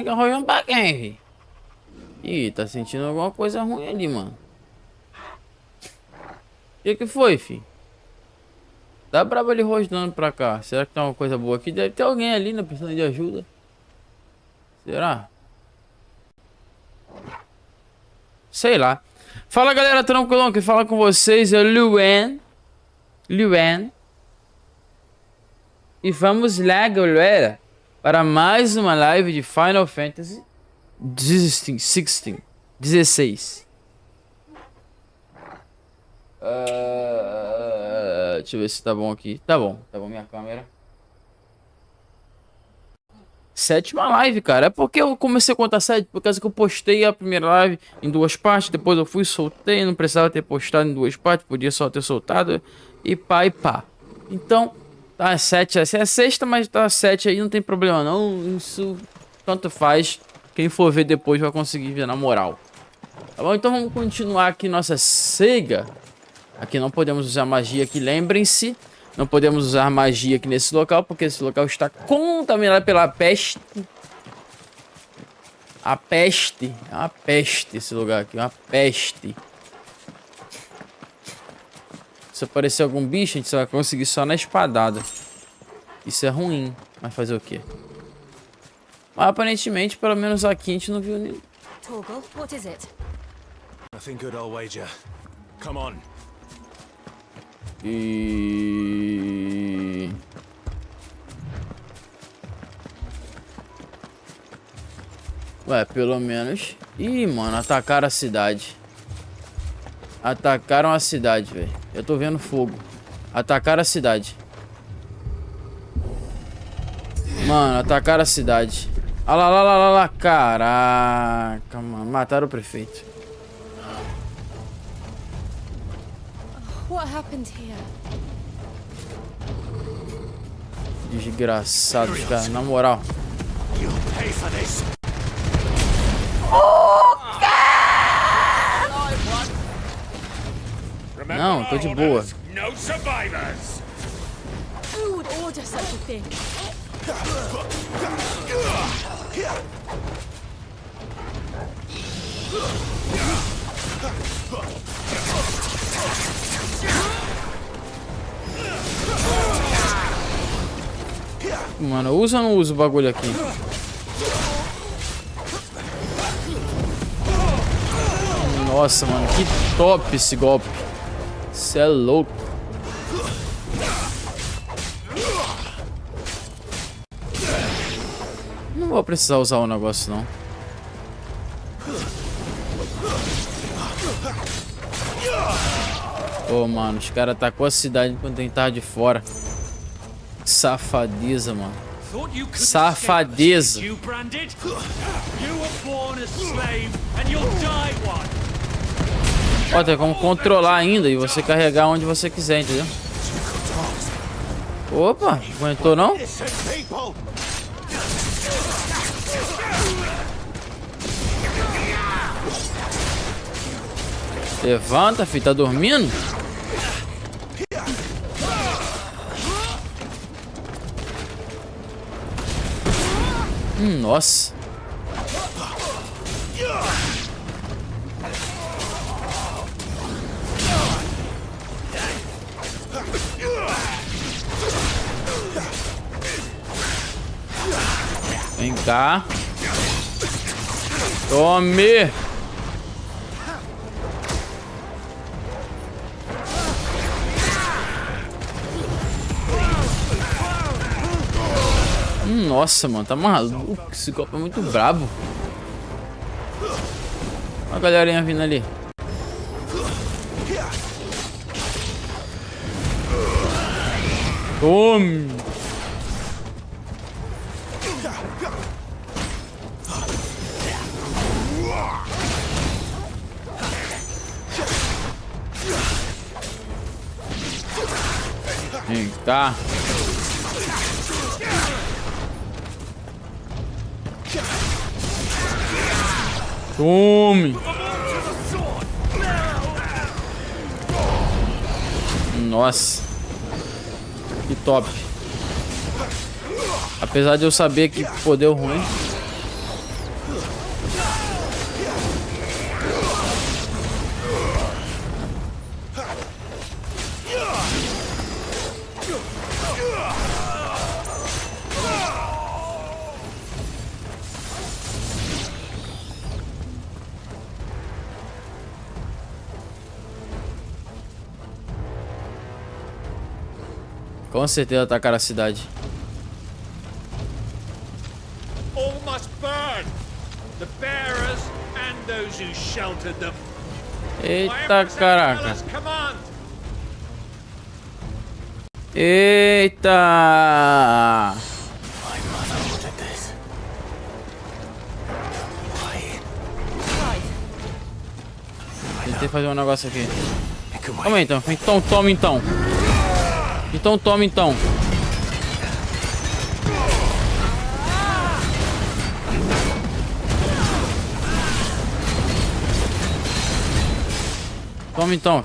Arrojando pra quem, vi? Ih, tá sentindo alguma coisa ruim ali, mano. O que foi, fi? Tá brabo ali rosnando pra cá. Será que tem uma coisa boa aqui? Deve ter alguém ali, né? Precisando de ajuda. Será? Sei lá. Fala galera, tranquilão, quem fala com vocês é o Luan. E vamos lá, galera, para mais uma live de Final Fantasy XVI. Deixa eu ver se tá bom aqui. Tá bom minha câmera. Sétima live, cara. É porque eu comecei a contar 7, por causa que eu postei a primeira live em 2 partes, depois eu fui soltei, não precisava ter postado em 2 partes, podia só ter soltado e pá. Então, tá 7, essa é a sexta, mas tá 7 aí, não tem problema não, isso tanto faz. Quem for ver depois vai conseguir ver na moral. Tá bom? Então vamos continuar aqui nossa saga. Aqui não podemos usar magia aqui, lembrem-se. Não podemos usar magia aqui nesse local, porque esse local está contaminado pela peste. A peste. É uma peste esse lugar aqui, uma peste. Se aparecer algum bicho, a gente só vai conseguir só na espadada. Isso é ruim, mas fazer o quê? Mas aparentemente, pelo menos aqui, a gente não viu nenhum. Torgal, what is it? Nothing good, I'll wager. Come on. E... Ué, pelo menos... Ih, mano, atacaram a cidade. Atacaram a cidade, velho. Eu tô vendo fogo. Atacaram a cidade. Mano, atacaram a cidade. Olha lá. Caraca, mano. Mataram o prefeito. What happened here? Desgraçados, cara. Na moral. Não, tô de boa. Who would order such a thing? Mano, usa ou não usa o bagulho aqui? Nossa, mano, que top esse golpe. Cê é louco. Não vou precisar usar o negócio, não. Pô, mano, os caras atacou a cidade enquanto a gente tava de fora. Safadeza, mano. Safadeza. Ó, tem como controlar ainda e você carregar onde você quiser, entendeu? Opa, aguentou não? Levanta, filho, tá dormindo? Nossa. Vem cá. Tome. Nossa, mano, tá maluco. Esse golpe é muito brabo. Olha a galerinha vindo ali. Tome. Vem cá. Tome. Nossa. Que top. Apesar de eu saber que poder ruim. Com certeza atacaram a cidade. All must burn. The bearers and those who sheltered them. Eita caraca. Eita. My mother ordered this. Why? Tentei fazer um negócio aqui. It can wait. Calma aí então. Então toma então. Então toma então. Toma então.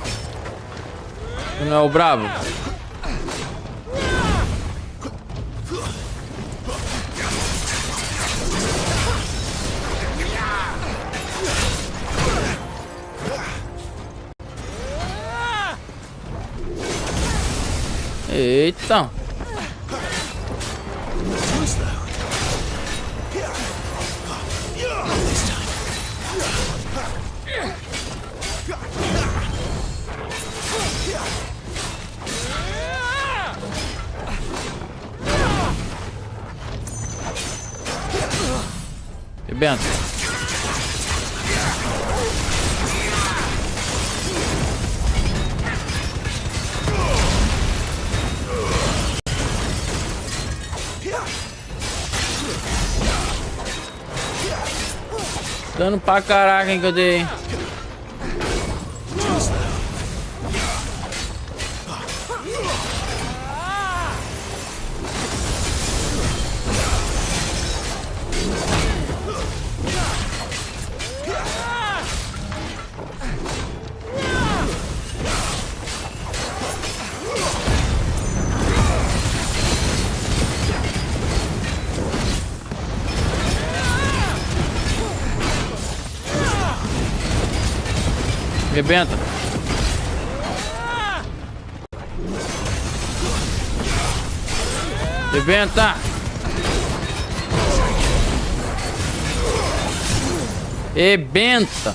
Tu não é o brabo? Eita. Rebenta. Dano pra caraca, hein, que eu dei. Rebenta. Rebenta. Rebenta.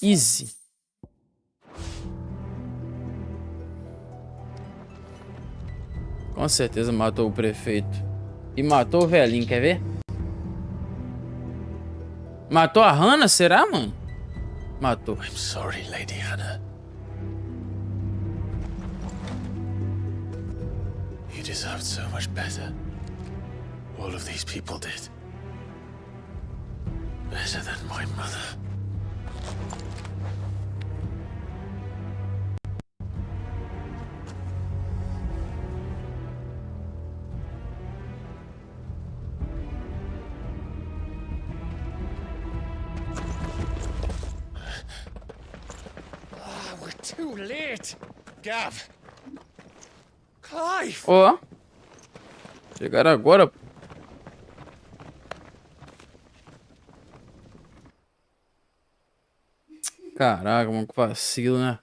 Easy. Com certeza matou o prefeito. E matou o velhinho, quer ver? Matou a Hannah, será, mano? Matou. I'm sorry, Lady Hannah. You deserved so much better. All of these people did. Better than my mother. Too late. Gav. Clive. Ó. Chegaram agora. Caraca, mano, que vacilo, né?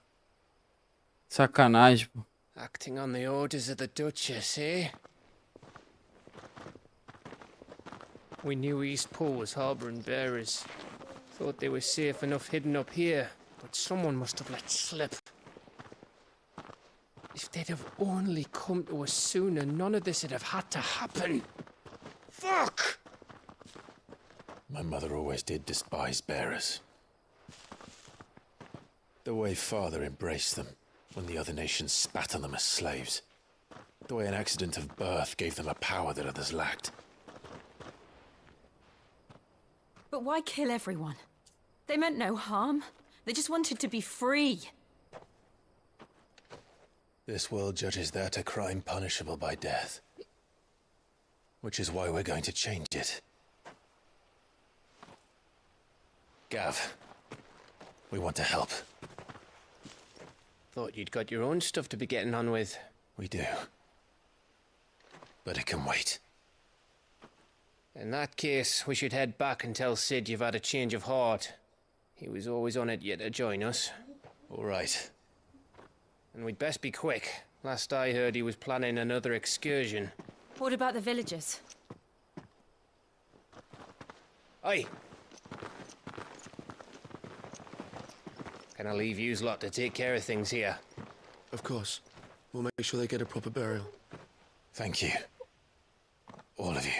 Sacanagem, pô. Acting on the orders of the Duchess, eh? We knew Eastpool was harboring bearers. Thought they were safe enough hidden up here, but someone must have let slip. If they'd have only come to us sooner, none of this would have had to happen. Fuck! My mother always did despise bearers. The way father embraced them when the other nations spat on them as slaves. The way an accident of birth gave them a power that others lacked. But why kill everyone? They meant no harm. They just wanted to be free. This world judges that a crime punishable by death. which is why we're going to change it. Gav, we want to help. Thought you'd got your own stuff to be getting on with. We do. But it can wait. In that case, we should head back and tell Sid you've had a change of heart. He was always on it yet to join us. All right. And we'd best be quick. Last I heard, he was planning another excursion. What about the villagers? Aye. Can I leave yous lot to take care of things here? Of course. We'll make sure they get a proper burial. Thank you. All of you.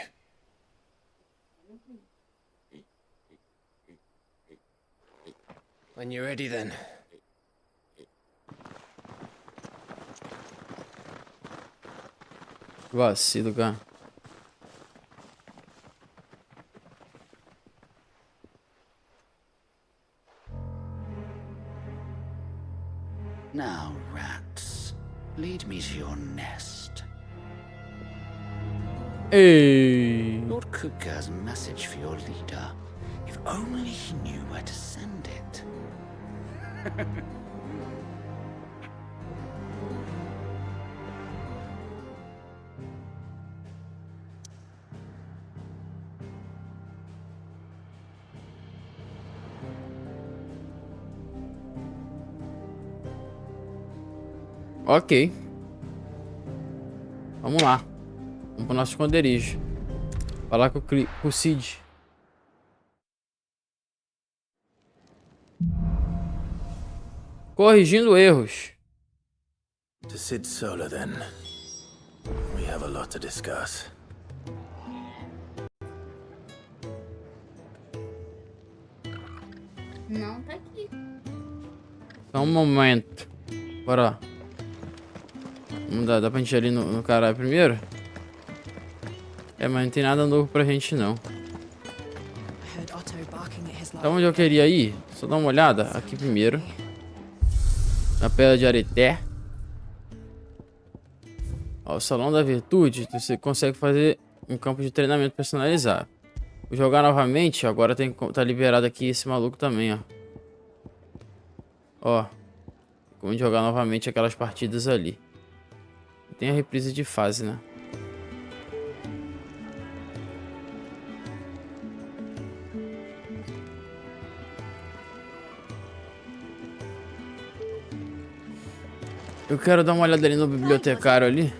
When you're ready, then. Vacilo, cara. Now, rats, lead me to your nest. Ei. Lord Kuka has a message for your leader. If only he knew where to send it. Ok. Vamos lá. Vamos pro nosso esconderijo. Falar com o Cid. Corrigindo erros. To Sid Solar, then. We have a lot to discuss. Não tá aqui. Só um momento. Bora lá. Vamos dar, dá pra gente ir ali no caralho primeiro? É, mas não tem nada novo pra gente não. Então onde eu queria ir? Só dar uma olhada aqui primeiro. Na pedra de areté. Ó, o salão da virtude. Você consegue fazer um campo de treinamento personalizado. Vou jogar novamente. Agora tá liberado aqui esse maluco também, ó. Ó. Vamos jogar novamente aquelas partidas ali. Tem a reprise de fase, né? Eu quero dar uma olhada ali no bibliotecário ali.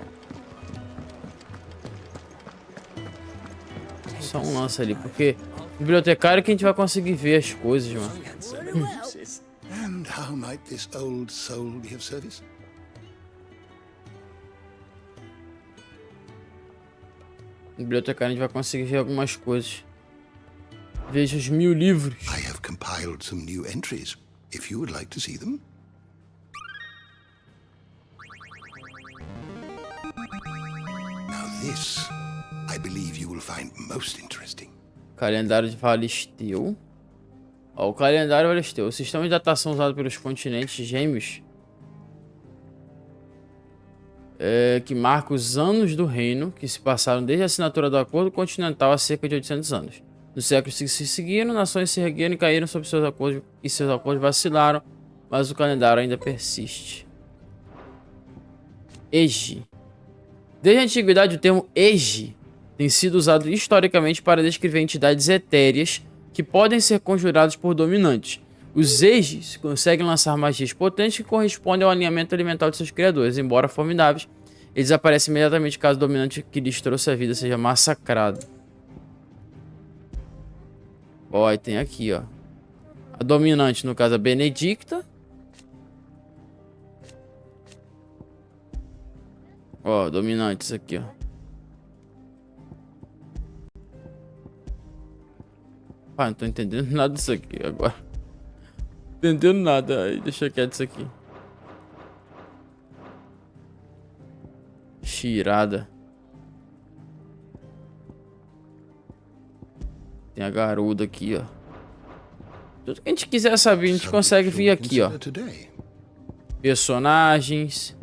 Só um lance ali, porque bibliotecário é que a gente vai conseguir ver as coisas, mano. And how might this old soul be of service? Bibliotecário a gente vai conseguir ver algumas coisas. Veja os 1000 livros. I have compiled some new entries, if you would like to see them. Now this, I believe you will find most interesting. Calendário de Valisteu. Ó, o calendário Valisteu. O sistema de datação usado pelos continentes gêmeos. Que marca os anos do reino que se passaram desde a assinatura do acordo continental há cerca de 800 anos. Nos séculos que se seguiram, nações se ergueram e caíram sobre seus acordos e seus acordos vacilaram, mas o calendário ainda persiste. Egi. Desde a antiguidade, o termo Egi tem sido usado historicamente para descrever entidades etéreas que podem ser conjuradas por dominantes. Os Egis conseguem lançar magias potentes que correspondem ao alinhamento elemental de seus criadores. Embora formidáveis, eles aparecem imediatamente caso o dominante que lhes trouxe a vida seja massacrado. Ó, e tem aqui, ó. A dominante, no caso, a Benedicta. Ó, dominantes aqui, ó. Ah, não tô entendendo nada disso aqui agora. Entendendo nada, aí deixa quieto isso aqui. Chirada. Tem a garuda aqui, ó. Tudo que a gente quiser saber, a gente consegue vir aqui, ó. Personagens.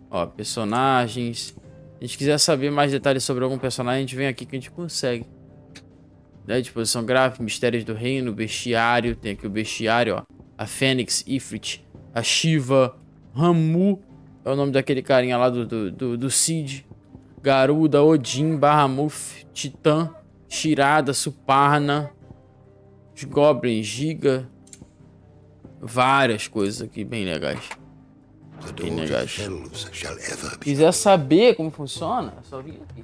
Ó, personagens. a gente quiser saber mais detalhes sobre algum personagem, a gente vem aqui que a gente consegue. Daí, disposição gráfica, mistérios do reino, bestiário. Tem aqui o bestiário, ó. A Fênix, Ifrit, a Shiva, Ramu. É o nome daquele carinha lá do Cid. Garuda, Odin, Bahamut, Titã, Shirada, Suparna, os Goblins, Giga. Várias coisas aqui bem legais. Bem legais. Se quiser saber como funciona, é só vir aqui.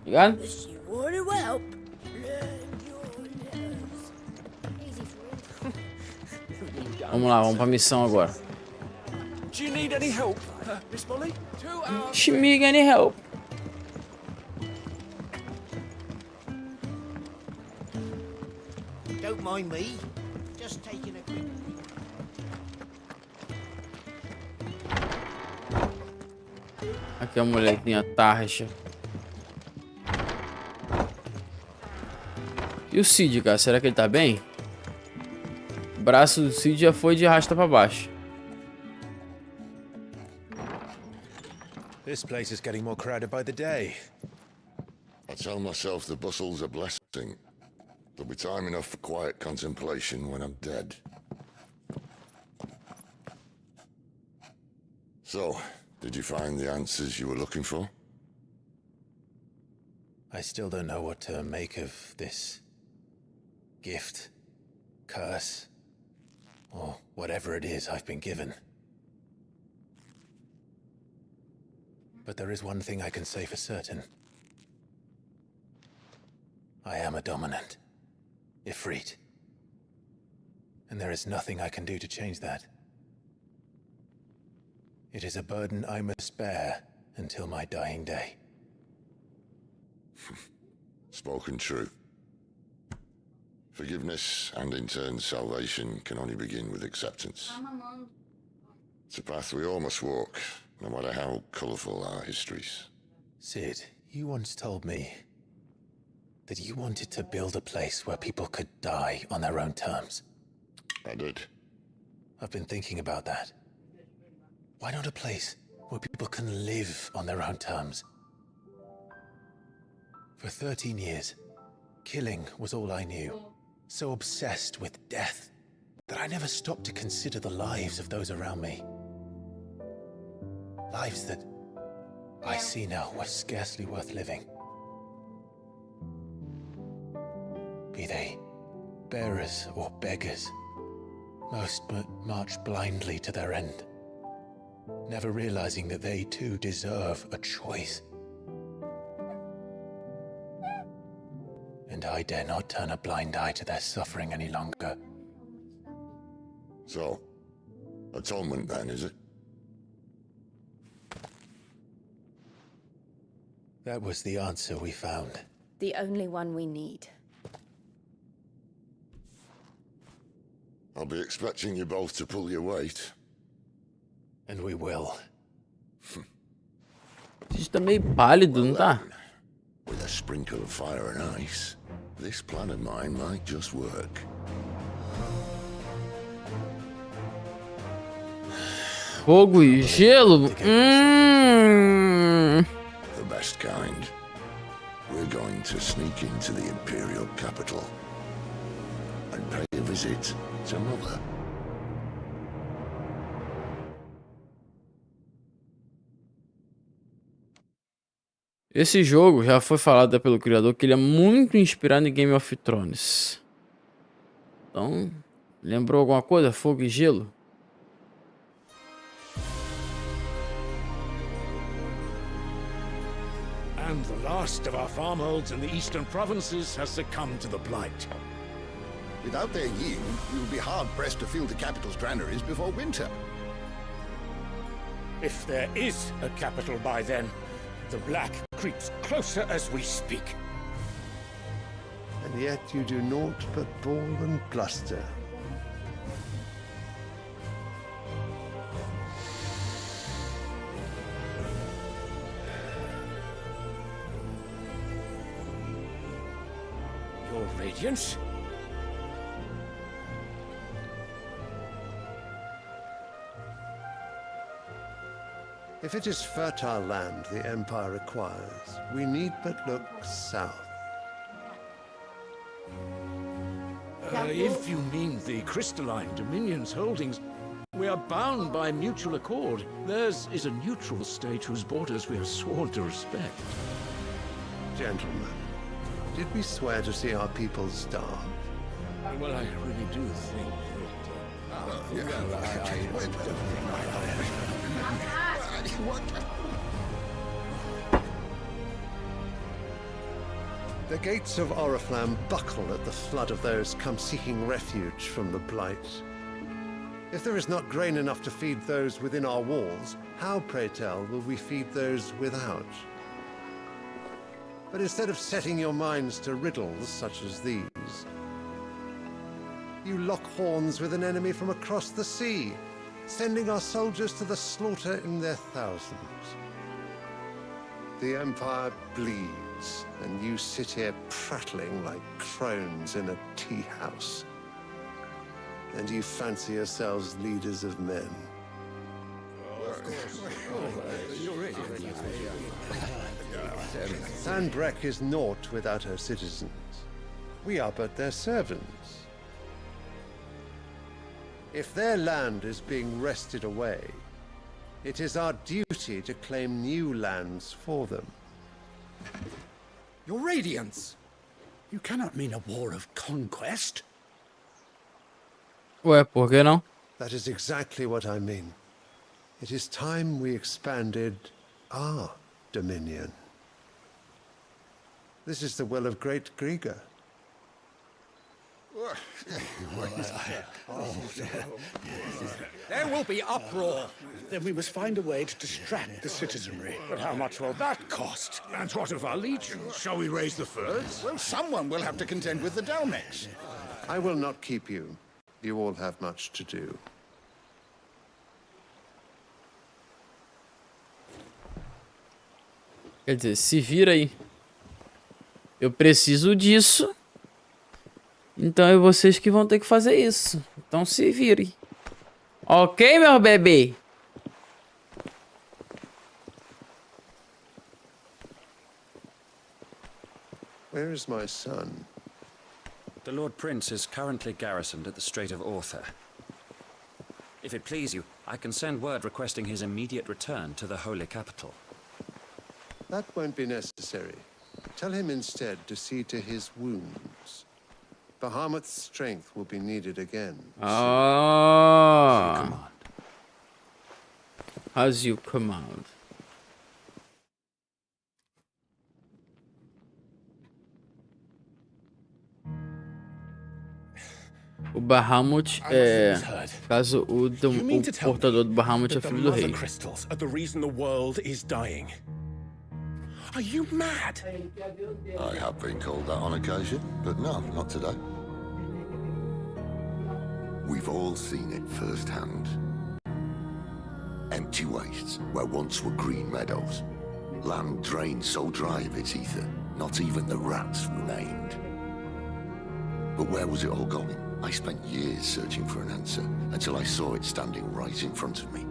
Ligado? Vamos lá, vamos pra missão agora. Do you need any help, Miss Molly? Shmig, any help? Don't mind me. Just taking a quick... Aqui a molequinha tarja. E o Cid, cara? Será que ele tá bem? O braço do Cid já foi de rasta pra baixo. This place is getting more crowded by the day. I tell myself the bustle's a blessing. There'll be time enough for quiet contemplation when I'm dead. So, did you find the answers you were looking for? I still don't know what to make of this gift, curse, or whatever it is I've been given. But there is one thing I can say for certain. I am a dominant, Ifrit. And there is nothing I can do to change that. It is a burden I must bear until my dying day. Spoken true. Forgiveness and in turn salvation can only begin with acceptance. It's a path we all must walk, no matter how colourful our histories. Sid, you once told me that you wanted to build a place where people could die on their own terms. I did. I've been thinking about that. Why not a place where people can live on their own terms? For 13 years, killing was all I knew. So obsessed with death that I never stopped to consider the lives of those around me. Lives that I see now were scarcely worth living. Be they bearers or beggars, most march blindly to their end, never realizing that they too deserve a choice. And I dare not turn a blind eye to their suffering any longer. So, atonement then, is it? That was the answer we found. The only one we need. I'll be expecting you both to pull your weight. And we will. Cid tá meio pálido, não tá? With a sprinkle of fire and ice, this plan of mine might just work. Fogo e gelo? The best kind. We're going to sneak into the Imperial capital and pay a visit to Mother. Esse jogo já foi falado pelo criador que ele é muito inspirado em Game of Thrones. Então, lembrou alguma coisa? Fogo e gelo? And the last of our farmholds in the eastern provinces has succumbed to the blight. Without their yield, we will be hard-pressed to fill the capital's granaries before winter. If there is a capital by then, the black creeps closer as we speak. And yet you do naught but bawl and bluster. Your Radiance? If it is fertile land the Empire requires, we need but look south. If you mean the crystalline Dominion's holdings, we are bound by mutual accord. Theirs is a neutral state whose borders we have sworn to respect. Gentlemen, did we swear to see our people starve? Well, I really do think The gates of Oriflamme buckle at the flood of those come seeking refuge from the Blight. If there is not grain enough to feed those within our walls, how, pray tell, will we feed those without? But instead of setting your minds to riddles such as these, you lock horns with an enemy from across the sea, sending our soldiers to the slaughter in their thousands. The Empire bleeds, and you sit here prattling like crones in a tea house. And you fancy yourselves leaders of men. Sandbreck is naught without her citizens. We are but their servants. If their land is being wrested away, it is our duty to claim new lands for them. Your Radiance! You cannot mean a war of conquest. Ué, por que não? That is exactly what I mean. It is time we expanded our dominion. This is the will of great Grieger. There will be uproar. Then we must find a way to distract the citizenry. But how much will that cost? And what of our legions? Shall we raise the furs? Well, someone will have to contend with the Dalmex. I will not keep you. You all have much to do. Quer dizer, se vira aí. Eu preciso disso. Então é vocês que vão ter que fazer isso. Então se virem. Ok, meu bebê? Where is my son? The Lord Prince is currently garrisoned at the Strait of Arthur. If it please you, I can send word requesting his immediate return to the Holy Capital. That won't be necessary. Tell him instead to see to his wounds. Bahamut's strength will be needed again. Ah. As you command. O Bahamut é... Caso o portador do Bahamut é filho do rei. Crystals are the reason the world is dying. Are you mad? I have been called that on occasion, but no, not today. We've all seen it firsthand. Empty wastes where once were green meadows. Land drained so dry of its ether, not even the rats remained. But where was it all going? I spent years searching for an answer, until I saw it standing right in front of me.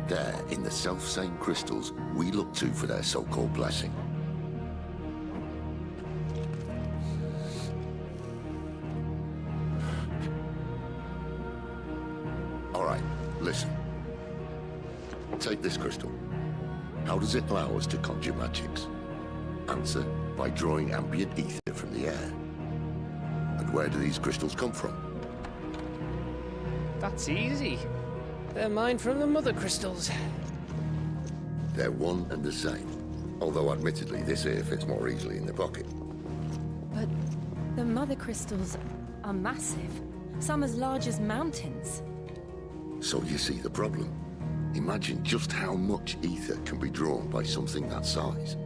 There, in the self-same crystals we look to for their so-called blessing. All right, listen. Take this crystal. How does it allow us to conjure magics? Answer, by drawing ambient ether from the air. And where do these crystals come from? That's easy. They're mined from the mother crystals. They're one and the same. Although admittedly this here fits more easily in the pocket. But the mother crystals are massive. Some as large as mountains. So you see the problem. Imagine just how much ether can be drawn by something that size.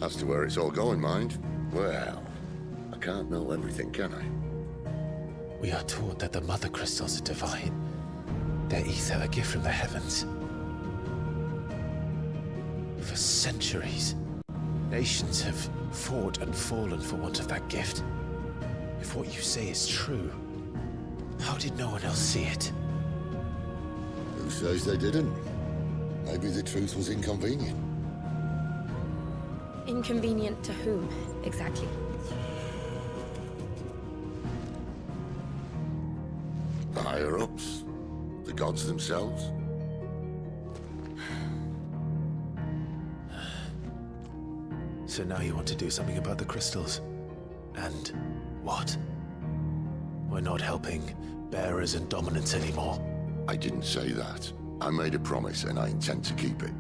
As to where it's all going, mind, well, I can't know everything, can I? We are taught that the mother crystals are divine. Their ether a gift from the heavens. For centuries, nations have fought and fallen for want of that gift. If what you say is true, how did no one else see it? Who says they didn't? Maybe the truth was inconvenient. Inconvenient to whom, exactly? The higher-ups? The gods themselves? So now you want to do something about the crystals? And what? We're not helping bearers and dominants anymore. I didn't say that. I made a promise and I intend to keep it.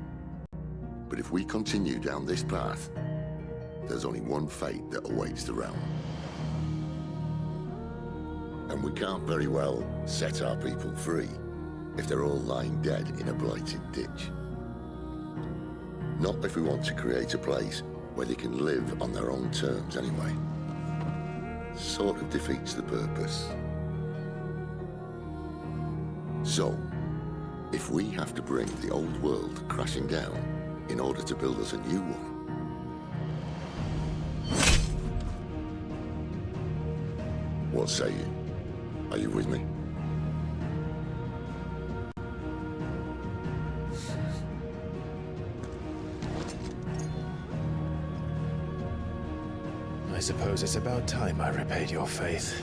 But if we continue down this path, there's only one fate that awaits the realm. And we can't very well set our people free if they're all lying dead in a blighted ditch. Not if we want to create a place where they can live on their own terms anyway. Sort of defeats the purpose. So, if we have to bring the old world crashing down in order to build us a new one, what say you? Are you with me? I suppose it's about time I repaid your faith.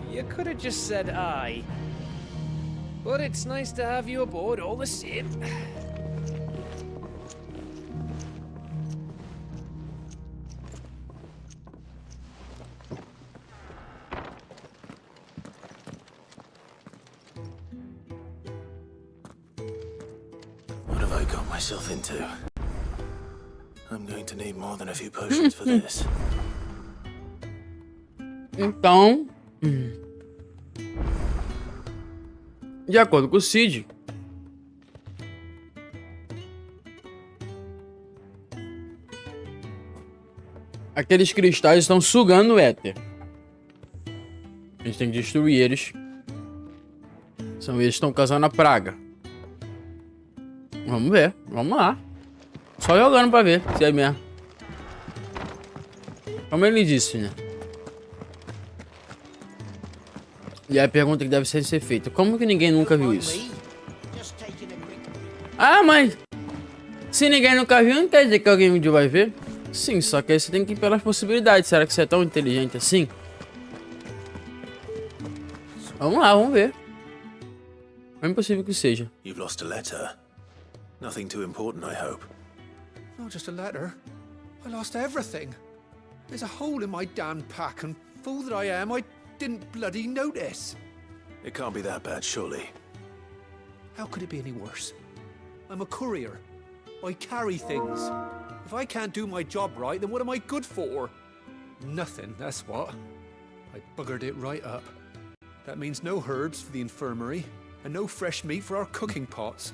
You could have just said aye. But it's nice to have you aboard all the same. What have I got myself into? I'm going to need more than a few potions for this. Então, de acordo com o Cid, aqueles cristais estão sugando o éter. A gente tem que destruir eles. São eles que estão causando a praga. Vamos ver, vamos lá. Só jogando pra ver se é mesmo. Como ele disse, né? E a pergunta que deve ser feita: como que ninguém nunca viu isso? Ah, mas se ninguém nunca viu, não quer dizer que alguém um dia vai ver? Sim, só que aí você tem que ir pelas possibilidades. Será que você é tão inteligente assim? Vamos lá, vamos ver. É impossível que seja. You've lost a letter. Nothing too important, I hope. Not just a letter. I lost everything. There's a hole in my damn pack, and fool that I am, I didn't bloody notice. It can't be that bad, surely. How could it be any worse? I'm a courier. I carry things. If I can't do my job right, then what am I good for? Nothing, that's what. I buggered it right up. That means no herbs for the infirmary, and no fresh meat for our cooking pots.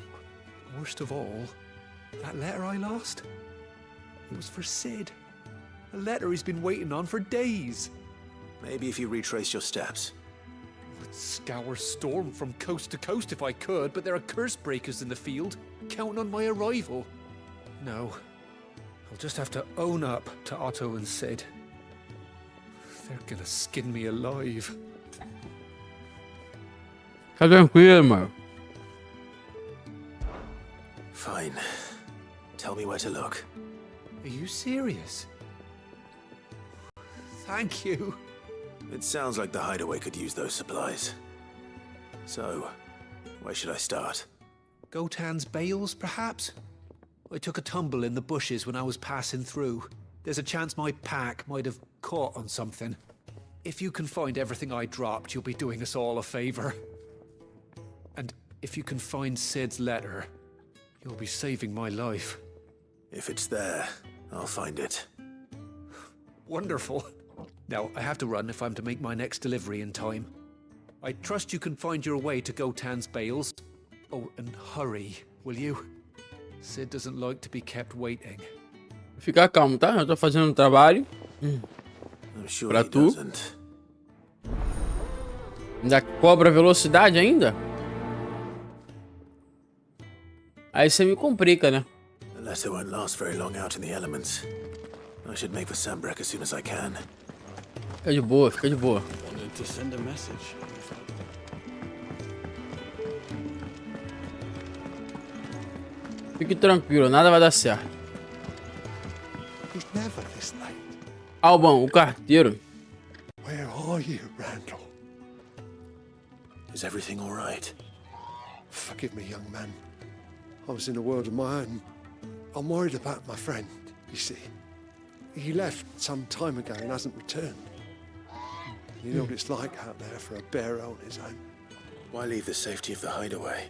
Worst of all, that letter I lost, it was for Sid. A letter he's been waiting on for days. Maybe if you retrace your steps. I'd scour Storm from coast to coast if I could, but there are curse breakers in the field, counting on my arrival. No, I'll just have to own up to Otto and Sid. They're gonna skin me alive. Fica tranquilo, mano. Fine. Tell me where to look. Are you serious? Thank you. It sounds like the hideaway could use those supplies. So, where should I start? Gotan's bales, perhaps? I took a tumble in the bushes when I was passing through. There's a chance my pack might have caught on something. If you can find everything I dropped, you'll be doing us all a favor. And if you can find Sid's letter, you'll be saving my life. If it's there, I'll find it. Wonderful. Now, I have to run if I'm to make my next delivery in time. I trust you can find your way to Gotan's bales. Oh, and hurry, will you? Sid doesn't like to be kept waiting. Fica calmo, tá? Eu tô fazendo um trabalho. Pra tu. Ainda cobra velocidade ainda? Aí você me complica, né? The letter won't last very long out in the elements. I should make for Sambrek as soon as I can. Fica de boa, fica de boa. Wanted to send a message. Fique tranquilo, nada vai dar certo. He's never this late. Alban, o carteiro. Where are you, Randall? Is everything all right? Forgive me, young man. I was in a world of my own. I'm worried about my friend, you see. He left some time ago and hasn't returned. You know what it's like out there for a bearer on his own. Why leave the safety of the hideaway?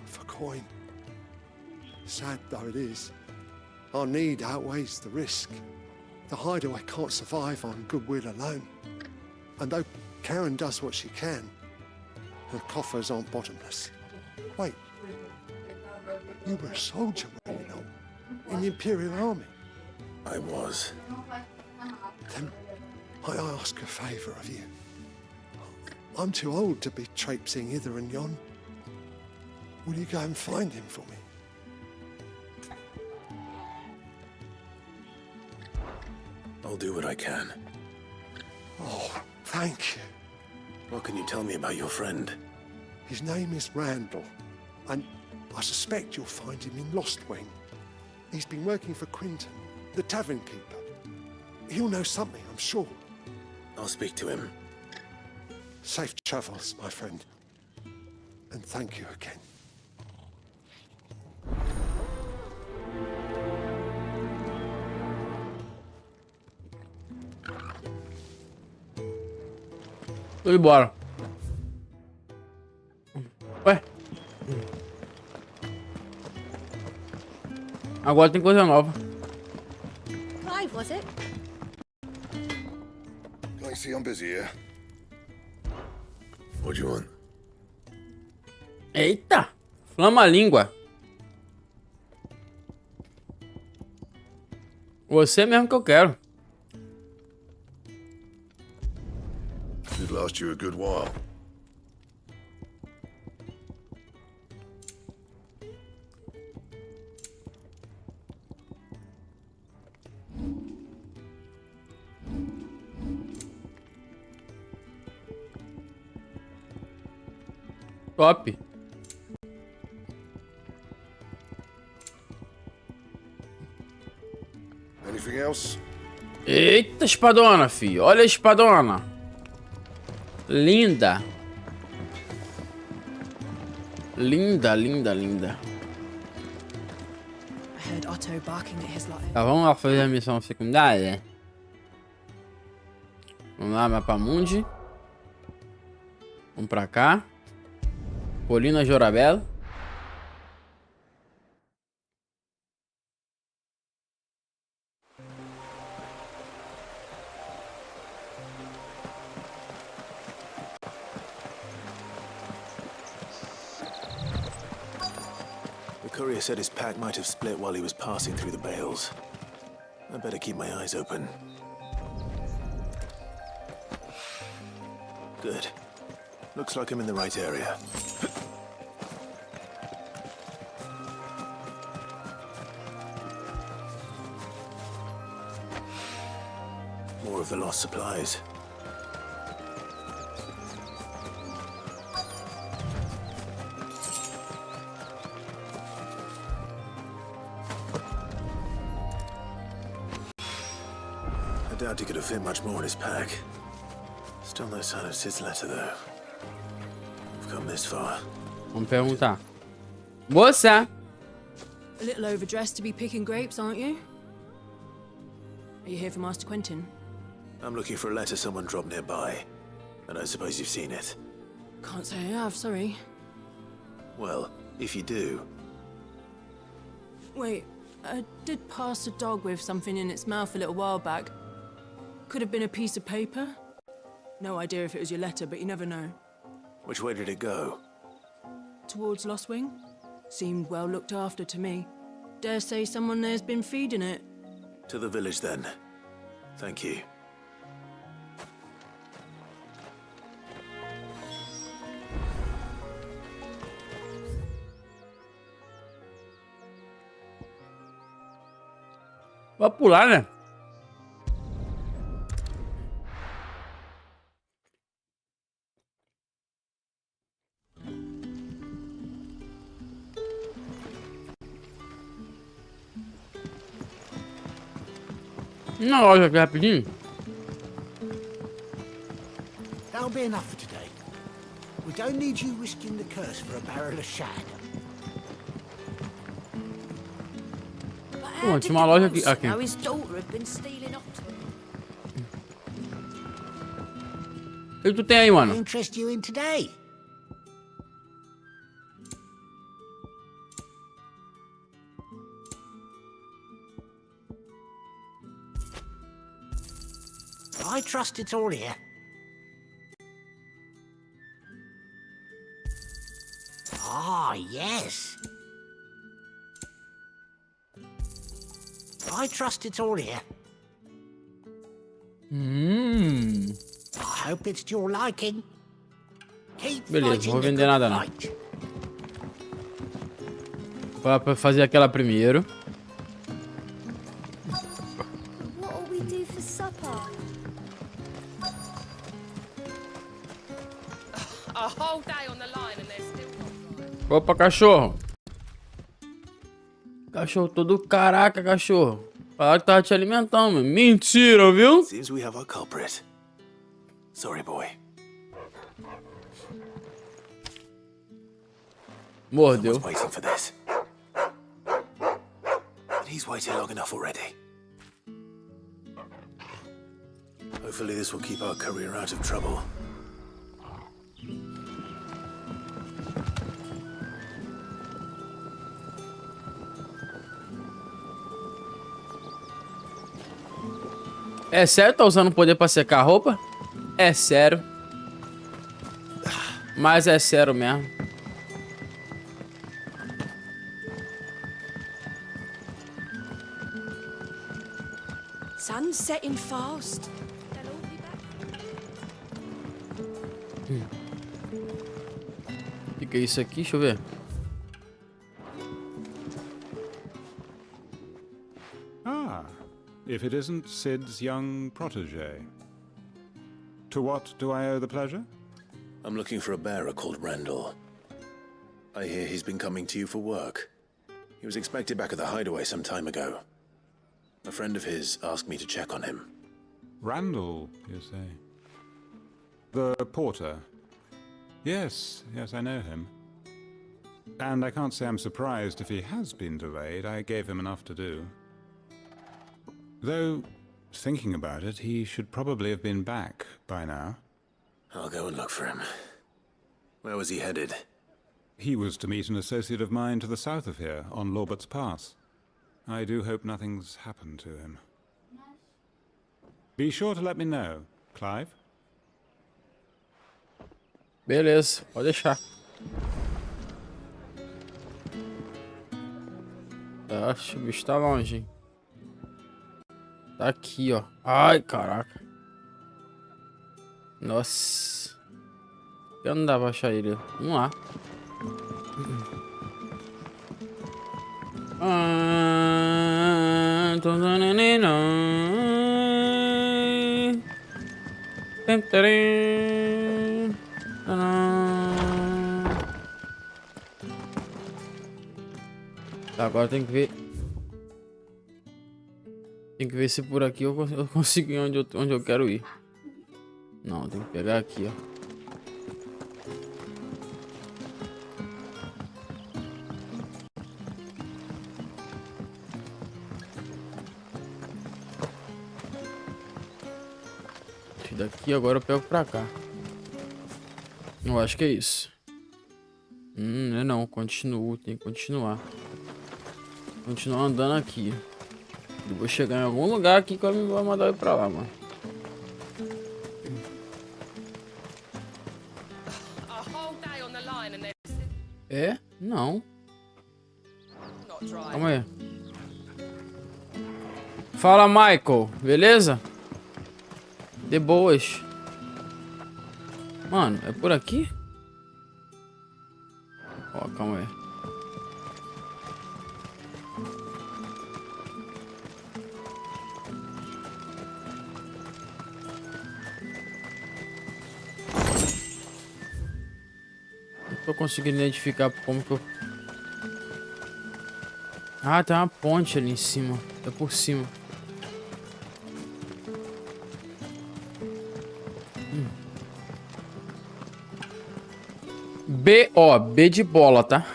For coin. Sad though it is, our need outweighs the risk. The hideaway can't survive on goodwill alone. And though Karen does what she can, her coffers aren't bottomless. Wait, you were a soldier, were you not? In the Imperial Army? I was. Then might I ask a favour of you? I'm too old to be traipsing hither and yon. Will you go and find him for me? I'll do what I can. Oh, thank you. What can you tell me about your friend? His name is Randall, and I suspect you'll find him in Lost Wing. He's been working for Quinton, the tavern keeper. He'll know something, I'm sure. I'll speak to him. Safe travels, my friend. And thank you again. Tô embora. Ué? Agora tem coisa nova. Clive, was it? I see I'm busy here. What do you want? Eita! Flama-língua. Você mesmo que eu quero. Should last you a good while. Top. Anything else? Eita, espadona, filho. Olha a espadona. Linda. Linda, linda, linda. I heard Otto barking at his life. Tá, vamos lá fazer a missão secundária. Vamos lá, mapa mundi. Vamos pra cá. Colina Jorabel. The courier said his pack might have split while he was passing through the bales. I better keep my eyes open. Good. Looks like I'm in the right area. More of the lost supplies. I doubt he could have fit much more in his pack. Still no sign of Sid's letter, though. We've come this far. Vamos perguntar. Moça! A little overdressed to be picking grapes, aren't you? Are you here for Master Quentin? I'm looking for a letter someone dropped nearby. And I suppose you've seen it. Can't say I have, sorry. Well, if you do... Wait, I did pass a dog with something in its mouth a little while back. Could have been a piece of paper. No idea if it was your letter, but you never know. Which way did it go? Towards Lost Wing? Seemed well looked after to me. Dare say someone there's been feeding it. To the village, then. Thank you. Vai pular, né? Na loja aqui rapidinho. That'll be enough for today. We don't need you risking the curse for a barrel of shad. Pô, tinha uma loja aqui. Aqui. Now his daughter had been stealing off. O que tu tem aí, mano? Interest you in today? I trust it's all here. Ah, yes. I trust it's all here. I hope it's to your liking. Keep Beleza, não vou fighting the vender nada good não. fight. Pra fazer aquela primeiro. What'll we do for supper? A whole day on the line and they're still not. Opa, cachorro. Cachorro todo caraca, cachorro. Falaram que tava te alimentando, mano. Mentira, viu? Seems we have our culprit. Sorry, boy. Mordeu. Someone's waiting for this. And he's waited long enough already. Hopefully this will keep our career out of trouble. É sério? Tá usando o poder pra secar a roupa? É sério. Mas é sério mesmo. Sun's setting fast. They'll all be back. O que é isso aqui? Deixa eu ver. Ah, if it isn't Sid's young protege. To what do I owe the pleasure? I'm looking for a bearer called Randall. I hear he's been coming to you for work. He was expected back at the hideaway some time ago. A friend of his asked me to check on him. Randall, you say? The porter? Yes, I know him. And I can't say I'm surprised if he has been delayed. I gave him enough to do. Though, thinking about it, he should probably have been back by now. I'll go and look for him. Where was he headed? He was to meet an associate of mine to the south of here, on Lorbert's Pass. I do hope nothing's happened to him. Be sure to let me know, Clive. Beleza, pode deixar. Acho que o bicho tá longe, hein? Tá aqui, ó. Ai, caraca. Nossa. Eu não dá pra achar ele. Vamos lá. Agora tem que ver. Tem que ver se por aqui eu consigo ir onde eu quero ir. Não, tem que pegar aqui, ó. Daqui agora eu pego pra cá. Eu acho que é isso. Não é não, continuo, tem que continuar. Continuar andando aqui. Eu vou chegar em algum lugar aqui que eu vou mandar eu pra lá, mano. É? Não. Calma aí. Fala, Michael, beleza? De boas. Mano, é por aqui? Ó, calma aí. Não tô conseguindo identificar como que eu... Ah, tem uma ponte ali em cima. É por cima. B, ó, B de bola, tá?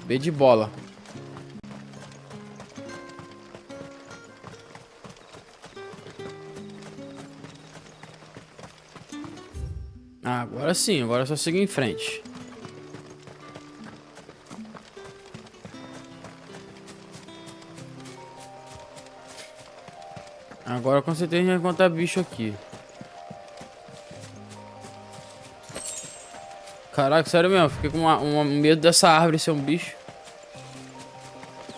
B de bola. Ah, agora sim, agora é só seguir em frente. Agora com certeza a gente vai encontrar bicho aqui. Caraca, sério mesmo, fiquei com um medo dessa árvore ser um bicho.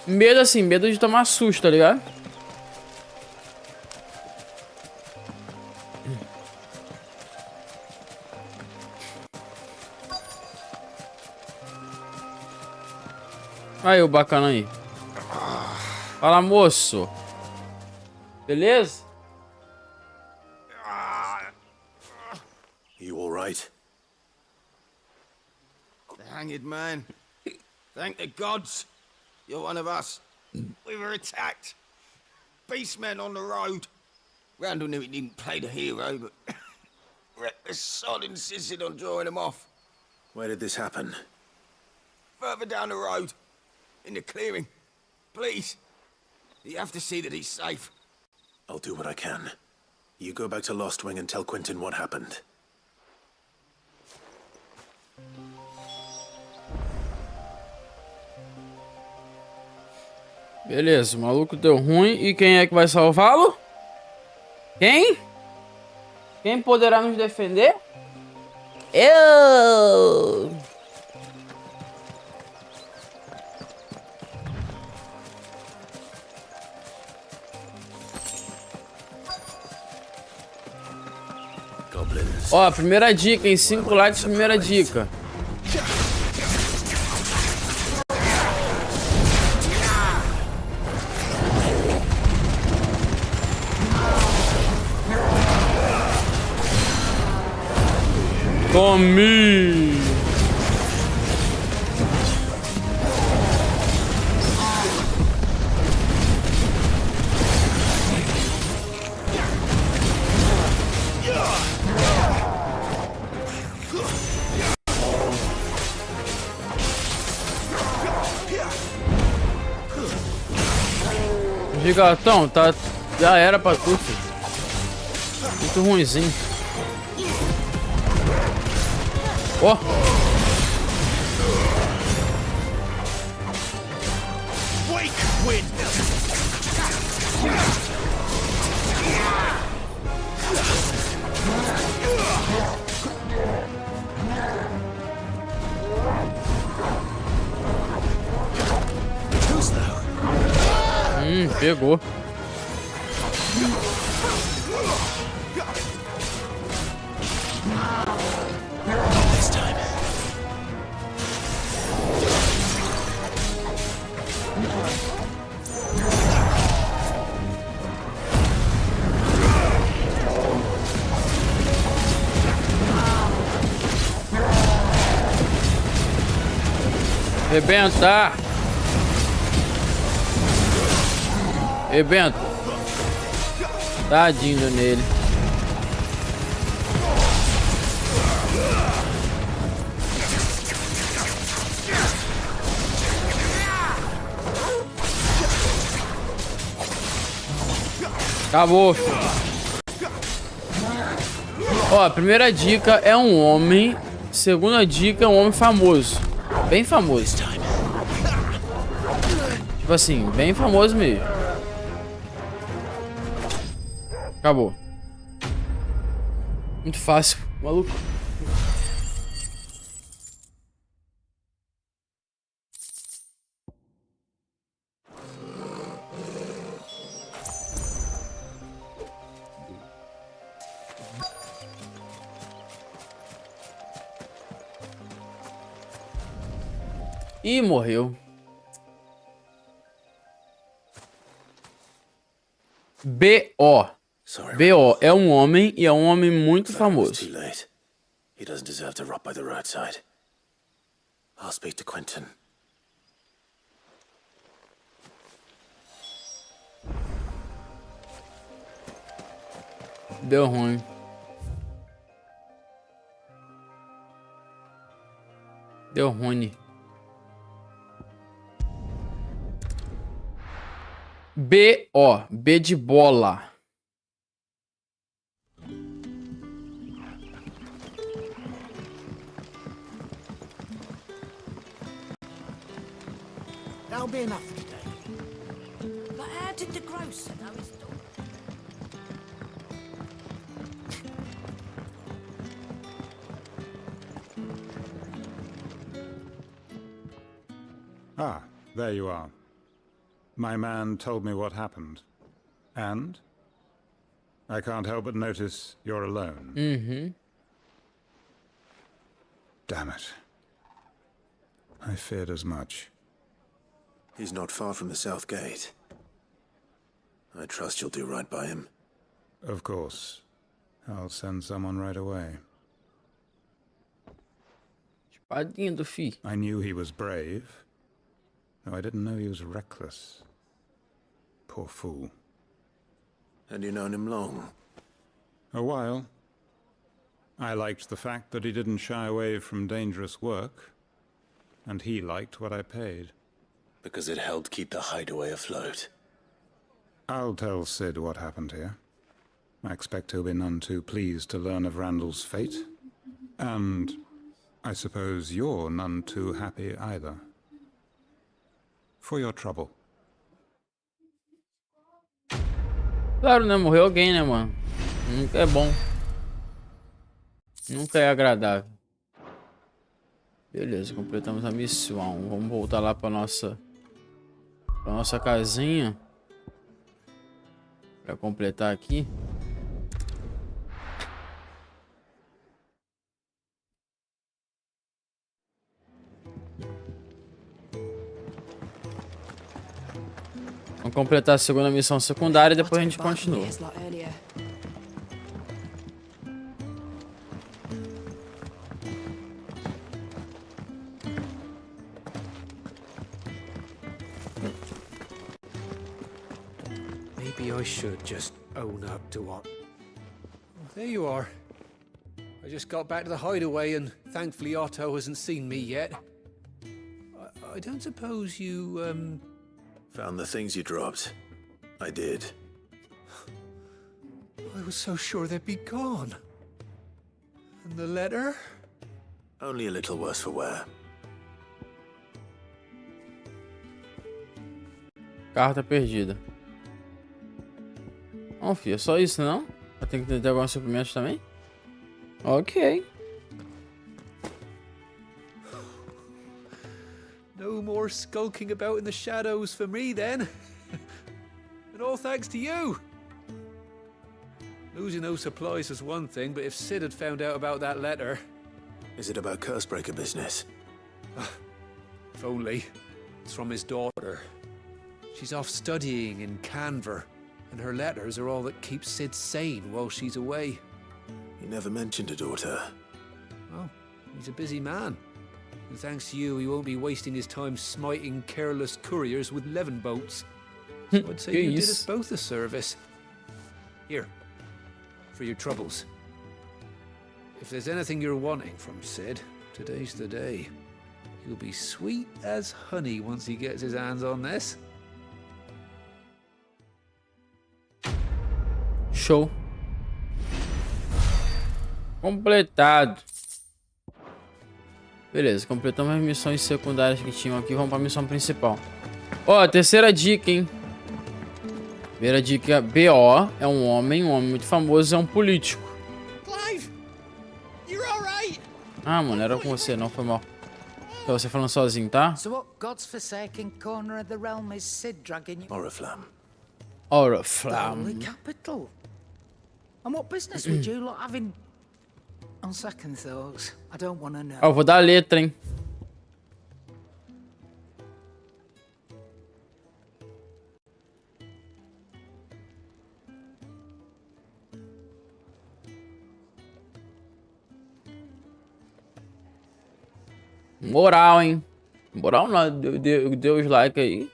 Medo assim, medo de tomar susto, tá ligado? Aí o bacana aí. Fala, moço. Beleza? You all right? The hanged man. Thank the gods. You're one of us. We were attacked. Beastmen on the road. Randall knew he didn't play the hero, but reckless sod insisted on drawing him off. Where did this happen? Further down the road. In the clearing. Please. You have to see that he's safe. I'll do what I can. You go back to Lost Wing and tell Quentin what happened. Beleza, o maluco deu ruim. E quem é que vai salvá-lo? Quem? Quem poderá nos defender? Eu! Ó, primeira dica, em 5 likes, primeira dica. Tome! Gigatão, tá. Já era pra tu, filho. Muito ruinzinho. Ó. Pegou. Rebenta! Rebenta! Tadinho nele. Acabou. Ó, a primeira dica é um homem. Segunda dica é um homem famoso. Bem famoso. Tipo assim, bem famoso mesmo. Acabou. Muito fácil, maluco. Ih, morreu. B.O. B.O. é um homem e é um homem muito famoso. He doesn't deserve to rot by the roadside. I'll speak to Quentin. Deu ruim. Deu ruim. B, ó. B de bola. That'll be enough for today. But how did the grocer know his dog? Ah, there you are. My man told me what happened. And? I can't help but notice you're alone. Mm-hmm. Damn it. I feared as much. He's not far from the south gate. I trust you'll do right by him. Of course. I'll send someone right away. Espadinha do fi. I knew he was brave. No, I didn't know he was reckless. Poor fool. And you known him long? A while. I liked the fact that he didn't shy away from dangerous work. And he liked what I paid. Because it helped keep the hideaway afloat. I'll tell Sid what happened here. I expect he'll be none too pleased to learn of Randall's fate. And I suppose you're none too happy either. For your trouble. Claro, né? Morreu alguém, né, mano? Nunca é bom. Nunca é agradável. Beleza, completamos a missão. Vamos voltar lá pra nossa casinha. Pra completar aqui. Vamos completar a segunda missão secundária e depois a gente continua. Maybe I should just own up to what... There you are. I just got back to the hideaway and thankfully Otto hasn't seen me yet. I don't suppose you, Found the things you dropped. I did. I was so sure they'd be gone. And the letter? Only a little worse for wear. Carta perdida. Não, filho, é só isso, não? Eu tenho que ter alguns suprimentos também? Ok. No more skulking about in the shadows for me, then. And all thanks to you. Losing those supplies is one thing, but if Sid had found out about that letter... Is it about Cursebreaker business? If only. It's from his daughter. She's off studying in Canver, and her letters are all that keeps Sid sane while she's away. He never mentioned a daughter. Well, he's a busy man. And thanks to you, he won't be wasting his time smiting careless couriers with levin bolts. So I'd say you did us both a service. Here, for your troubles. If there's anything you're wanting from Sid, today's the day. He'll be sweet as honey once he gets his hands on this. Show. Completado. Beleza, completamos as missões secundárias que tinham aqui. Vamos para a missão principal. Ó, terceira dica, hein? Primeira dica, BO é um homem muito famoso, é um político. Clive, you're all right. Ah, mano, era com você, não foi mal. Tá você falando sozinho, tá? So what God's forsaken corner of the realm is Sid dragging you? Oriflamme. Oriflamme. Holy capital. And what business would you lot have in... On second thoughts, I don't want to know. Ó, vou dar a letra, hein? Moral, hein? Moral não, deu os like aí.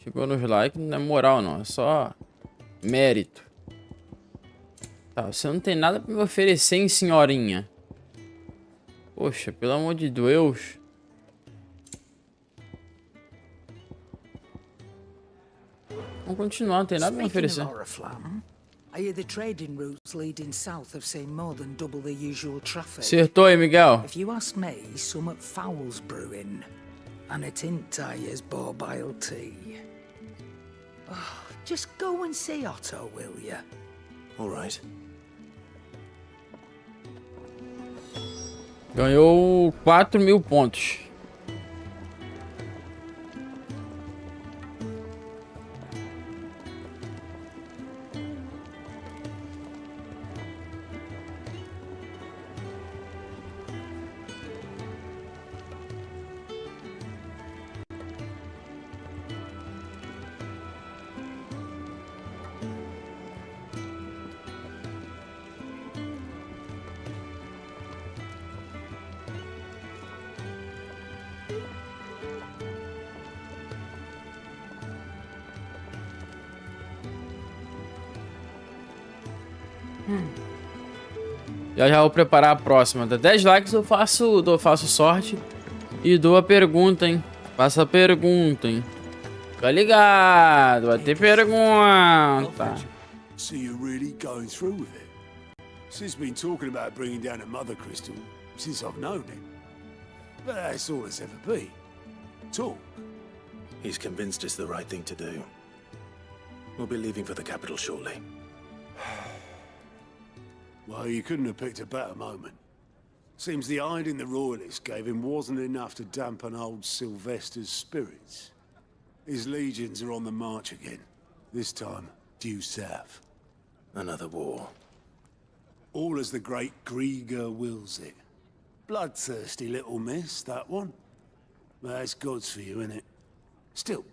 Chegou nos likes, não é moral não, é só mérito. Tá, você não tem nada pra me oferecer, hein, senhorinha? Poxa, pelo amor de Deus. Vamos continuar, não tem nada pra me oferecer. I hear the trading routes leading south have seen more than double the usual traffic. Acertou aí, Miguel. If you ask me, some at Fowl's brewing, and at Intire's Borbile tea. Oh, just go and see Otto, will ya? All right. Ganhou 4.000 pontos. Já vou preparar a próxima. Dá 10 likes eu faço sorte e dou a pergunta, hein? Faço a pergunta, hein? Fica ligado, vai ter pergunta. So you're really going through with it? Sid's been talking about bringing down a mother crystal since I've known him. But that's all it's ever been. Talk. He's convinced it's the right thing to do. We'll be leaving for the capital shortly. Well, you couldn't have picked a better moment. Seems the hiding the royalists gave him wasn't enough to dampen old Sylvester's spirits. His legions are on the march again, this time due south. Another war. All as the great Grieger wills it. Bloodthirsty little miss, that one. That's God's for you, innit? Still,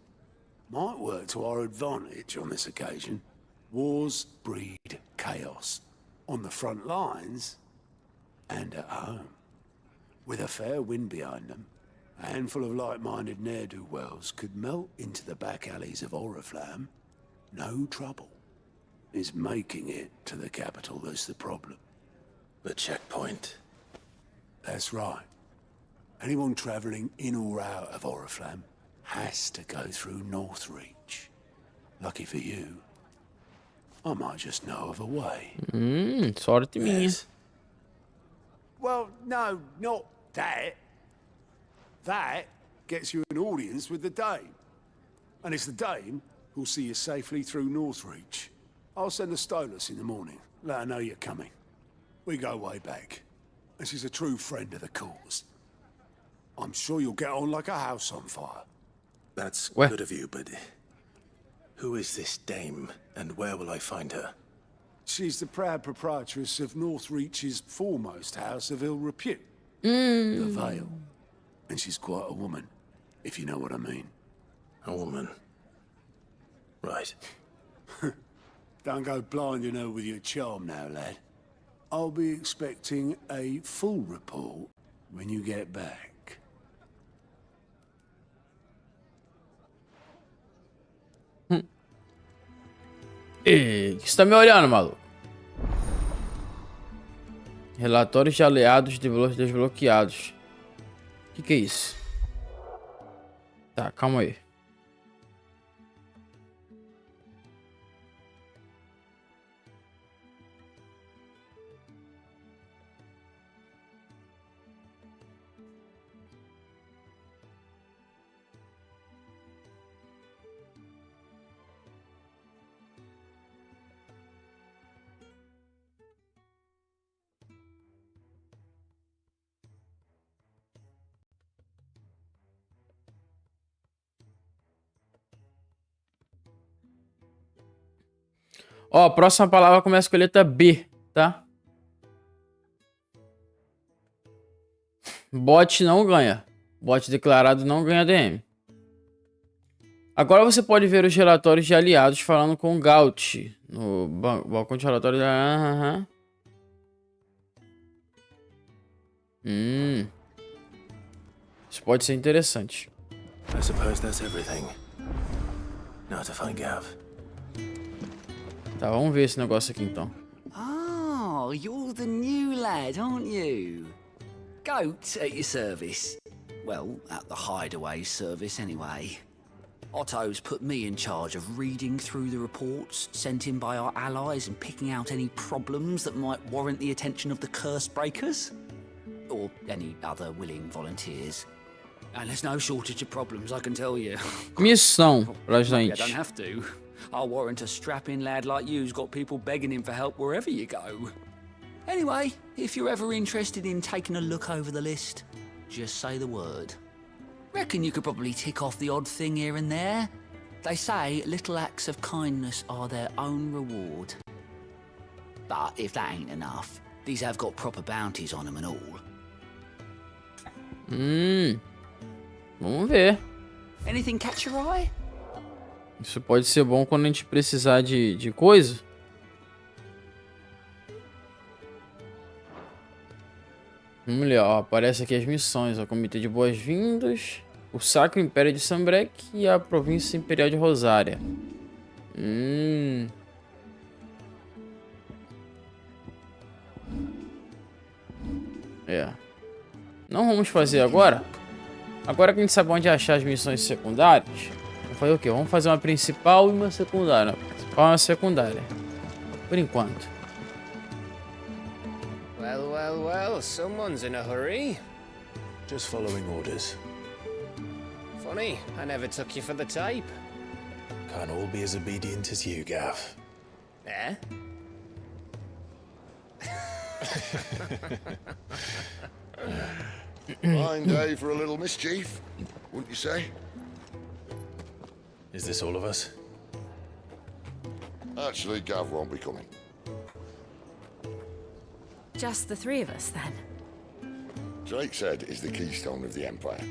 might work to our advantage on this occasion. Wars breed chaos. On the front lines, and at home. With a fair wind behind them, a handful of like-minded ne'er-do-wells could melt into the back alleys of Oriflamme. No trouble. It's making it to the capital that's the problem. The checkpoint. That's right. Anyone travelling in or out of Oriflamme has to go through Northreach. Lucky for you, I might just know of a way. Sorte minha. Well, no, not that. That gets you an audience with the Dame. And it's the Dame who'll see you safely through Northreach. I'll send the Stolas in the morning. Let her know you're coming. We go way back. And she's a true friend of the cause. I'm sure you'll get on like a house on fire. That's good of you, but who is this Dame, and where will I find her? She's the proud proprietress of Northreach's foremost house of ill repute, the Vale. And she's quite a woman, if you know what I mean. A woman. Right. Don't go blinding her with your charm now, lad. I'll be expecting a full report when you get back. Ei, que você tá me olhando, maluco? Relatórios de aliados desbloqueados. Que é isso? Tá, calma aí. Ó, a próxima palavra começa com a letra B, tá? Bot não ganha. Bot declarado não ganha DM. Agora você pode ver os relatórios de aliados falando com o Gaut no balcão de relatórios. Isso pode ser interessante. I suppose that's everything. Now to find Gav. Tá, vamos ver esse negócio aqui então. Ah, you're the new lad, aren't you? Goat at your service. Well, at the hideaway service anyway. Otto's put me in charge of reading through the reports sent in by our allies and picking out any problems that might warrant the attention of the curse breakers. Or any other willing volunteers. And there's no shortage of problems, I can tell you. Missão pra I gente. don't have to. I'll warrant a strapping lad like you's got people begging him for help wherever you go. Anyway, if you're ever interested in taking a look over the list, just say the word. Reckon you could probably tick off the odd thing here and there. They say little acts of kindness are their own reward. But if that ain't enough, these have got proper bounties on them and all. Vamos ver. Anything catch your eye? Isso pode ser bom quando a gente precisar de coisa. Vamos ler, ó. Aparece aqui as missões. O Comitê de Boas-Vindas, o Sacro Império de Sambrek e a Província Imperial de Rosaria. É. Não vamos fazer agora. Agora que a gente sabe onde achar as missões secundárias, vamos fazer o quê? Vamos fazer uma principal e uma secundária. Uma principal e uma secundária. Por enquanto. Well, well, well, someone's in a hurry. Just following orders. Funny, I never took you for the type. Can't all be as obedient as you, Gav. Eh? Fine day for a little mischief, wouldn't you say? Is this all of us? Actually, Gav won't be coming. Just the three of us, then? Drake's Head is the keystone of the Empire.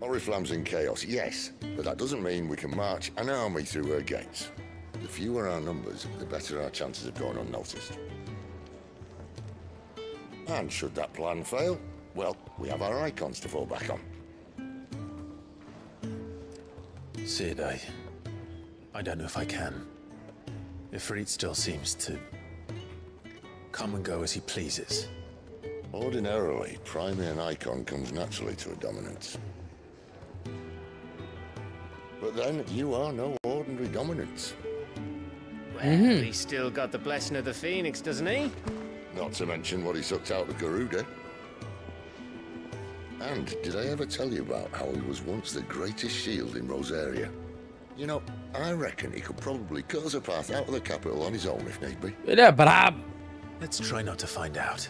Oriflamme's in chaos, yes, but that doesn't mean we can march an army through her gates. The fewer our numbers, the better our chances of going unnoticed. And should that plan fail, well, we have our Eikons to fall back on. Sid, I don't know if I can. Ifrit still seems to come and go as he pleases. Ordinarily, priming an Eikon comes naturally to a dominance. But then, you are no ordinary dominance. Well, he's still got the blessing of the Phoenix, doesn't he? Not to mention what he sucked out of Garuda. And did I ever tell you about how he was once the greatest shield in Rosaria? You know, I reckon he could probably cut us a path out of the capital on his own if need be. Ele é brabo. Let's try not to find out.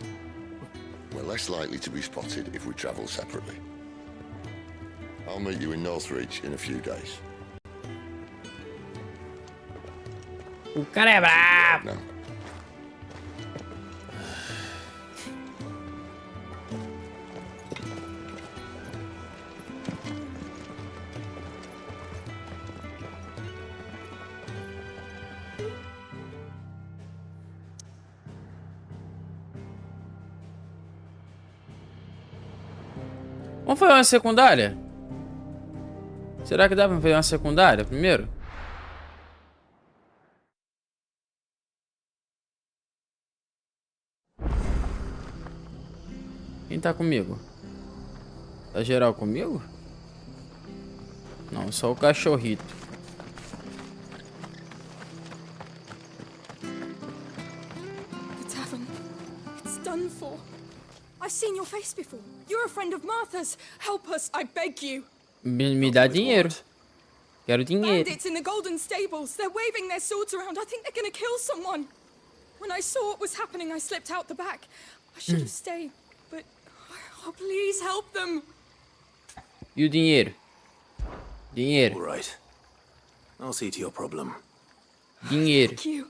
We're less likely to be spotted if we travel separately. I'll meet you in Northreach in a few days. O cara é brabo. No. Vamos fazer uma secundária? Será que dá pra fazer uma secundária primeiro? Quem tá comigo? Tá geral comigo? Não, só o cachorrito. The tavern. It's done for. I've seen your face before. You're a friend of Martha's. Help us, I beg you. Me dá dinheiro. Quero dinheiro. Bandits in the golden stables. They're waving their swords around. I think they're gonna kill someone. When I saw what was happening, I slipped out the back. I should have stayed, but oh, please help them. E o dinheiro? Dinheiro. All right. I'll see to your problem. Dinheiro. Thank you.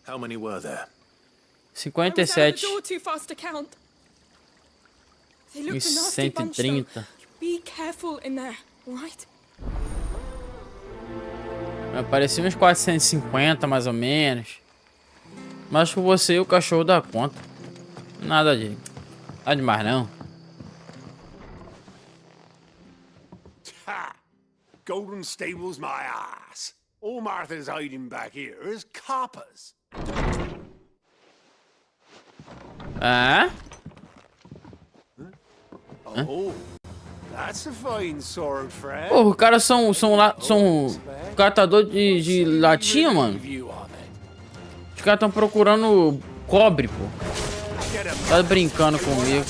How many were there? 57. I was out the door too fast to count. They E looked a nasty bunch, though. 130. Be careful in there, all right? Apareceu uns 450 mais ou menos. Mas com você e o cachorro dá conta. Nada demais não. Ha! Golden stables, my ass. All Martha's hiding back here is coppers. Ah? Oh, that's a fine sword, Fred. Pô, os caras são catador de latinha, mano. Os caras estão procurando cobre, pô. Tá brincando comigo.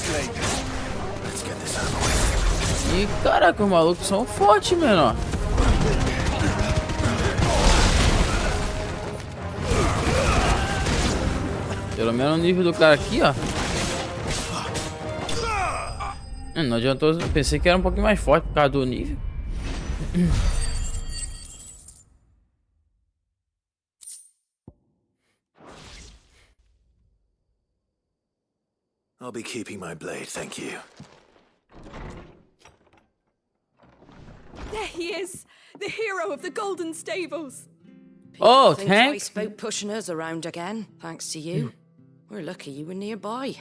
Ih, caraca, os malucos são fortes, menor. Pelo menos o nível do cara aqui, ó. Não adiantou, pensei que era um pouquinho mais forte por causa do nível. I'll be keeping my blade, thank you. There he is, the hero of the Golden Stables. Oh, Think thanks. twice about pushing us around again, thanks to you. We're lucky you were nearby.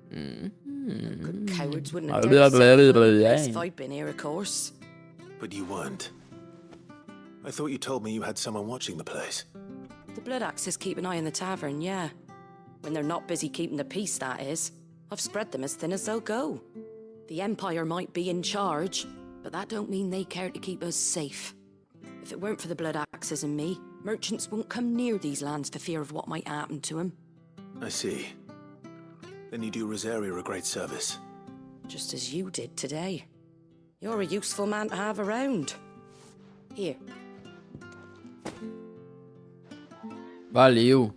Good cowards wouldn't have dared to set foot in this if I'd been here, of course. But you weren't. I thought you told me you had someone watching the place. The Blood Axes keep an eye on the tavern, yeah. When they're not busy keeping the peace, that is. I've spread them as thin as they'll go. The Empire might be in charge, but that don't mean they care to keep us safe. If it weren't for the Blood Axes and me, merchants won't come near these lands for fear of what might happen to them. I see. Then you do Rosaria a great service. Just as you did today. You're a useful man to have around. Here. Valeu.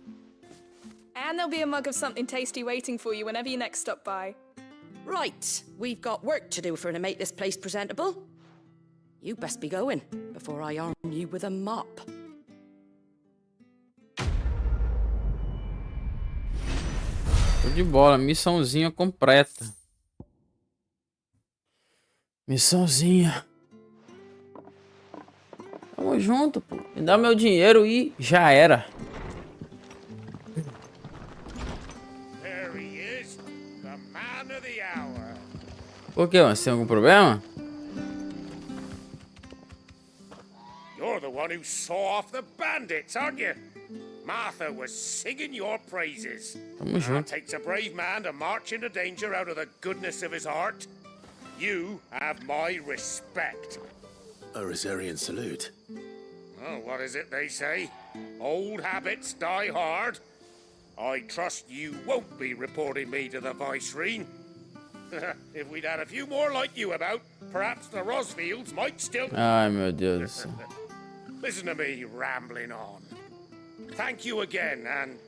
And there'll be a mug of something tasty waiting for you whenever you next stop by. Right, we've got work to do to make this place presentable. You best be going, before I arm you with a mop. Tô de bola, missãozinha completa. Missãozinha. Tamo junto, pô. Me dá meu dinheiro e já era. There he is, the man of the hour. Por que, mano? Você tem algum problema? You're the one who saw off the bandits, aren't you? Martha was singing your praises. Tamo junto. It takes a brave man to march into danger out of the goodness of his heart. You have my respect. A Rosarian salute. Oh, what is it they say? Old habits die hard. I trust you won't be reporting me to the Viceroy. If we'd had a few more like you about, perhaps the Rosfields might still... Ai, meu Deus do céu. Listen to me rambling on. Thank you again, and,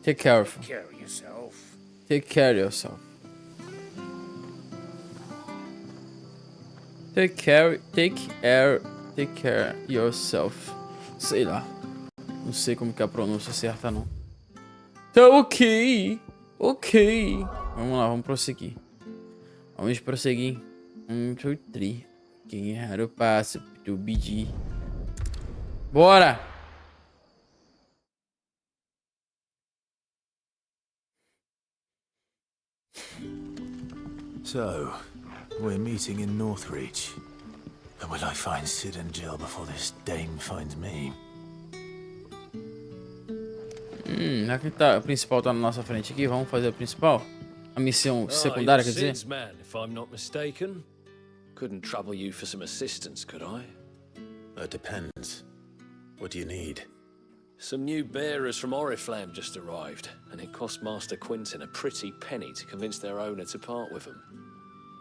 Take care take care of yourself. Take care of yourself. Take care yourself. Sei lá. Não sei como que é a pronúncia certa, não. Tá ok. Ok. Vamos lá, vamos prosseguir. Vamos prosseguir. 1, 2, 3. Quem errar o passo do BG. Bora! So, we're meeting in Northreach. But will I find Sid and Jill before this dame finds me? Já que a principal tá na nossa frente aqui, vamos fazer a principal? A missão secundária, quer dizer? Sid's man, if I'm not mistaken. Couldn't trouble you for some assistance, could I? It depends. What do you need? Some new bearers from Oriflamme just arrived, and it cost Master Quinton a pretty penny to convince their owner to part with them.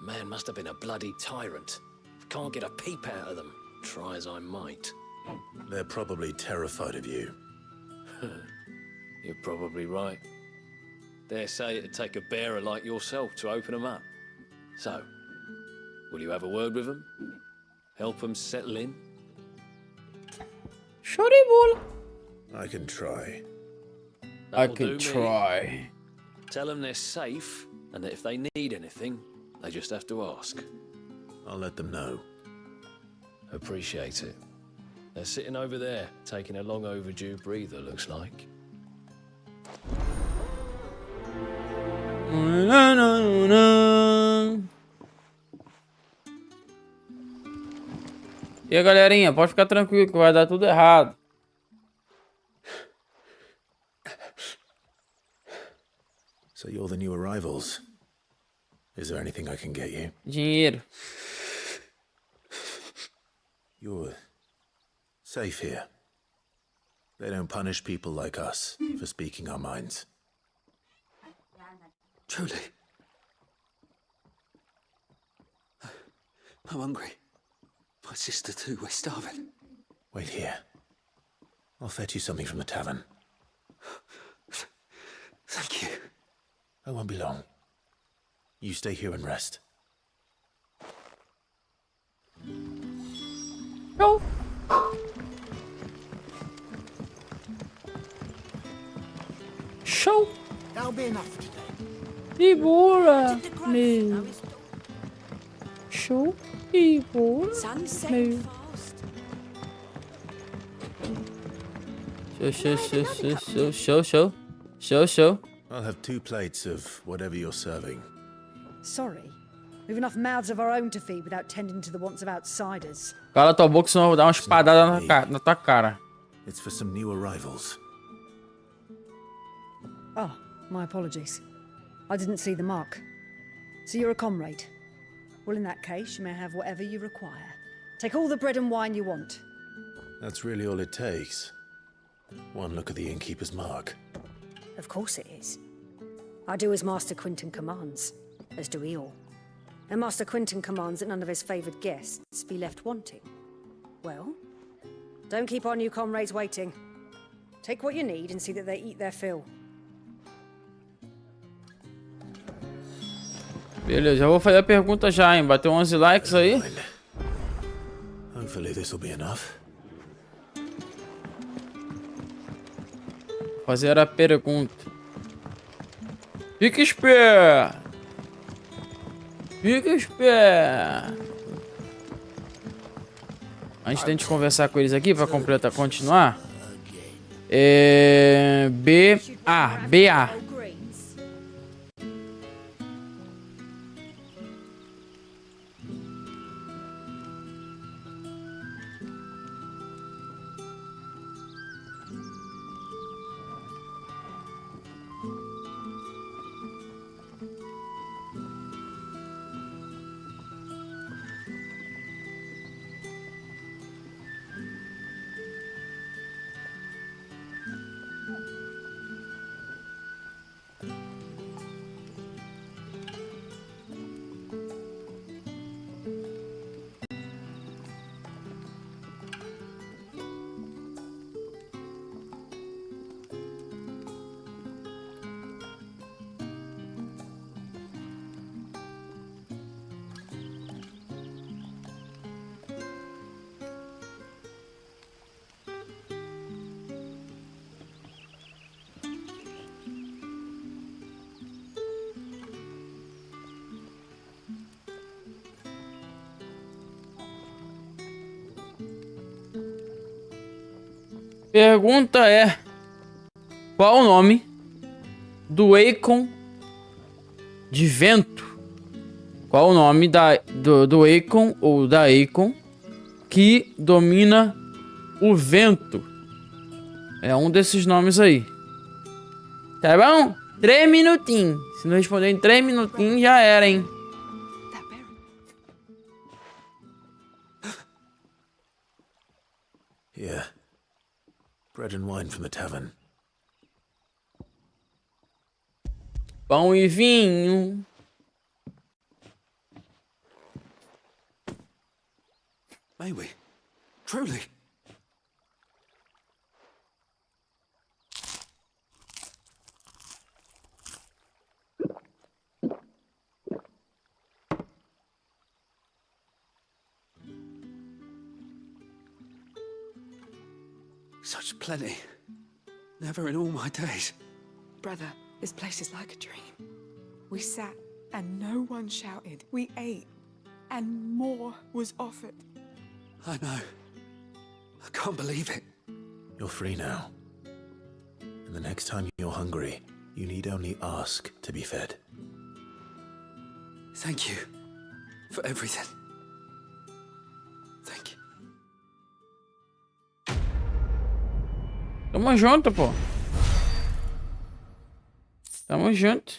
Man must have been a bloody tyrant. Can't get a peep out of them, try as I might. They're probably terrified of you. You're probably right. Dare say it'd take a bearer like yourself to open them up. So, will you have a word with them? Help them settle in? Choribula. I can try. That'll do me. Tell them they're safe, and that if they need anything, they just have to ask. I'll let them know. Appreciate it. They're sitting over there, taking a long overdue breather, looks like. E aí, galerinha, pode ficar tranquilo que vai dar tudo errado. So you're the new arrivals. Is there anything I can get you? Dinheiro. You're safe here. They don't punish people like us for speaking our minds. Truly. I'm hungry. My sister too, we're starving. Wait here. I'll fetch you something from the tavern. Thank you. I won't be long. You stay here and rest. Show. Show. That'll be enough for today. E boa, meu. Show. E boa, meu. Show. I'll have 2 plates of whatever you're serving. Sorry. We've enough mouths of our own to feed without tending to the wants of outsiders. Cala tua boca, senão eu vou dar uma espadada na tua cara. It's for some new arrivals. Oh, my apologies. I didn't see the mark. So you're a comrade. Well, in that case, you may have whatever you require. Take all the bread and wine you want. That's really all it takes. One look at the innkeeper's mark. Of course it is. I do as Master Quinton commands, as do we all. And Master Quinton commands that none of his favoured guests be left wanting. Well, don't keep our new comrades waiting. Take what you need and see that they eat their fill. Beleza, já vou fazer a pergunta já, hein? Bateu 11 likes aí. Hopefully this will be enough. Fazer a pergunta. Fica esperto. Fica esperto. Antes da gente conversar com eles aqui, pra completar, continuar. BA. Pergunta é: qual o nome do Eikon de vento? Qual o nome do Eikon ou da Eikon que domina o vento? É um desses nomes aí. Tá bom? 3 minutinhos. Se não responder em 3 minutinhos, já era, hein? Here. Bread and wine from the tavern. Pão e vinho. May we? Truly? Such plenty. Never in all my days. Brother, this place is like a dream. We sat and no one shouted. We ate and more was offered. I know. I can't believe it. You're free now. And the next time you're hungry, you need only ask to be fed. Thank you for everything. Thank you. Tamo junto, pô. Tamo junto.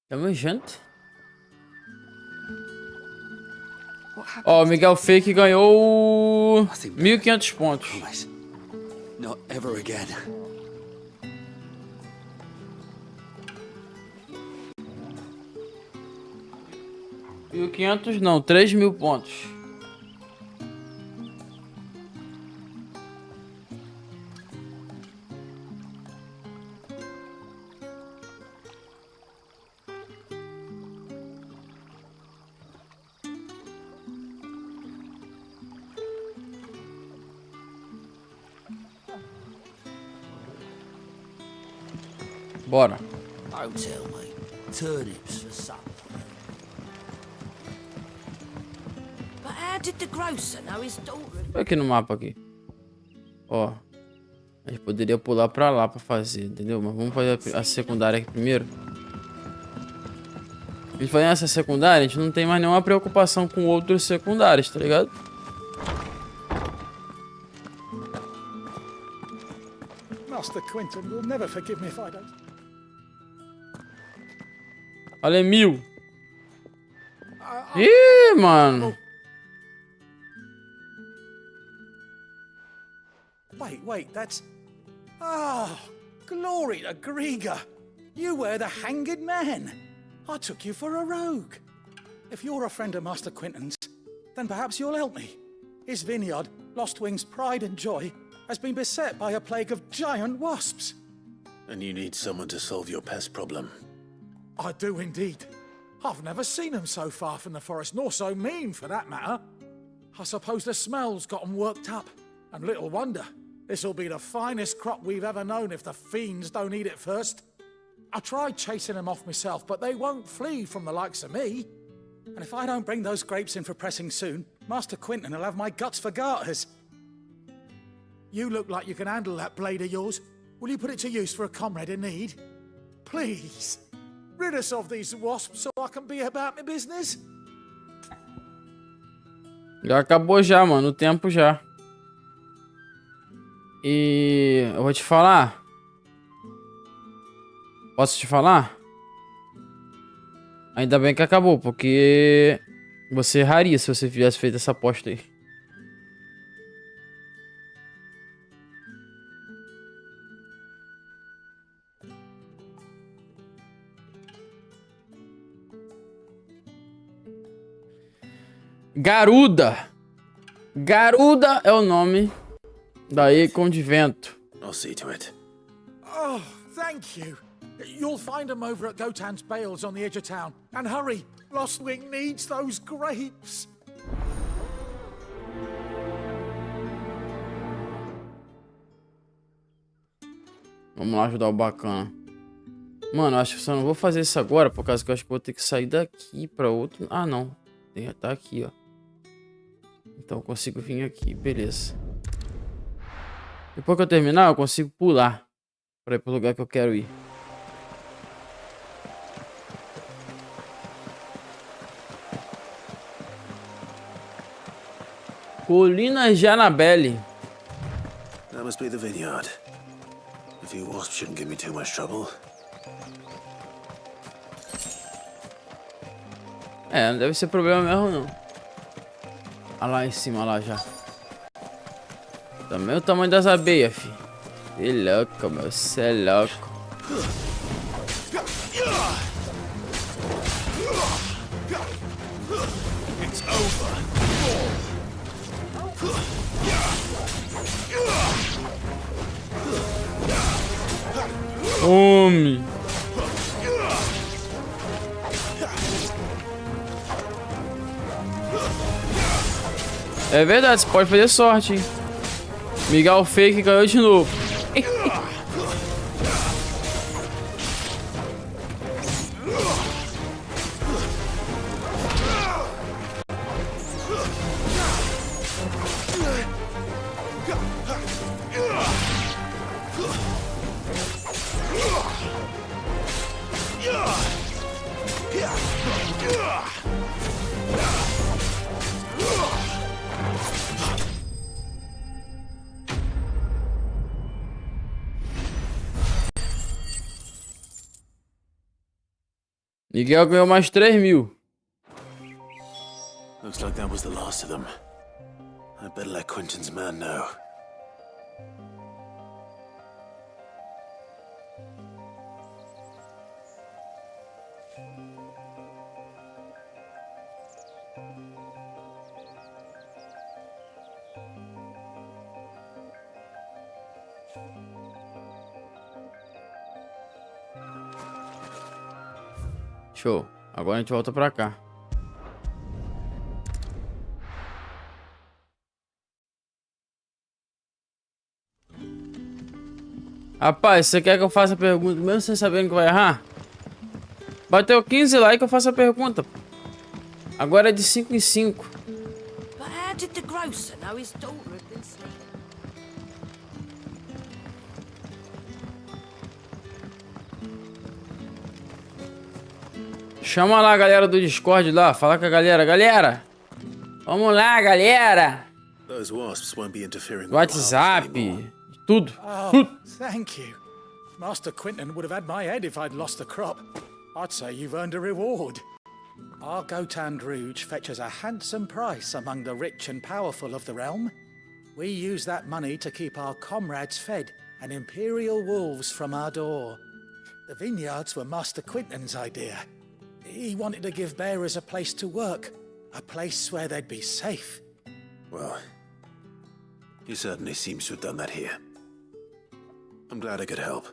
Tamo junto. Ó, o Miguel Fake ganhou 1.500 pontos. Not ever again. 1.500 não, 3.000 pontos. Bora. Don't tell me. Turnips for supper. But how did the grocer know his daughter? Aqui no mapa aqui. Ó. A gente poderia pular pra lá pra fazer, entendeu? Mas vamos fazer a secundária aqui primeiro. A gente fazendo essa secundária, a gente não tem mais nenhuma preocupação com outros secundários, tá ligado? Master Quentin will never forgive me if I don't. Olha, 1000. Ih, mano. Wait, that's... Ah, glory to Grieger. You were the hanged man. I took you for a rogue. If you're a friend of Master Quentin's, then perhaps you'll help me. His vineyard, Lostwing's pride and joy, has been beset by a plague of giant wasps. And you need someone to solve your pest problem. I do indeed. I've never seen them so far from the forest, nor so mean for that matter. I suppose the smell's got them worked up. And little wonder. This'll be the finest crop we've ever known if the fiends don't eat it first. I tried chasing them off myself, but they won't flee from the likes of me. And if I don't bring those grapes in for pressing soon, Master Quentin will have my guts for garters. You look like you can handle that blade of yours. Will you put it to use for a comrade in need? Please, rid us of these wasps so I can be about my business. Já acabou já, mano, o tempo já. E eu vou te falar. Posso te falar? Ainda bem que acabou, porque você erraria se você tivesse feito essa aposta aí. Garuda. Garuda é o nome da Eikon de vento. I'll see to it. Oh, thank you. You'll find them over at Gotan's bales on the edge of town. And hurry, Lostwing needs those grapes. Vamos lá ajudar o bacana. Mano, acho que só não vou fazer isso agora, por causa que eu acho que vou ter que sair daqui pra outro... Ah, não. Tem, tá aqui, ó. Então eu consigo vir aqui, beleza. Depois que eu terminar, eu consigo pular pra ir pro lugar que eu quero ir. Colinas de Annabelle. That must be the vineyard. A few wasps shouldn't give me too much trouble. É, não deve ser problema mesmo, não. Olha lá em cima, lá já. Também o tamanho das abelhas, fi. Que louco, meu. Cê é louco. It's over. Homem. É verdade, você pode fazer sorte, hein? Miguel Fake ganhou de novo. Miguel ganhou mais 3.000. Looks like that was the last of them. I better let Quentin's man know. Show. Agora a gente volta pra cá. Rapaz, você quer que eu faça a pergunta mesmo sem sabendo que vai errar? Bateu 15 likes, eu faço a pergunta. Agora é de 5 em 5. But how did the grocer know his daughter had been sleeping? Chama lá a galera do Discord lá, fala com a galera. Galera, vamos lá, galera. Those wasps won't be interfering with WhatsApp, tudo. Oh, thank you. Master Quentin would have had my head if I'd lost the crop. I'd say you've earned a reward. Our Gotand Rouge fetches a handsome price among the rich and powerful of the realm. We use that money to keep our comrades fed and imperial wolves from our door. The vineyards were Master Quentin's idea. He wanted to give bearers a place to work, a place where they'd be safe. Well, he certainly seems to have done that here. I'm glad I could help.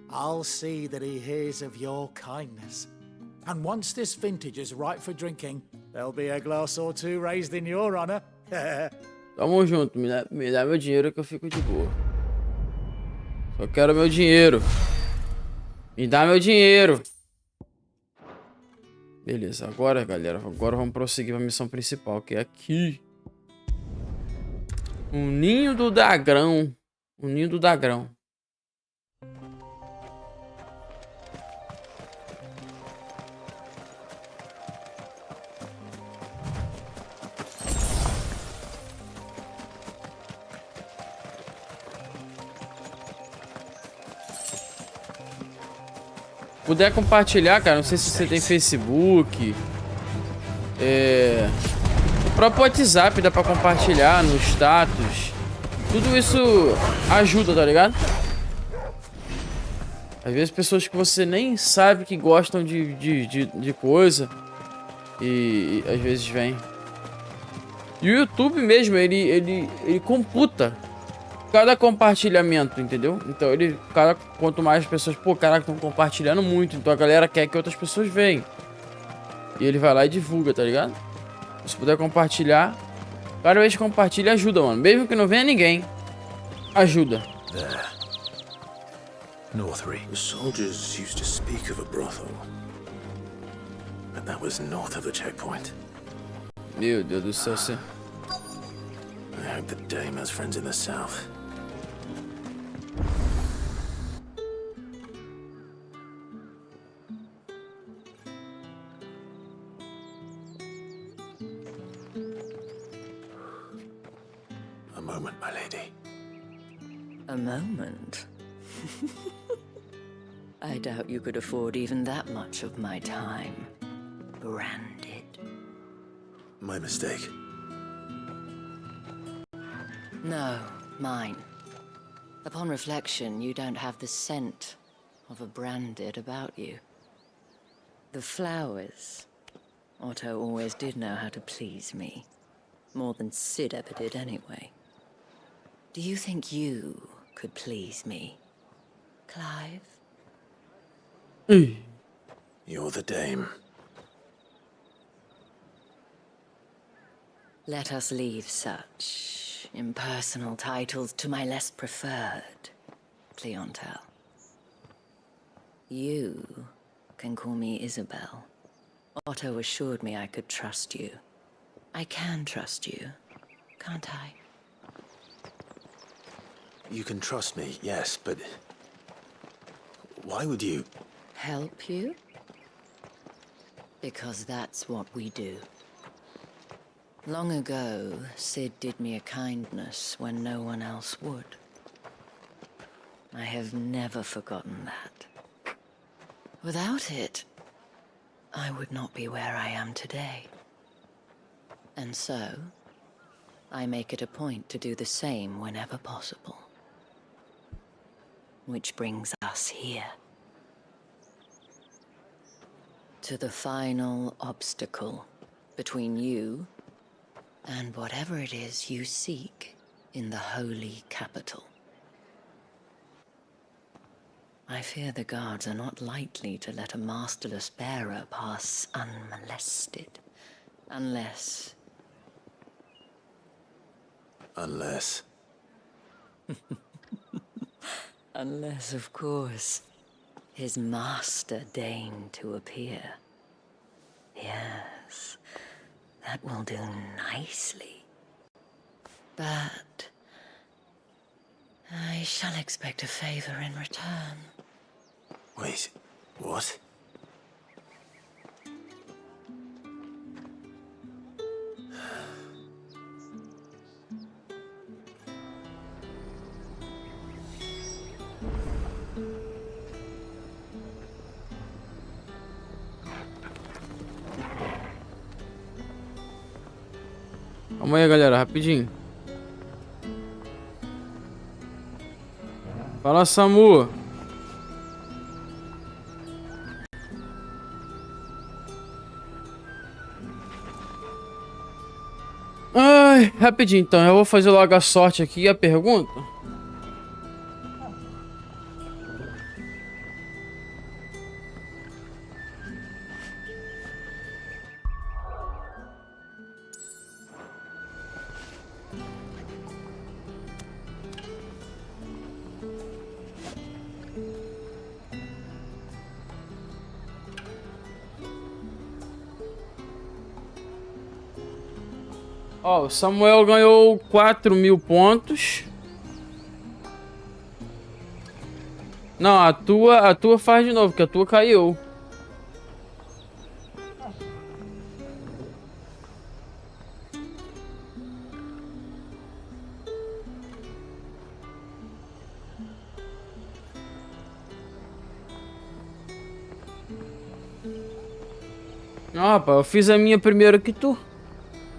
I'll see that he hears of your kindness. And once this vintage is ripe for drinking, there'll be a glass or two raised in your honor. Tamo junto, me dá meu dinheiro que eu fico de boa. Só quero meu dinheiro. Me dá meu dinheiro. Beleza, agora, galera, agora vamos prosseguir para a missão principal, que é aqui. O ninho do dragão. O ninho do dragão. Puder compartilhar, cara, não sei se você tem Facebook, o próprio WhatsApp dá pra compartilhar no status. Tudo isso ajuda, tá ligado? Às vezes pessoas que você nem sabe que gostam de coisa e às vezes vem. E o YouTube mesmo, ele computa cada compartilhamento, entendeu? Então quanto mais pessoas, pô, caraca, estão compartilhando muito, então a galera quer que outras pessoas vejam. E ele vai lá e divulga, tá ligado? Se puder compartilhar, cada vez que compartilha ajuda, mano. Mesmo que não venha ninguém, ajuda. There. Northry. The soldiers used to speak of a brothel. But that was north of the checkpoint. Meu Deus do céu, você... I hope the dame has friends in the south. A moment, my lady. A moment? I doubt you could afford even that much of my time. Branded. My mistake. No, mine. Upon reflection, you don't have the scent of a branded about you. The flowers. Otto always did know how to please me. More than Sid ever did anyway. Do you think you could please me, Clive? You're the dame. Let us leave such impersonal titles to my less preferred clientele. You can call me Isabel. Otto assured me I could trust you. I can trust you, can't I? You can trust me, yes, but... why would you... Help you? Because that's what we do. Long ago, Sid did me a kindness when no one else would. I have never forgotten that. Without it, I would not be where I am today. And so, I make it a point to do the same whenever possible. Which brings us here. To the final obstacle between you and whatever it is you seek in the holy capital. I fear the guards are not likely to let a masterless bearer pass unmolested, unless... Unless... Unless, of course, his master deigned to appear. Yes, that will do nicely. But I shall expect a favor in return. Wait, what? Calma aí, galera, rapidinho. Fala, Samu. Ai, rapidinho então, eu vou fazer logo a sorte aqui e a pergunta. Ó, o Samuel ganhou 4.000 pontos. Não, a tua faz de novo, que a tua caiu. Não, rapaz, eu fiz a minha primeiro que tu.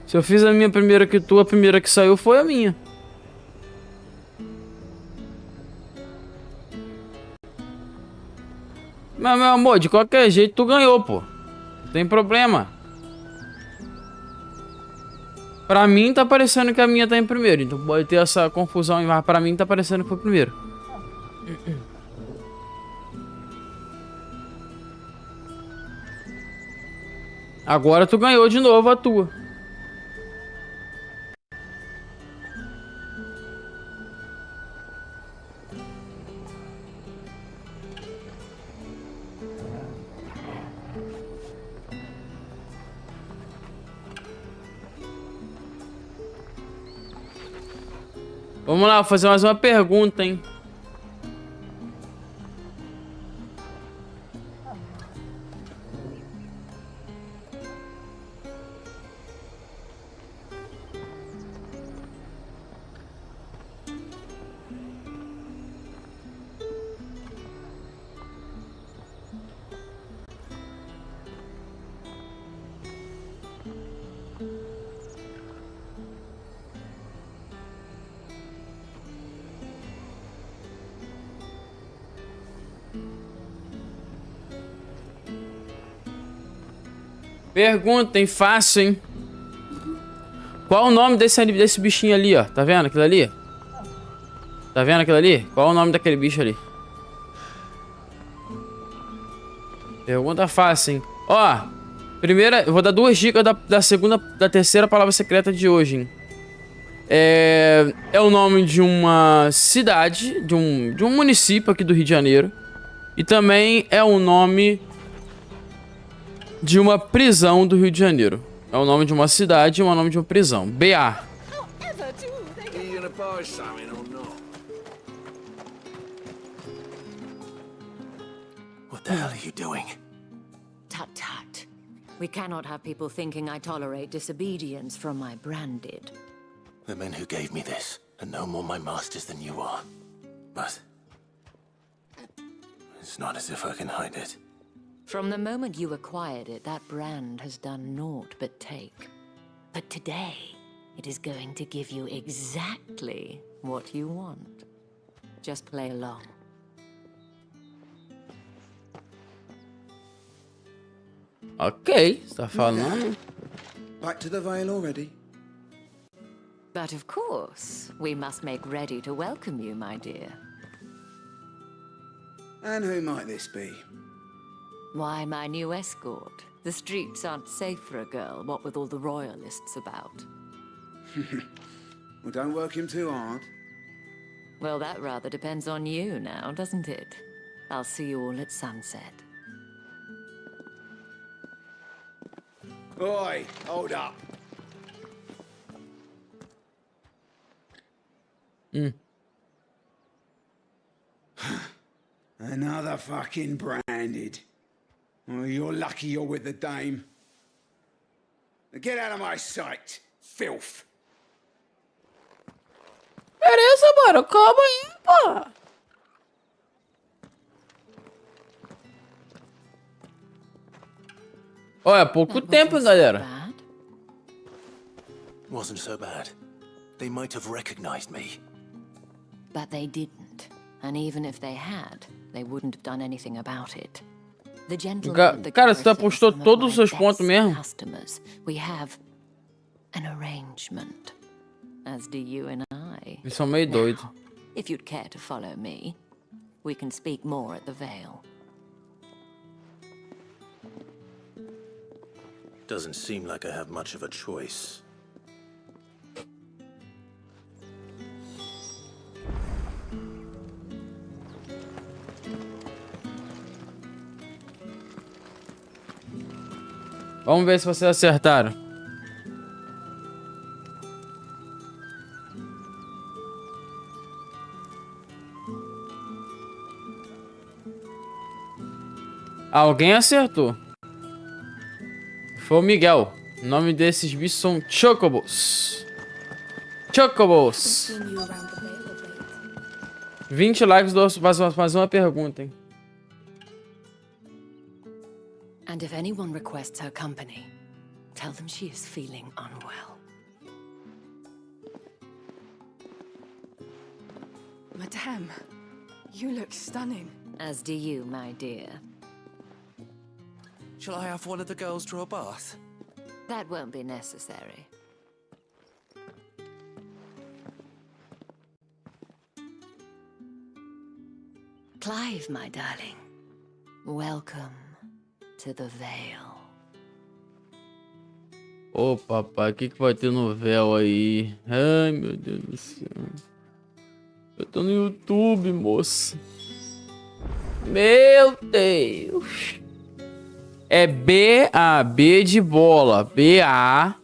Se eu fiz a minha primeira que tu, a primeira que saiu foi a minha. Mas, meu amor, de qualquer jeito tu ganhou, pô. Não tem problema. Pra mim tá parecendo que a minha tá em primeiro. Então pode ter essa confusão, mas pra mim tá parecendo que foi primeiro. Agora tu ganhou de novo a tua. Vamos lá, vou fazer mais uma pergunta, hein? Pergunta, hein? Fácil, hein? Qual o nome desse bichinho ali, ó? Tá vendo aquilo ali? Tá vendo aquilo ali? Qual o nome daquele bicho ali? Pergunta fácil, hein? Ó, primeira, eu vou dar 2 dicas da terceira palavra secreta de hoje, hein? É o nome de uma cidade, de um município aqui do Rio de Janeiro. E também é o nome de uma prisão do Rio de Janeiro. É o nome de uma cidade e o nome de uma prisão. BA. What the hell are you doing? Tut tut. We cannot have people thinking I tolerate disobedience from my branded. The men who gave me this are no more my masters than you are. But it's not as if I can hide it. From the moment you acquired it, that brand has done naught but take. But today, it is going to give you exactly what you want. Just play along. Ok, você tá falando? Back to the Vale already? But of course, we must make ready to welcome you, my dear. And who might this be? Why, my new escort. The streets aren't safe for a girl, what with all the royalists about. Well, don't work him too hard. Well, that rather depends on you now, doesn't it? I'll see you all at sunset. Oi, hold up. Another fucking branded. Oh, you're lucky you're with the dame. Get out of my sight, filth. Beleza, mano, calma aí, pô. Olha, pouco tempo, galera. Wasn't so bad. They might have recognized me. But they didn't. And even if they had, they wouldn't have done anything about it. The gentleman Cara, você apostou todos os seus pontos mesmo? Customers. We have an arrangement. As do you and I. Eles são meio doidos. If you'd care to follow me, we can speak more at the Vale. Doesn't seem like I have much of a choice. Vamos ver se vocês acertaram. Alguém acertou. Foi o Miguel. O nome desses bichos são Chocobos. Chocobos. 20 likes, mais uma pergunta, hein? And if anyone requests her company, tell them she is feeling unwell. Madame, you look stunning. As do you, my dear. Shall I have one of the girls draw a bath? That won't be necessary. Clive, my darling. Welcome to the Vale. Ô, papai, o que vai ter no véu aí? Ai, meu Deus do céu. Eu tô no YouTube, moça. Meu Deus. É B de bola. BA.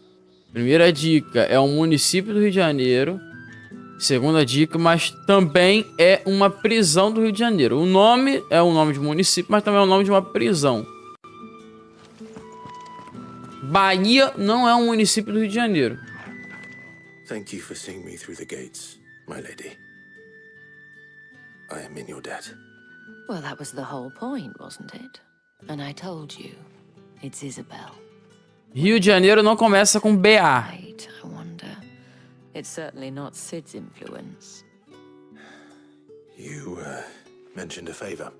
Primeira dica, é um município do Rio de Janeiro. Segunda dica, mas também é uma prisão do Rio de Janeiro. O nome é o nome de município, mas também é o nome de uma prisão. Bahia não é um município do Rio de Janeiro. Thank you for seeing me through the gates, my lady. I am in your debt. Well, that was the whole point, wasn't it? And I told you, it's Isabel. Rio de Janeiro não começa com BA. Right, I wonder. It's certainly not Sid's influence. You, mentioned a favor.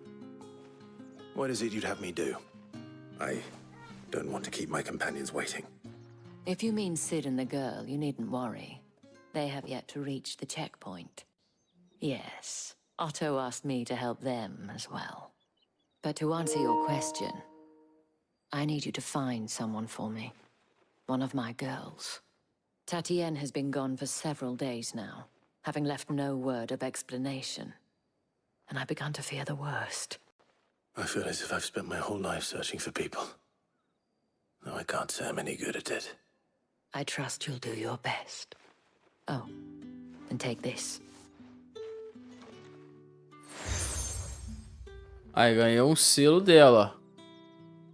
What is it you'd have me do? I don't want to keep my companions waiting. If you mean Sid and the girl, you needn't worry. They have yet to reach the checkpoint. Yes, Otto asked me to help them as well. But to answer your question, I need you to find someone for me. One of my girls. Tatienne has been gone for several days now, having left no word of explanation. And I've begun to fear the worst. I feel as if I've spent my whole life searching for people. Though I can't say I'm any good at it. I trust you'll do your best. Oh, and take this. Aí ganhou um selo dela.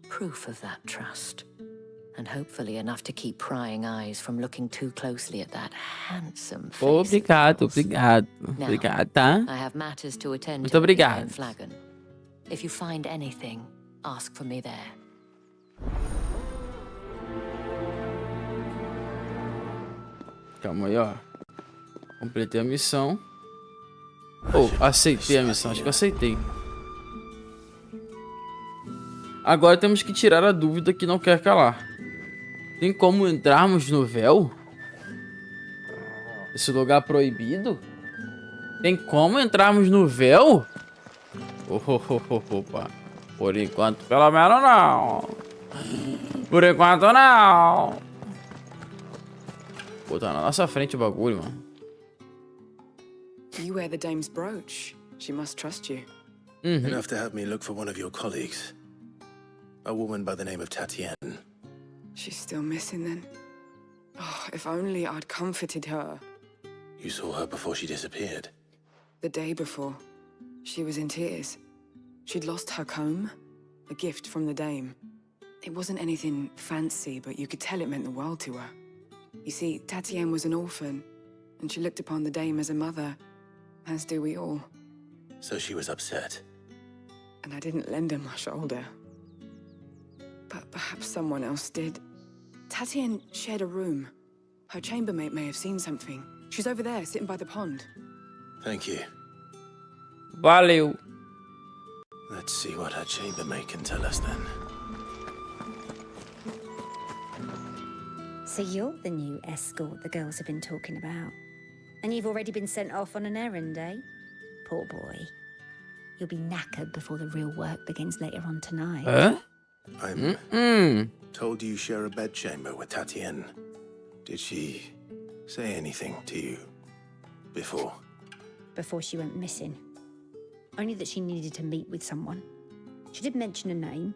Proof of that trust. And hopefully enough to keep prying eyes from looking too closely at that handsome face. Obrigado, obrigado. Now, Obrigado, tá? I have matters to attend Muito to obrigado. in Flagon. If you find anything, Ask for me there. Calma aí, ó. Completei a missão. Oh, aceitei a missão. Acho que eu aceitei. Agora temos que tirar a dúvida que não quer calar. Tem como entrarmos no véu? Esse lugar proibido? Tem como entrarmos no véu? Opa. Por enquanto, pelo menos não. Por enquanto, não. Pô, tá na nossa frente o bagulho, mano. You wear the dame's brooch. She must trust you. Enough to help me look for one of your colleagues. A woman by the name of Tatienne. She's still missing then. Oh, if only I'd comforted her. You saw her before she disappeared. The day before, she was in tears. She'd lost her comb, a gift from the dame. It wasn't anything fancy, but you could tell it meant the world to her. You see, Tatienne was an orphan, and she looked upon the dame as a mother, as do we all. So she was upset. And I didn't lend her my shoulder. But perhaps someone else did. Tatienne shared a room. Her chambermaid may have seen something. She's over there, sitting by the pond. Thank you. Valeu. Let's see what her chambermaid can tell us then. So you're the new escort the girls have been talking about. And you've already been sent off on an errand, eh? Poor boy. You'll be knackered before the real work begins later on tonight. Huh? I'm told you share a bedchamber with Tatienne. Did she say anything to you before? Before she went missing. Only that she needed to meet with someone. She did mention a name,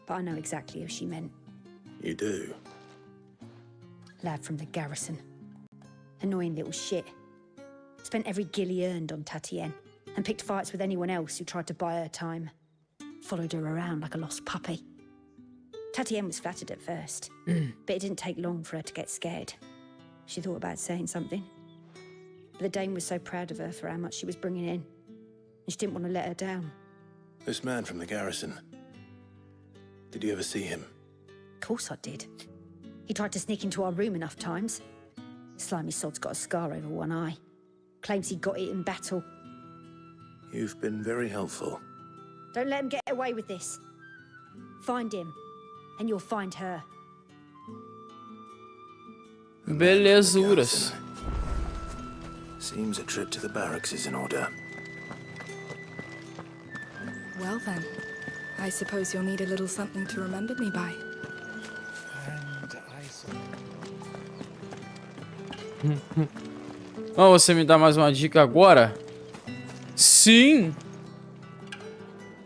but I know exactly who she meant. You do? Lad from the garrison. Annoying little shit. Spent every guil he earned on Tatienne, and picked fights with anyone else who tried to buy her time. Followed her around like a lost puppy. Tatienne was flattered at first, but it didn't take long for her to get scared. She thought about saying something. But the dame was so proud of her for how much she was bringing in, and she didn't want to let her down. This man from the garrison. Did you ever see him? Of course I did. He tried to sneak into our room enough times. Slimy sod's got a scar over one eye. Claims he got it in battle. You've been very helpful. Don't let him get away with this. Find him, and you'll find her. Belezuras. Seems a trip to the barracks is in order. Well then, I suppose you'll need a little something to remember me by. Oh, você me dá mais uma dica agora? Sim!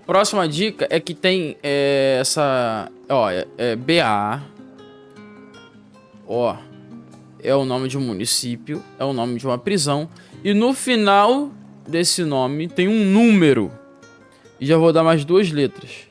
Próxima dica é que tem essa... Ó, BA. Ó, é o nome de um município, é o nome de uma prisão. E no final desse nome tem um número. E já vou dar mais 2 letras.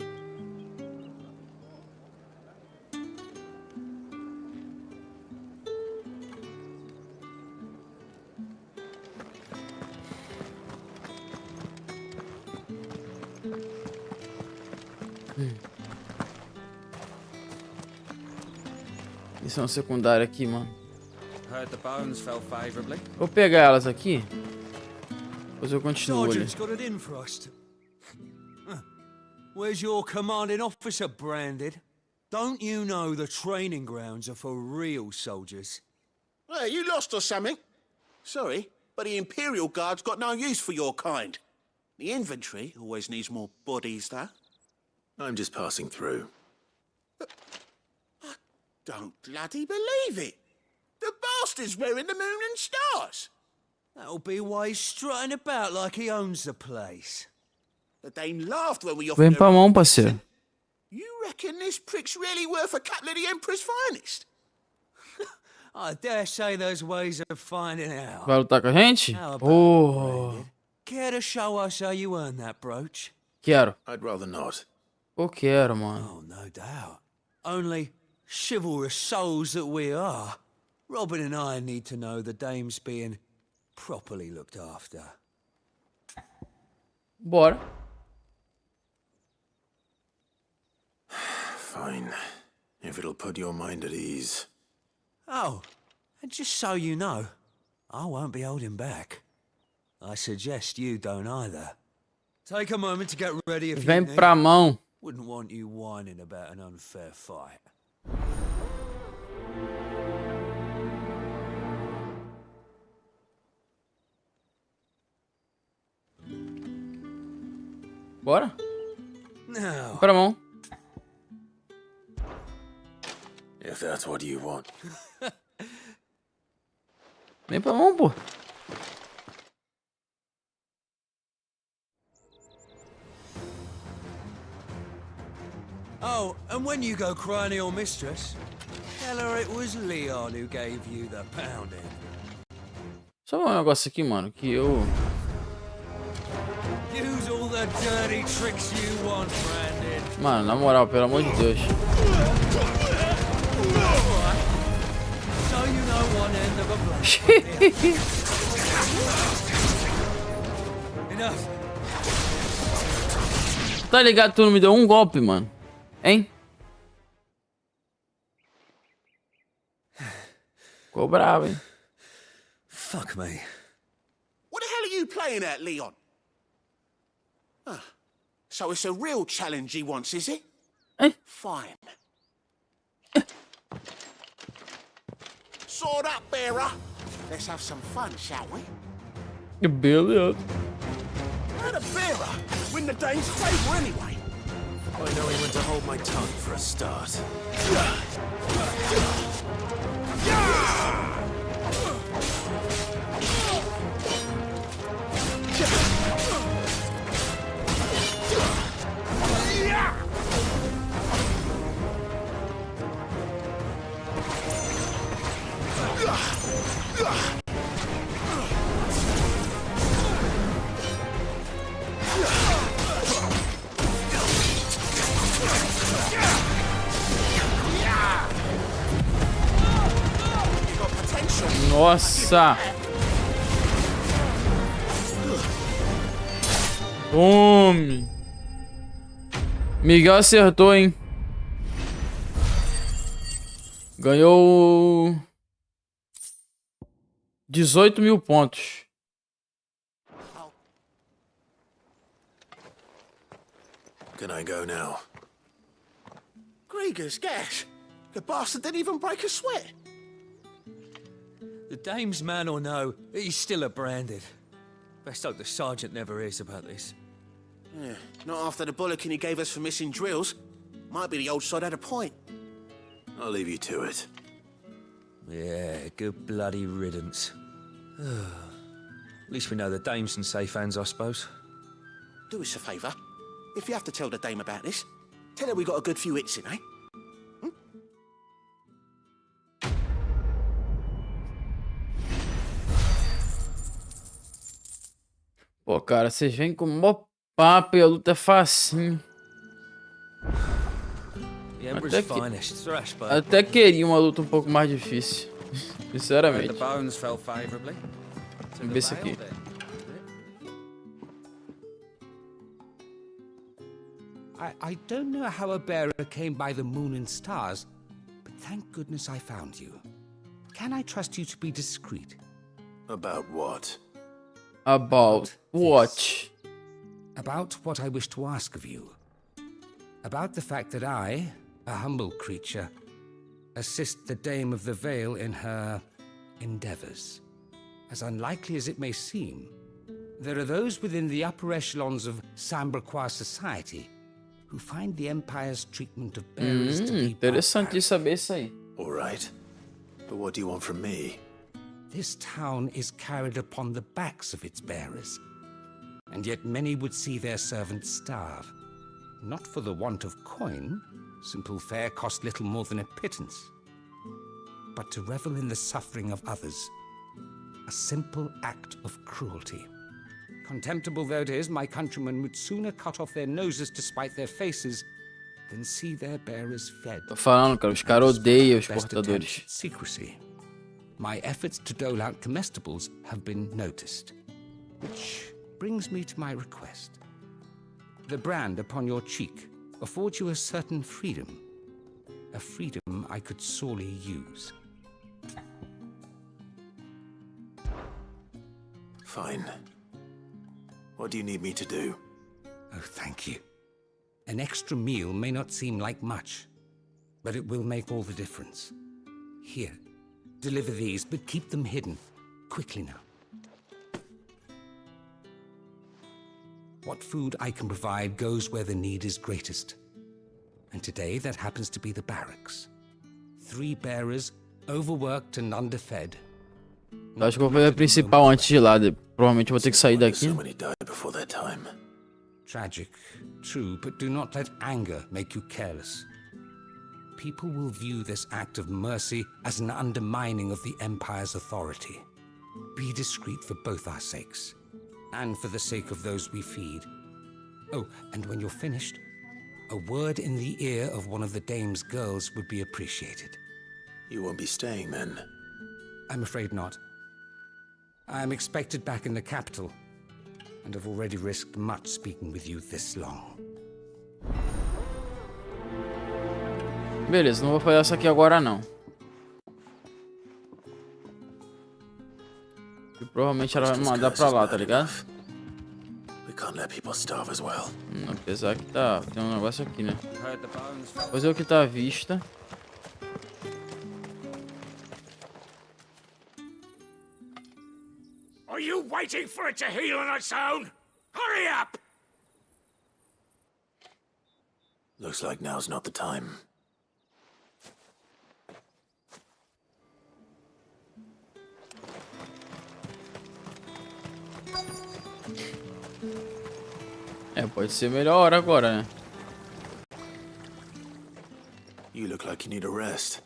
Missão secundária aqui, mano. Vou pegar elas aqui. Depois eu continuo ali. Sergeant's got it in for us. Where's your commanding officer branded? Don't you know the training grounds are for real soldiers? Hey, you lost or something? Sorry, but the Imperial Guard's got no use for your kind. The infantry always needs more bodies, though. I'm just passing through. I don't bloody believe it. The bastard's wearing the moon and stars. That'll be why he's strutting about like he owns the place. The dame laughed when we Vem offered pra her... mão, parceiro. You reckon this prick's really worth a couple of the Emperor's finest? I dare say there's ways of finding out. Vai lutar com a gente? Oh. Care to show us how you earned that brooch? Quero. I'd rather not. Eu quero, mano. Oh, no doubt. Only chivalrous souls that we are, Robin and I need to know the dame's being properly looked after. Bora. Fine. If it'll put your mind at ease. Oh, and just so you know, I won't be holding back. I suggest you don't either. Take a moment to get ready if you Vem need. pra mão. Wouldn't want you whining about an unfair fight. Bora? Now, Pra mão. If that's what you want. Vem pra mão, pô. oh, and when you go crying to your mistress, tell her it was Leon who gave you the pounding. Só um negócio aqui, mano, que eu... Use all the dirty tricks you want, Brandon. Mano, na moral, pelo amor de Deus. So you know one end of a block. Enough. Tá ligado? Tu não me deu um golpe, mano. Hein? Ficou bravo, hein? Fuck me. What the hell are you playing at, Leon? Ah, so it's a real challenge he wants, is it? Fine. Sword up, bearer. Let's have some fun, shall we? Beleza. How the bearer win the dame's favour anyway? I know he went to hold my tongue for a start. Nossa! Tome! Miguel acertou, hein? Ganhou 18.000 pontos. Can I go now? Grieger's gas. The bastard didn't even break a sweat. The dame's man or no, he's still a branded. Best hope the sergeant never hears about this. Yeah, not after the bullocking he gave us for missing drills. Might be the old sod had a point. I'll leave you to it. Yeah, good bloody riddance. At least we know the dame's in safe hands, I suppose. Do us a favour. If you have to tell the dame about this, tell her we got a good few hits in, eh? Pô, cara, vocês vêm com mó papo e a luta é facinho. Até queria uma luta um pouco mais difícil. Sinceramente. Vamos ver isso aqui. I don't know how a bearer came by the moon and stars, but thank goodness I found you. Can I trust you to be discreet? About what? About what? About what I wish to ask of you. About the fact that I, a humble creature, assist the Dame of the Vale in her endeavors. As unlikely as it may seem, there are those within the upper echelons of Samberquois society who find the Empire's treatment of bearers to be interessante de saber isso aí. All right. But what do you want from me? This town is carried upon the backs of its bearers, and yet many would see their servants starve. Not for the want of coin, simple fare cost little more than a pittance, but to revel in the suffering of others, a simple act of cruelty. Contemptible though it is, my countrymen would sooner cut off their noses to spite their faces than see their bearers fed. Tô falando, cara, os caras odeiam os portadores. Secrecy. My efforts to dole out comestibles have been noticed, which brings me to my request. The brand upon your cheek affords you a certain freedom, a freedom I could sorely use. Fine. What do you need me to do? Oh, thank you. An extra meal may not seem like much, but it will make all the difference. Here, deliver these, but keep them hidden. Quickly now. What food I can provide goes where the need is greatest. And today, that happens to be the barracks. 3 bearers, overworked and underfed. Eu acho que eu vou fazer a principal antes de ir lá. Provavelmente eu vou ter que sair daqui. Tragic, true, but do not let anger make you careless. People will view this act of mercy as an undermining of the Empire's authority. Be discreet for both our sakes, and for the sake of those we feed. Oh, and when you're finished, a word in the ear of one of the dame's girls would be appreciated. You won't be staying then? I'm afraid not. I am expected back in the capital, and have already risked much speaking with you this long. Beleza, não vou fazer essa aqui agora não. E provavelmente ela vai me mandar pra lá, tá ligado? Apesar que tá, tem um negócio aqui, né? Fazer o que tá à vista. Are you waiting for it to heal on its own? Hurry up! Looks like now's not the time. É, pode ser melhor hora agora, né? You look like you need a rest.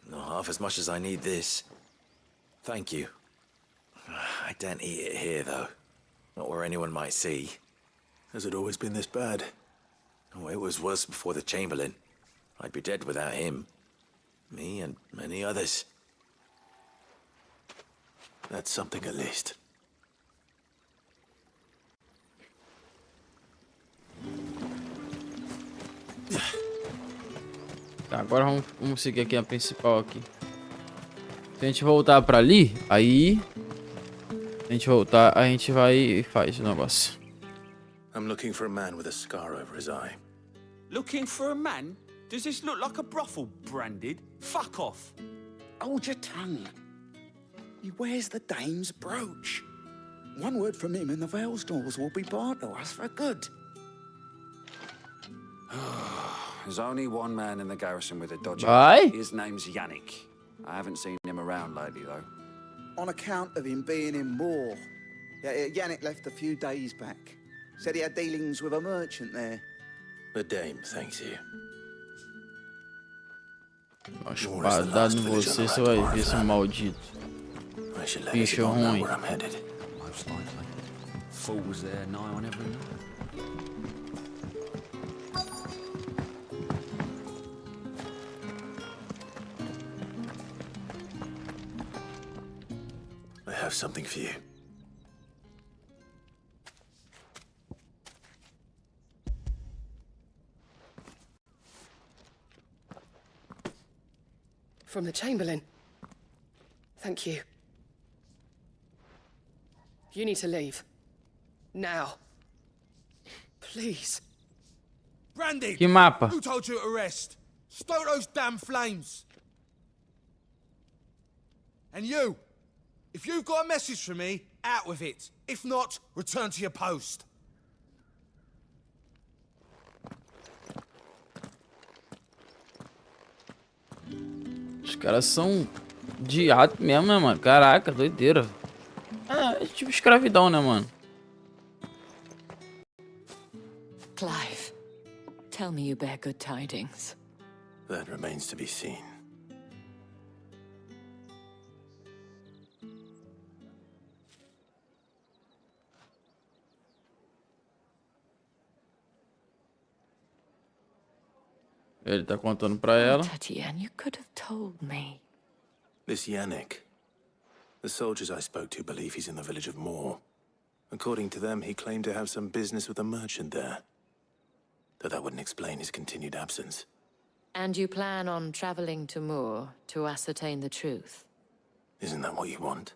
Not half as much as I need this. Thank you. I don't eat it here, though. Not where anyone might see. Has it always been this bad? Oh, it was worse before the Chamberlain. I'd be dead without him. Me and many others. That's something at least. Tá, agora vamos seguir aqui a principal aqui. Se a gente voltar pra ali, aí... Se a gente voltar, a gente vai e faz o negócio. I'm looking for a man with a scar over his eye. Looking for a man? Does this look like a brothel, Branded? Fuck off. Hold your tongue. He wears the dame's brooch. One word from him and the Vale's doors will be barred to us for good. There's only one man in the garrison with a dodgy. Aye? His name's Yannick. I haven't seen him around lately, though. On account of him being in war. Yannick left a few days back. Said he had dealings with a merchant there. The dame thanks you. Uma espadada em você, você vai ver, seu maldito. Bicho ruim. Most likely. Fools there nigh on every night. I have something for you. From the Chamberlain. Thank you. You need to leave. Now. Please. Brandy! Que mapa? Who told you to rest? Stoke those damn flames! And you! If you've got a message for me, out with it. If not, return to your post. Os caras são de ato mesmo, né, mano? Caraca, doideira. É tipo escravidão, né, mano? Clive, tell me you bear good tidings. That remains to be seen. Ele tá contando pra ela. Tatiana, you could have told me. This Yannick. The soldiers I spoke to believe he's in the village of Moor. According to them, he claimed to have some business with a merchant there. Though that wouldn't explain his continued absence. And you plan on traveling to Moor to ascertain the truth? Isn't that what you want?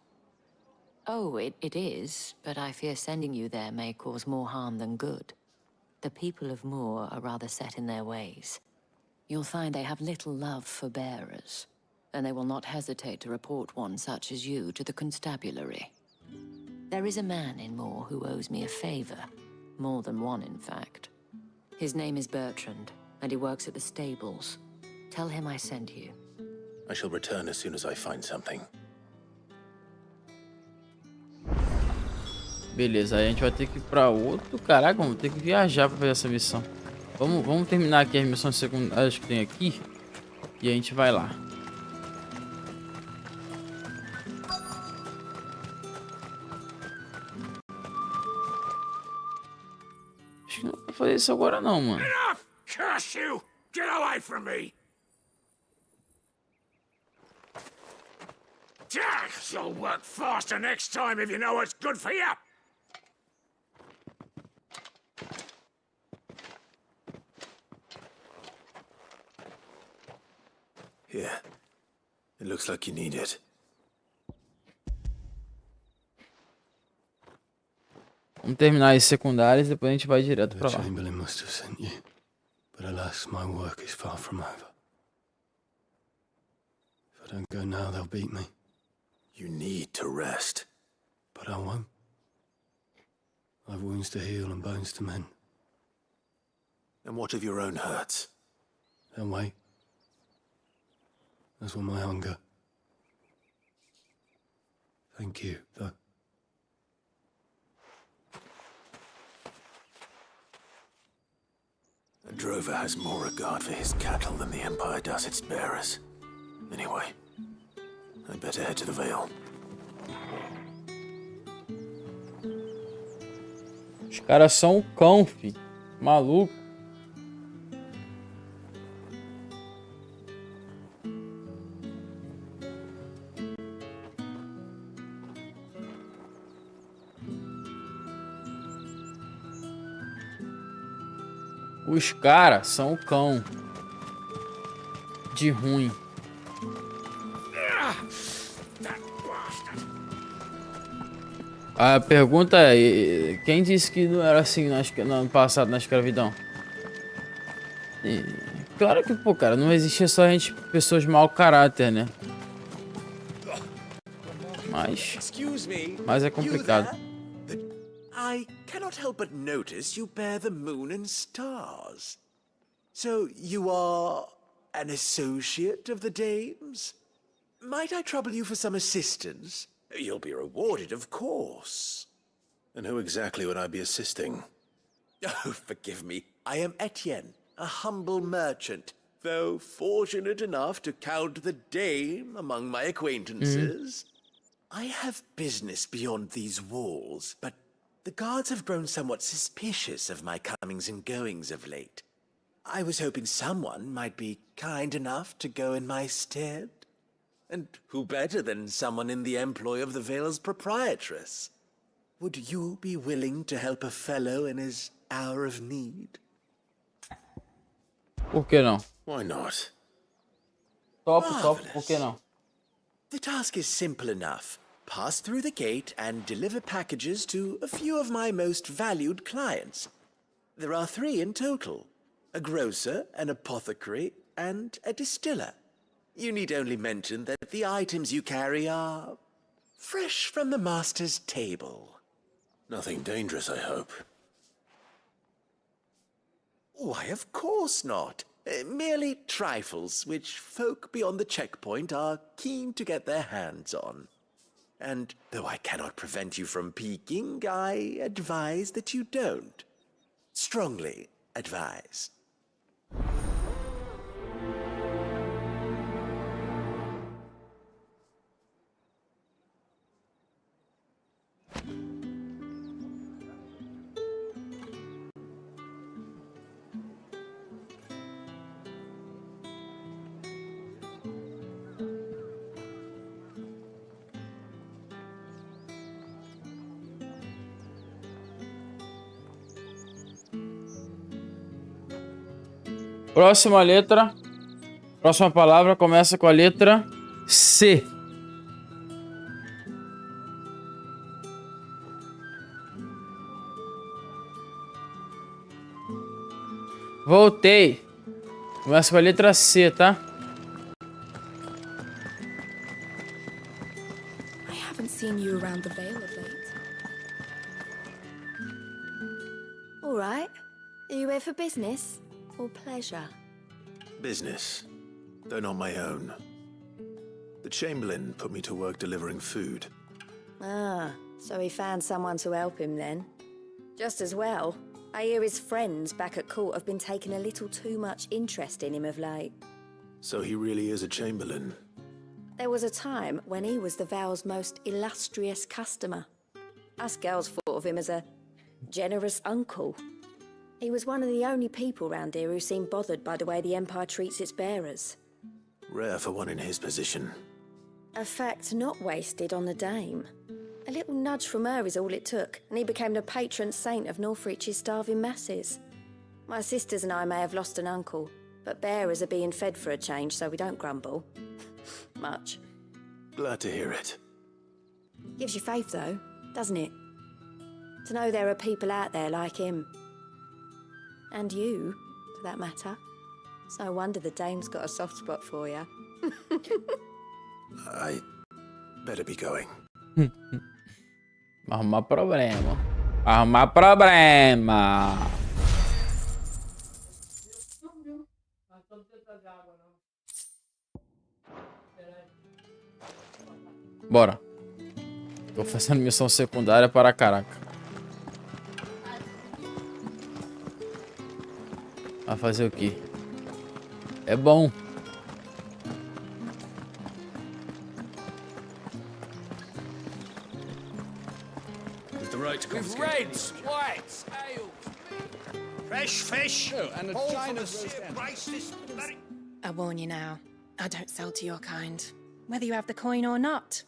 Oh, it is, but I fear sending you there may cause more harm than good. The people of Moor are rather set in their ways. You'll find they have little love for bearers, and they will not hesitate to report one such as you to the constabulary. There is a man in Moor who owes me a favor. More than one, in fact. His name is Bertrand, and he works at the stables. Tell him I sent you. I shall return as soon as I find something. Beleza, aí a gente vai ter que ir pra outro... Caraca, vamos ter que viajar pra fazer essa missão. Vamos terminar aqui as missões secundárias que tem aqui. E a gente vai lá. Acho que não vou fazer isso agora não, mano. Enough! Curse you! Get away from me! Jack, you'll work faster next time if you know what's good for you! Here. It looks like you need it. Vamos terminar as secundárias e depois a gente vai direto pra lá. The Chamberlain must have sent you, but alas, my work is far from over. If I don't go now, they'll beat me. You need to rest. But I won't. I've wounds to heal and bones to mend. And what of your own hurts? They'll wait. As will my hunger. Thank you, though. A drover has more regard for his cattle than the Empire does its bearers. Anyway, I'd better head to the Vale. Os caras são um cão, fi. Maluco. Os caras são o cão. De ruim. A pergunta é, quem disse que não era assim no ano passado na escravidão? E, claro que, pô, cara, não existia só pessoas de mau caráter, né? Mas é complicado. I cannot help but notice you bear the moon and stars. So you are an associate of the dames? Might I trouble you for some assistance? You'll be rewarded, of course. And who exactly would I be assisting? Oh, forgive me. I am Etienne, a humble merchant, though fortunate enough to count the dame among my acquaintances. I have business beyond these walls, but the guards have grown somewhat suspicious of my comings and goings of late. I was hoping someone might be kind enough to go in my stead. And who better than someone in the employ of the Vale's proprietress? Would you be willing to help a fellow in his hour of need? Por que não? Why not? Top, por que não? The task is simple enough. Pass through the gate and deliver packages to a few of my most valued clients. There are 3 in total. A grocer, an apothecary, and a distiller. You need only mention that the items you carry are fresh from the master's table. Nothing dangerous, I hope. Why, of course not. Merely trifles which folk beyond the checkpoint are keen to get their hands on. And though I cannot prevent you from peeking, I advise that you don't. Strongly advise. Próxima letra. Próxima palavra começa com a letra C. Voltei. Começa com a letra C, tá? I haven't seen you around the Vale of late. All right. Are you here for business or pleasure? Business, though not my own. The Chamberlain put me to work delivering food. Ah, so he found someone to help him then. Just as well. I hear his friends back at court have been taking a little too much interest in him of late. So he really is a Chamberlain. There was a time when he was the Vale's most illustrious customer. Us girls thought of him as a generous uncle. He was one of the only people round here who seemed bothered by the way the Empire treats its bearers. Rare for one in his position. A fact not wasted on the Dame. A little nudge from her is all it took, and he became the patron saint of Northreach's starving masses. My sisters and I may have lost an uncle, but bearers are being fed for a change, so we don't grumble. Much. Glad to hear it. Gives you faith, though, doesn't it? To know there are people out there like him. And you, for that matter. It's no wonder the Dame's got a soft spot for you. I better be going. Arrumar problema. Arrumar problema. Bora. Tô fazendo missão secundária para caraca. Vai fazer o quê? É bom. With reds, whites, ale, fresh fish, and a china I warn you now, I don't sell to your kind, whether you have the coin or not.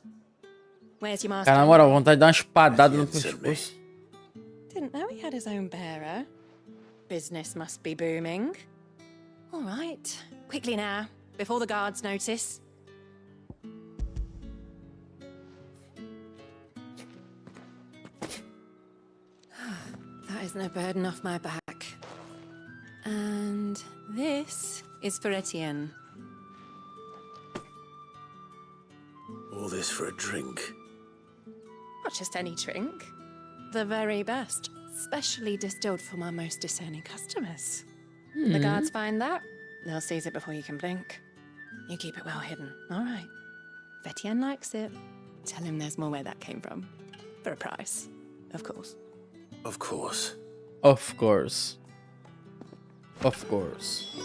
Where's your master? Cara, na moral, vontade de dar uma espadada no pescoço. Didn't know he had his own bearer. Business must be booming. All right, quickly now, before the guards notice. That isn't a burden off my back. And this is for Etienne. All this for a drink. Not just any drink. The very best. Specially distilled for my most discerning customers. The guards find that, they'll seize it before you can blink. You keep it well hidden, all right? If Etienne likes it, tell him there's more where that came from. For a price, of course. Of course. Of course. Of course.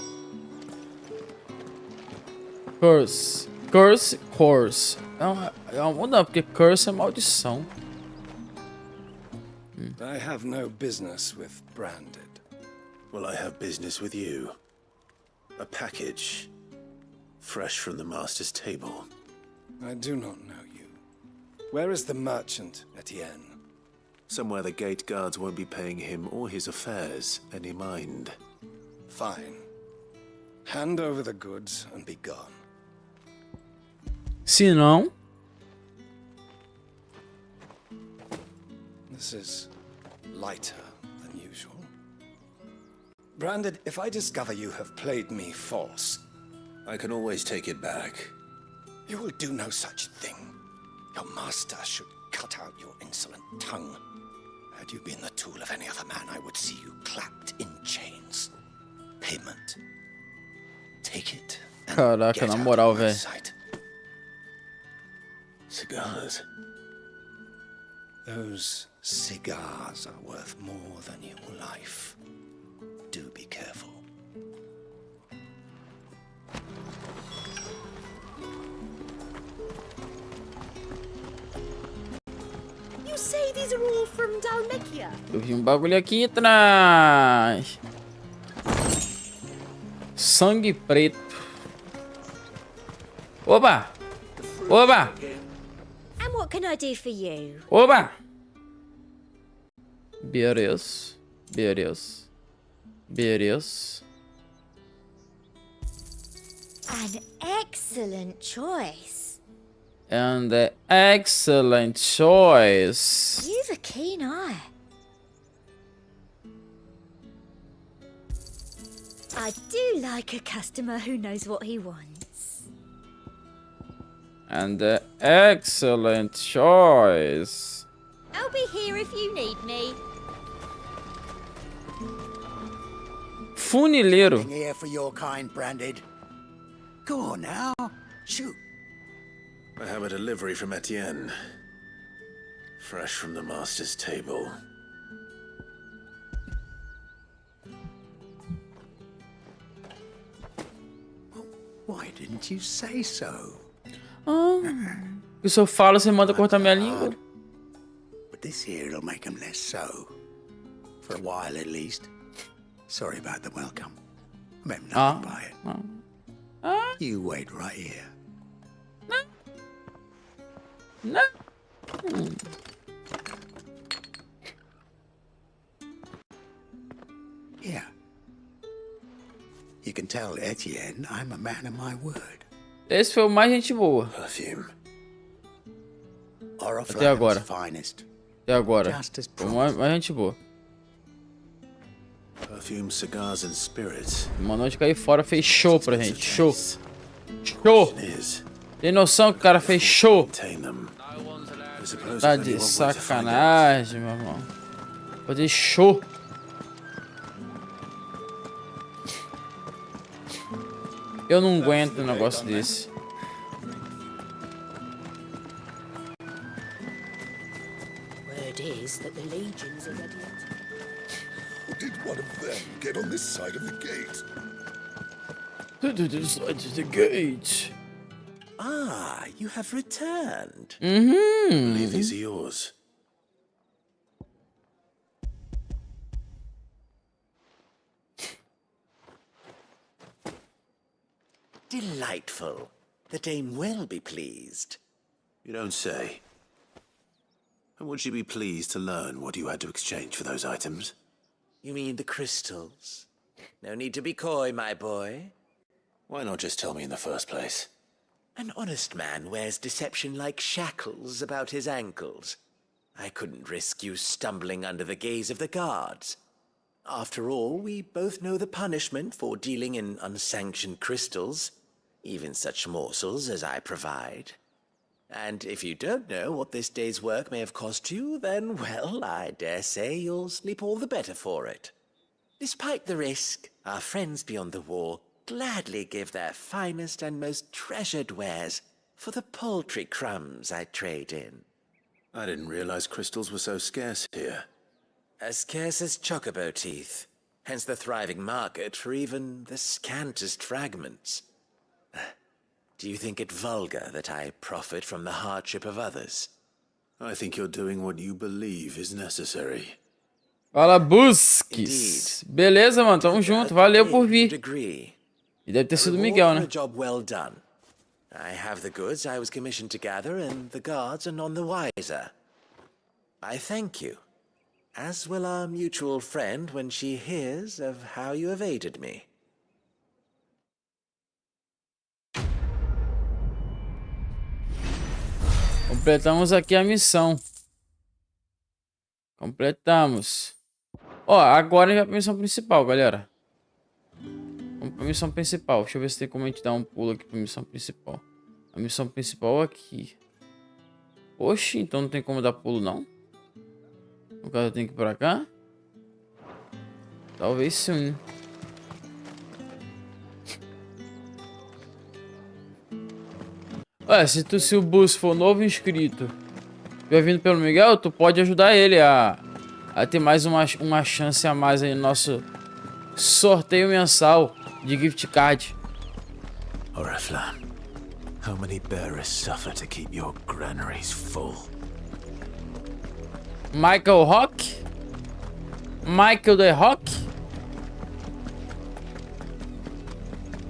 Curse. Curse, course. Não, porque curse é maldição. I have no business with Branded. Well, I have business with you. A package. Fresh from the master's table. I do not know you. Where is the merchant, Etienne? Somewhere the gate guards won't be paying him or his affairs any mind. Fine. Hand over the goods and be gone. Se não... This is lighter than usual. Branded, if I discover you have played me false... I can always take it back. You will do no such thing. Your master should cut out your insolent tongue. Had you been the tool of any other man, I would see you clapped in chains. Payment. Take it. Caraca, na moral, velho. Cigars. Those cigars are worth more than your life. Do be careful. You say these are all from Dalmekia? Eu vi bagulho aqui atrás. Sangue preto. Oba! Oba! And what can I do for you? Oba! Beleza. Beleza. Beleza. An excellent choice. And the excellent choice. You've a keen eye. I do like a customer who knows what he wants. And the excellent choice. I'll be here if you need me. Funileiro. Nothing here for your kind, Branded. Go on now. Shoot. I have a delivery from Etienne. Fresh from the master's table. Why didn't you say so? E se eu falo, você manda cortar minha língua? But this here'll make them less so. For a while, at least. Sorry about the welcome. I meant nothing by it. You wait right here. No. Yeah. You can tell Etienne I'm a man of my word. Esse foi o mais gente boa. Perfume. Até agora. Até agora. Foi o mais gente boa. Perfume, cigars and spirits. Mandou de cair fora, fez show pra gente. Show. Show. Tem noção que o cara fez show? Tá de sacanagem, meu irmão. Fazer show. Eu não aguento um negócio desse. Word is that the legions are ready. Did one of them get on this side of the gate? This side of the gate. Ah, you have returned. I believe these are yours. Delightful. The dame will be pleased. You don't say. And would she be pleased to learn what you had to exchange for those items? You mean the crystals? No need to be coy, my boy. Why not just tell me in the first place? An honest man wears deception like shackles about his ankles. I couldn't risk you stumbling under the gaze of the guards. After all, we both know the punishment for dealing in unsanctioned crystals, even such morsels as I provide. And if you don't know what this day's work may have cost you, then, well, I dare say you'll sleep all the better for it. Despite the risk, our friends beyond the wall gladly give their finest and most treasured wares for the paltry crumbs I trade in. I didn't realize crystals were so scarce here. As scarce as chocobo teeth, hence the thriving market for even the scantest fragments. Do you think it vulgar that I profit from the hardship of others? I think you're doing what you believe is necessary. Fala, Busques. Beleza, mano. Tamo junto. Valeu por vir. E deve ter sido o Miguel, né? Job well done. I have the goods I was commissioned to gather, and the guards are none the wiser. I thank you, as will our mutual friend when she hears of how you have aided me. Completamos aqui a missão. Completamos. Ó, agora a gente vai pra missão principal, galera. Vamos pra missão principal. Deixa eu ver se tem como a gente dar um pulo aqui pra missão principal. A missão principal é aqui. Oxi, então não tem como dar pulo, não? No caso, eu tenho que ir pra cá? Talvez sim. Ué, se o Bus for novo inscrito e vai vindo pelo Miguel, tu pode ajudar ele a ter mais uma chance a mais aí no nosso sorteio mensal de gift card. Oriflamme, how many bearers suffer to keep your granaries full? Michael Rock? Michael the Rock?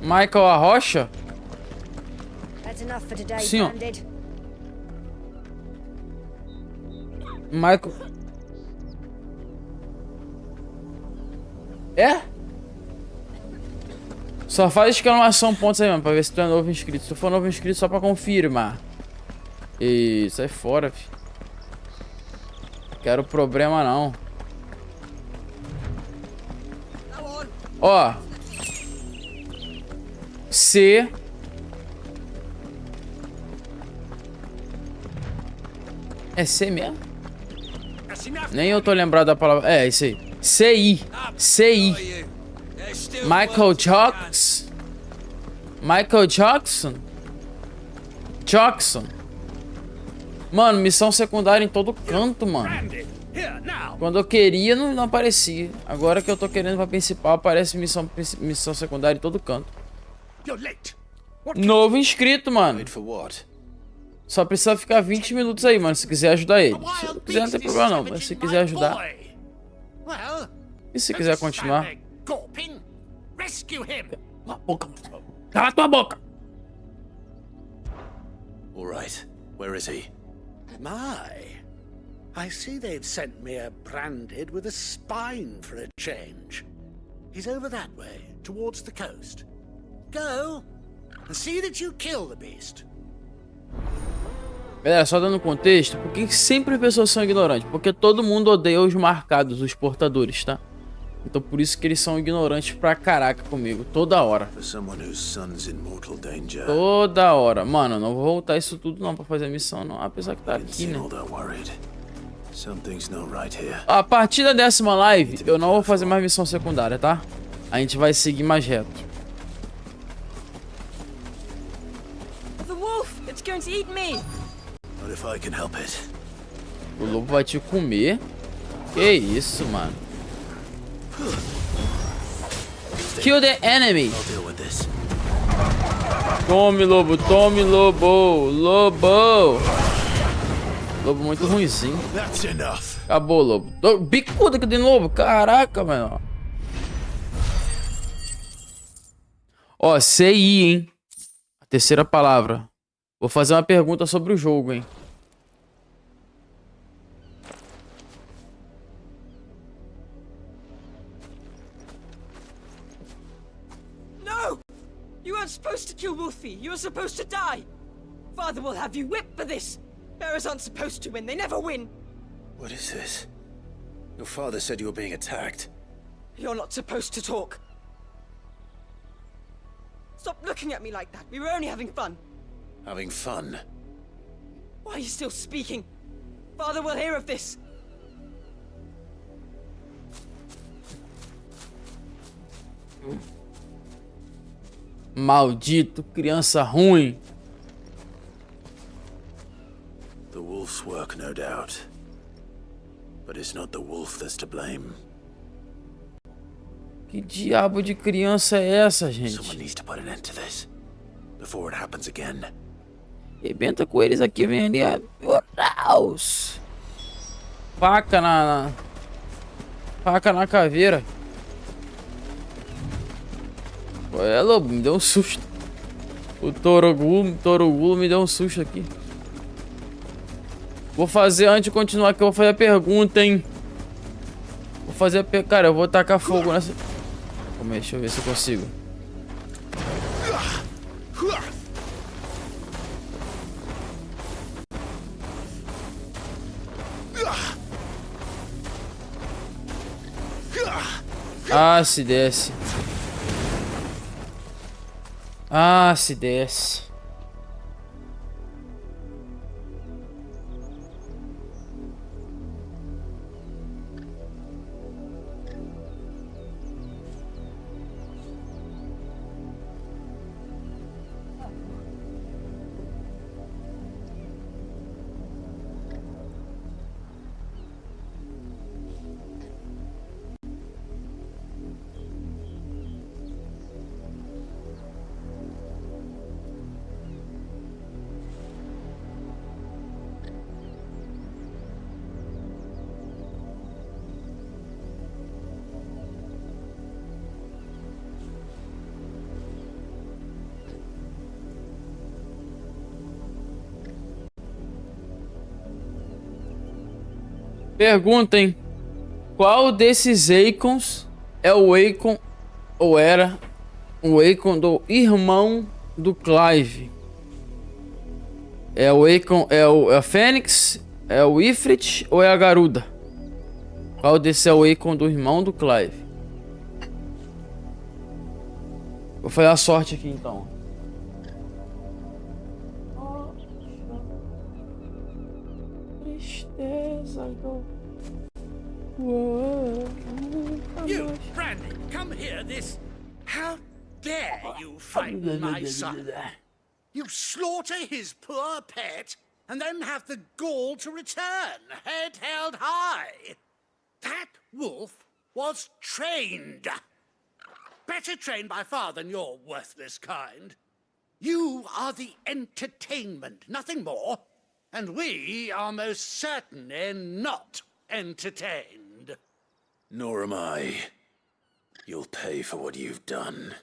Michael Arrocha? That's enough for today, Sim, ó. Banded. Michael... É? Só faz exclamação pontos aí, mano, pra ver se tu é novo inscrito. Se tu for novo inscrito, só pra confirmar. E sai fora, fi. Quero problema, não. Ó. C. É C mesmo? Nem eu tô lembrado da palavra. É, isso aí. CI. CI. Michael Jackson. Michael Jackson? Jackson. Mano, missão secundária em todo canto, mano. Quando eu queria, não aparecia. Agora que eu tô querendo pra principal, aparece missão secundária em todo canto. Novo inscrito, mano. Só precisa ficar 20 minutos aí, mano, se quiser ajudar ele. Se não quiser, não tem problema não, mas se quiser ajudar. E se quiser continuar. Cala a boca. Cala tua boca. All right. Where is he? My, I see they've sent me a branded with a spine for a change. He's over that way, towards the coast. Go and see that you kill the beast. Galera, só dando contexto, por que sempre as pessoas são ignorantes? Porque todo mundo odeia os marcados, os portadores, tá? Então por isso que eles são ignorantes pra caraca comigo, toda hora. Toda hora. Mano, eu não vou voltar isso tudo não pra fazer a missão não, apesar que tá aqui, né? A partir da 10ª live, eu não vou fazer mais missão secundária, tá? A gente vai seguir mais reto. The wolf, it's going to eat me. What if I can help it? O lobo vai te comer? Que isso, mano? Kill the enemy. Tome, lobo, tome, lobo. Lobo. Lobo muito ruimzinho. Acabou, lobo. Bicuda que tem lobo. Caraca, mano. Ó, CI, hein? A terceira palavra. Vou fazer uma pergunta sobre o jogo, hein? No! You weren't supposed to kill Wolfie. You were supposed to die. Father will have you whipped for this. Bearers aren't supposed to win. They never win. What is this? Your father said you were being attacked. You're not supposed to talk. Stop looking at me like that. We were only having fun. Having fun? Why are you still speaking? Father will hear of this. Maldito, criança ruim. The wolf's work, no doubt. But it's not the wolf that's to blame. Que diabo de criança é essa, gente? Someone needs to put an end to this before it happens again. Rebenta com eles aqui, vem ali. Meu Deus. Faca faca na caveira. É, lobo, me deu um susto. O Torugulo me deu um susto aqui. Vou fazer, antes de continuar, que eu vou fazer a pergunta, hein. Vou fazer a pergunta. Cara, eu vou tacar fogo nessa... Calma aí, deixa eu ver se eu consigo. Ah, se desce. Ah, se desce. Perguntem, qual desses Eikons é o Eikon ou era o Eikon do irmão do Clive. É o Eikon, é a Fênix, é o Ifrit ou é a Garuda? Qual desse é o Eikon do irmão do Clive? Vou fazer a sorte aqui então. You, Brandy, come here. How dare you frighten my son? You slaughter his poor pet and then have the gall to return, head held high. That wolf was trained. Better trained by far than your worthless kind. You are the entertainment, nothing more. And we are most certainly not entertained. Nor am I. You'll pay for what you've done.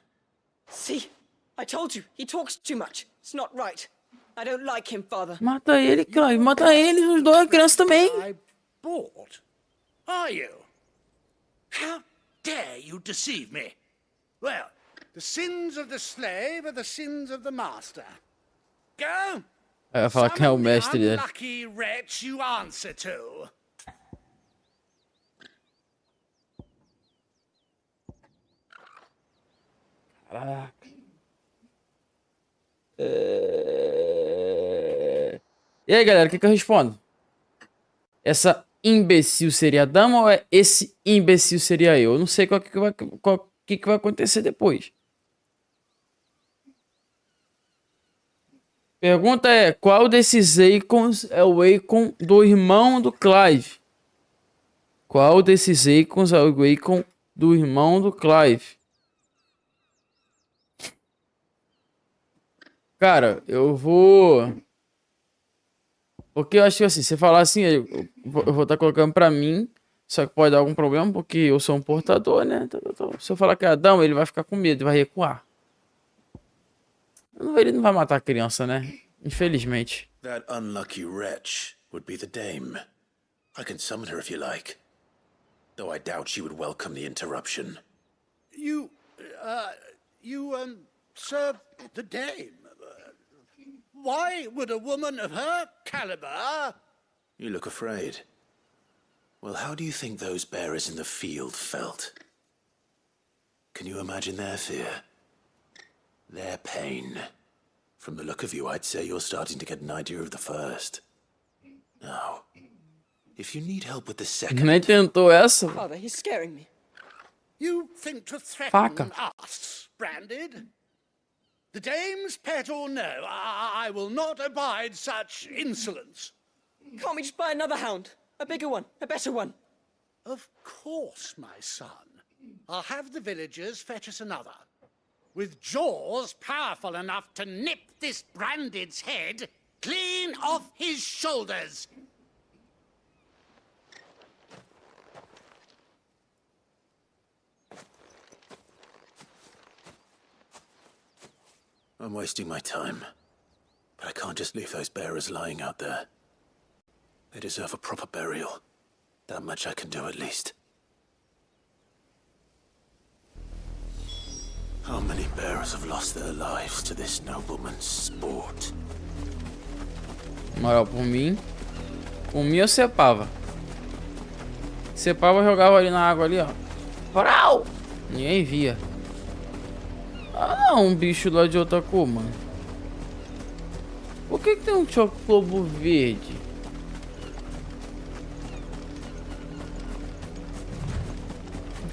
See? I told you, he talks too much. It's not right. I don't like him, father. Mata ele, Clive. Mata ele, os dois, a criança também. I bought. Are you? How dare you deceive me? Well, the sins of the slave are the sins of the master. Go! Vai falar quem é o mestre dele. Unlucky wretch you answer to. Caraca. E aí, galera, o que eu respondo? Essa imbecil seria a dama ou é esse imbecil seria eu? Eu não sei o que vai acontecer depois. Pergunta é, qual desses Eikons é o Eikon do irmão do Clive? Qual desses Eikons é o Eikon do irmão do Clive? Cara, eu vou... Porque eu acho que assim, se falar assim, eu vou estar colocando pra mim, só que pode dar algum problema, porque eu sou um portador, né? Então, se eu falar que é Adão, ele vai ficar com medo, vai recuar. Ele não vai matar a criança, né? Infelizmente. That unlucky wretch would be the dame. I can summon her if you like. Though I doubt she would welcome the interruption. You, sir, the dame. Why would a woman of her caliber... You look afraid. Well, how do you think those bearers in the field felt? Can you imagine their fear? Their pain. From the look of you, I'd say you're starting to get an idea of the first. Now, if you need help with the second... Nem tentou essa. Father, he's scaring me. You think to threaten us, Branded? The dame's pet or no, I will not abide such insolence. Can't we just buy another hound? A bigger one, a better one. Of course, my son. I'll have the villagers fetch us another. With jaws powerful enough to nip this Branded's head clean off his shoulders. I'm wasting my time. But I can't just leave those bearers lying out there. They deserve a proper burial. That much I can do at least. How many bearers have lost their lives to this nobleman's sport? Moral, por mim eu cepava. Cepava, jogava ali na água ali, ó. Frau! Ninguém via. Ah, não, um bicho lá de outra cor, mano. Por que tem um chocobo verde?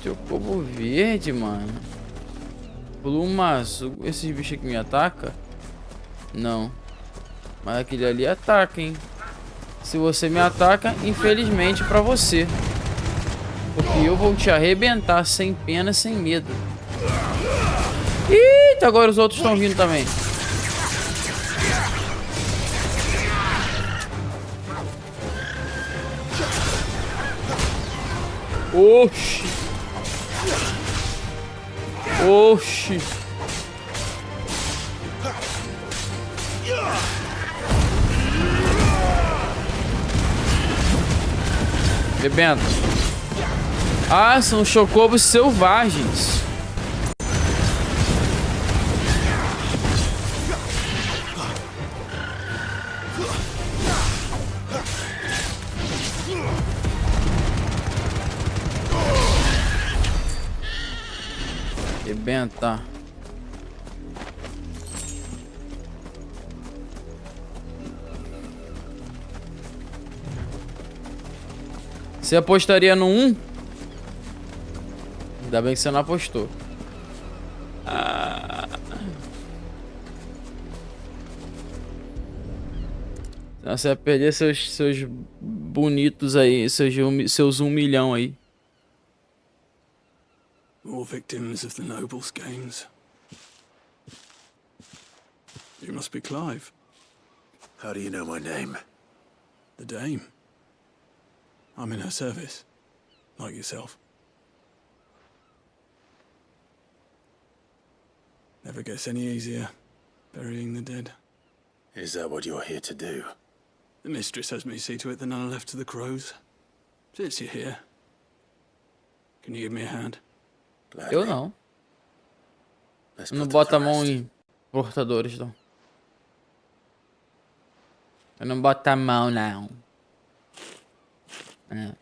Chocobo verde, mano. Pluma azul. Esses bichos aqui me atacam? Não. Mas aquele ali ataca, hein? Se você me ataca, infelizmente pra você. Porque eu vou te arrebentar sem pena, sem medo. Eita, agora os outros estão vindo também. Oxi. Oxi. Rebenta. Ah, são chocobos selvagens. Arrebenta. Você apostaria no 1? Ainda bem que você não apostou. Senão você vai perder seus bonitos aí, seus 1 milhão aí. More victims of the nobles' games. You must be Clive. How do you know my name? The Dame. I'm in her service, like yourself. Never gets any easier, burying the dead. Is that what you're here to do? The mistress has me see to it that none are left to the crows. Since you're here, can you give me a hand? Eu não. Eu não boto a mão em portadores, não. Eu não boto a mão, não. É.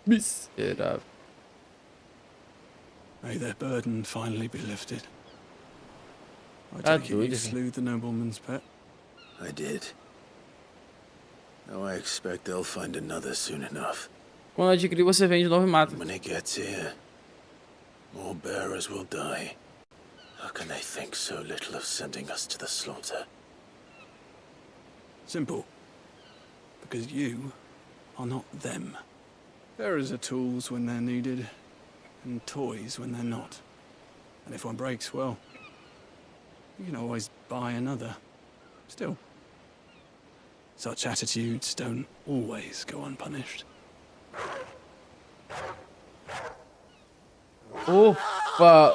Miserável. May their burden finally be lifted. I take it you slew the nobleman's pet? I did. Now I expect they'll find another soon enough. Quando adquirir, você vende de novo e mata. When it gets here, more bearers will die. How can they think so little of sending us to the slaughter? Simple. Because you are not them. Bearers are tools when they're needed, and toys when they're not. And if one breaks, well, you can always buy another. Still, such attitudes don't always go unpunished. Opa!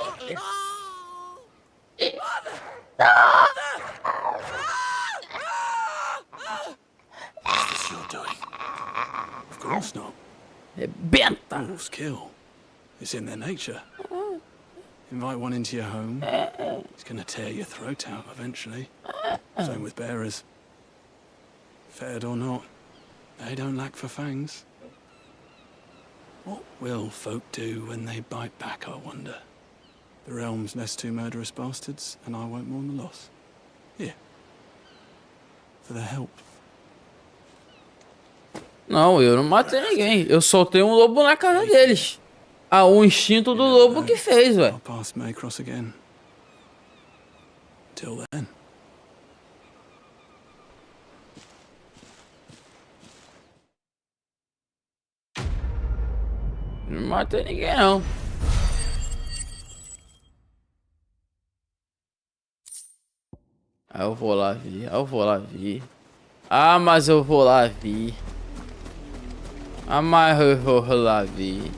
What's this you're doing? Of course not. Rebenta! Wolves kill. It's in their nature. Invite one into your home, he's gonna tear your throat out eventually. Same with bearers. Fed or not, they don't lack for fangs. What will folk do when they bite back, I wonder? The realm's nest two murderous bastards, and I won't mourn the loss. Here. For their help. Não, eu não matei ninguém. Eu soltei um lobo na cara deles. Ah, o instinto do lobo que fez, velho. Pass may cross again. Till then. Não matei ninguém, não. Ah, eu vou lá ver. Eu vou lá ver. Ah, mas eu vou lá ver. Ah, mas eu vou lá ver.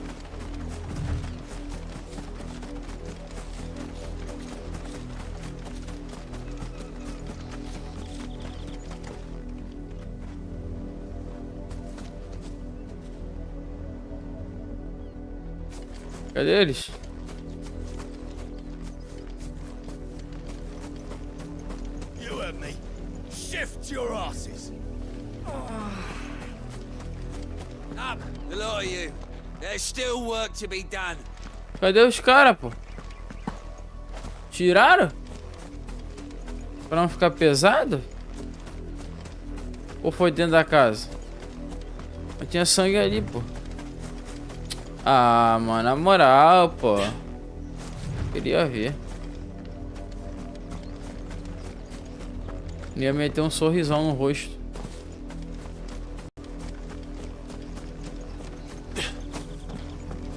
Cadê eles? You heard me. Shift your asses. Up, the lot of you. There's still work to be done. Cadê os caras, pô? Tiraram? Pra não ficar pesado? Ou foi dentro da casa? Mas tinha sangue ali, pô. Ah, mano, na moral, pô. Queria ver. Ia meter um sorrisão no rosto.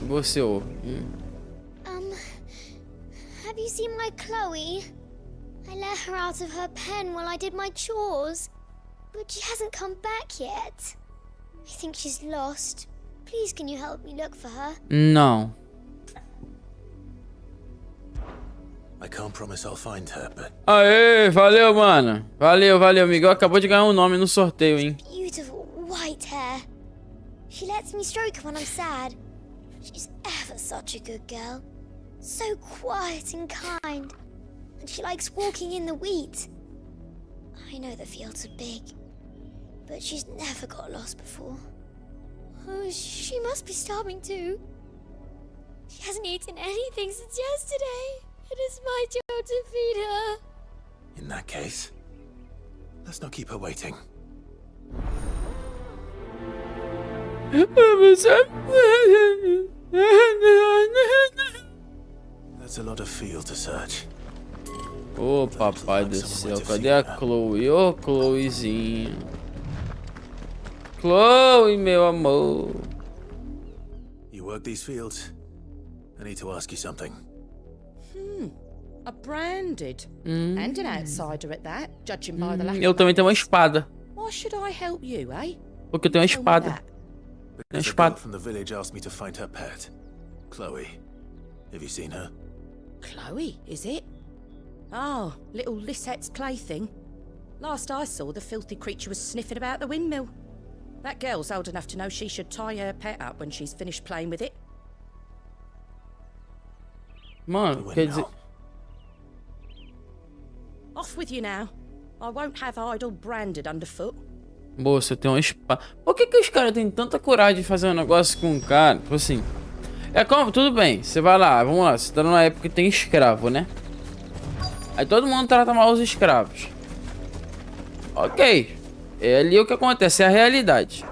Você, ô. Have you seen my Chloe? I let her out of her pen while I did my chores, but she hasn't come back yet. I think she's lost. Please, can you help me look for her? Não. I can't promise I'll find her, but... Aê, valeu, mano. Valeu, valeu. Miguel acabou de ganhar um nome no sorteio, hein? Beautiful white hair. She lets me stroke her when I'm sad. She's ever such a good girl. So quiet and kind. And she likes walking in the wheat. I know the fields are big, but she's never got lost before. Oh, she must be starving too. She hasn't eaten anything since yesterday. It is my job to feed her. In that case, let's not keep her waiting. That's a lot of field to search. Ô, papai do céu, cadê a Chloe? Ô, Chloezinha. Chloe, meu amor. You work these fields? I need to ask you something. A branded. And an outsider at that, judging by the lack Eu of também tenho uma espada. Why should I help you, eh? Porque eu tenho uma espada. Tenho uma The espada. girl from the village asked me to find her pet, Chloe. Have you seen her? Chloe, is it? Oh, little Lisette's plaything. Last I saw, the filthy creature was sniffing about the windmill. That girl's old enough to know she should tie her pet up when she's finished playing with it. Mano, quer dizer... Off with you now. I won't have idle branded underfoot. Moça, eu tenho uma espada. Por que os caras têm tanta coragem de fazer um negócio com um cara? Tipo assim... É como... Tudo bem, você vai lá, vamos lá. Você tá numa época que tem escravo, né? Aí todo mundo trata mal os escravos. Ok. É ali o que acontece, é a realidade.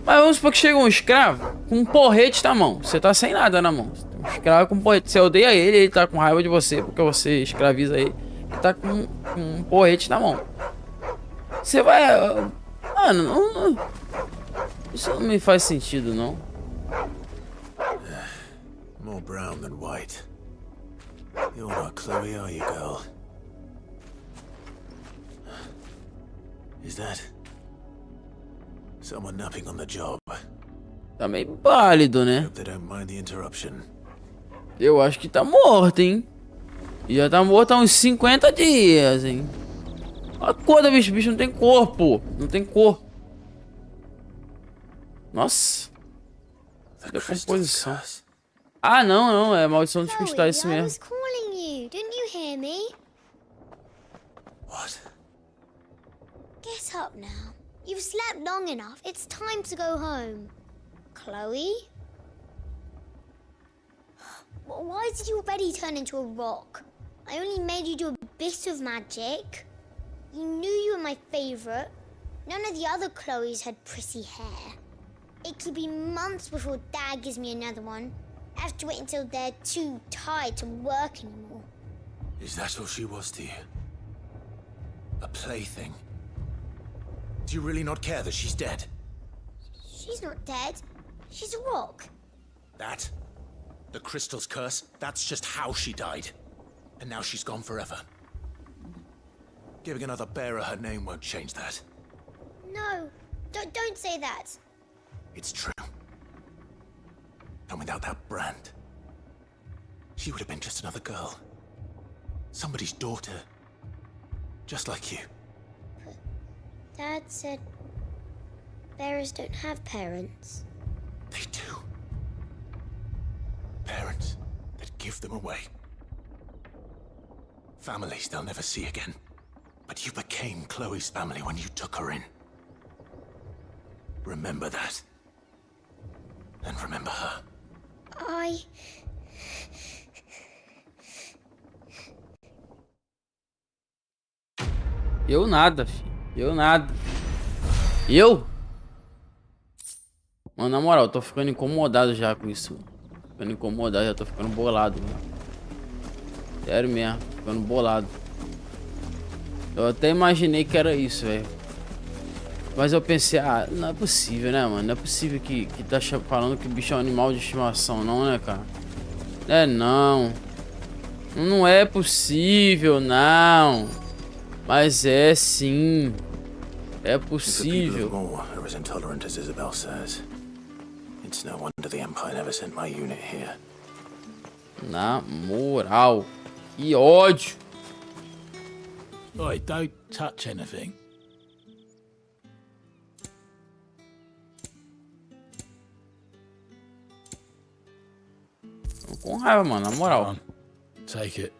Mas vamos supor que chega um escravo com um porrete na mão. Você tá sem nada na mão. Um escravo com um porrete. Você odeia ele, ele tá com raiva de você porque você escraviza ele. Ele tá com um porrete na mão. Você vai... Mano, isso não me faz sentido, não. More brown than white. You're not Chloe, are you, girl? Is that someone napping on the job? Tá meio pálido, né? Hope they don't mind the interruption. Eu acho que tá morto, hein? E já tá morto há uns 50 dias, hein? A cor da bicho, bicho não tem cor, pô. Não tem cor. Nossa. Decomposição. Ah, não, é maldição dos cristais, isso I mesmo. was calling you. Didn't you hear me? What? Get up now. You've slept long enough. It's time to go home. Chloe? Why did you already turn into a rock? I only made you do a bit of magic. You knew you were my favorite. None of the other Chloes had pretty hair. It could be months before Dad gives me another one. I have to wait until they're too tired to work anymore. Is that all she was to you? A plaything? Do you really not care that she's dead? She's not dead. She's a rock. That? The crystal's curse? That's just how she died. And now she's gone forever. Giving another bearer her name won't change that. No, don't say that. It's true. And without that brand, she would have been just another girl. Somebody's daughter. Just like you. But Dad said bearers don't have parents. They do. Parents that give them away. Families they'll never see again. But you became Chloe's family when you took her in. Remember that. And remember her. Eu nada, filho. Eu nada. Eu? Mano, na moral, eu tô ficando incomodado já com isso. Ficando incomodado, já tô ficando bolado. Mano. Sério mesmo, ficando bolado. Eu até imaginei que era isso, velho. Mas eu pensei, ah, não é possível, né, mano? Não é possível que tá falando que o bicho é um animal de estimação, não, né, cara? É, não. Não é possível, não. Mas é sim. É possível. Are as intolerant as Isabel says. It's no wonder the Empire never sent my unit here. Na moral. Que ódio. Oi, don't touch anything. Tô com raiva, mano, na moral. Take it.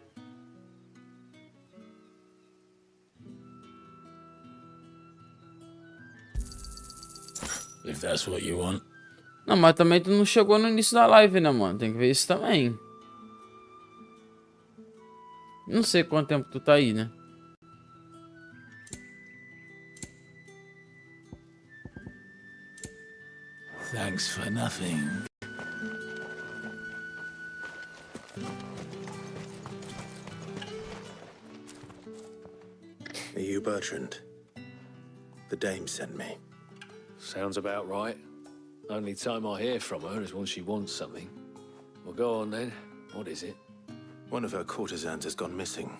if that's what you want. Não, mas também tu não chegou no início da live, né, mano? Tem que ver isso também. Não sei quanto tempo tu tá aí, né? Thanks for nothing. Are you Bertrand? The dame sent me. Sounds about right. Only time I hear from her is when she wants something. Well, go on then. What is it? One of her courtesans has gone missing,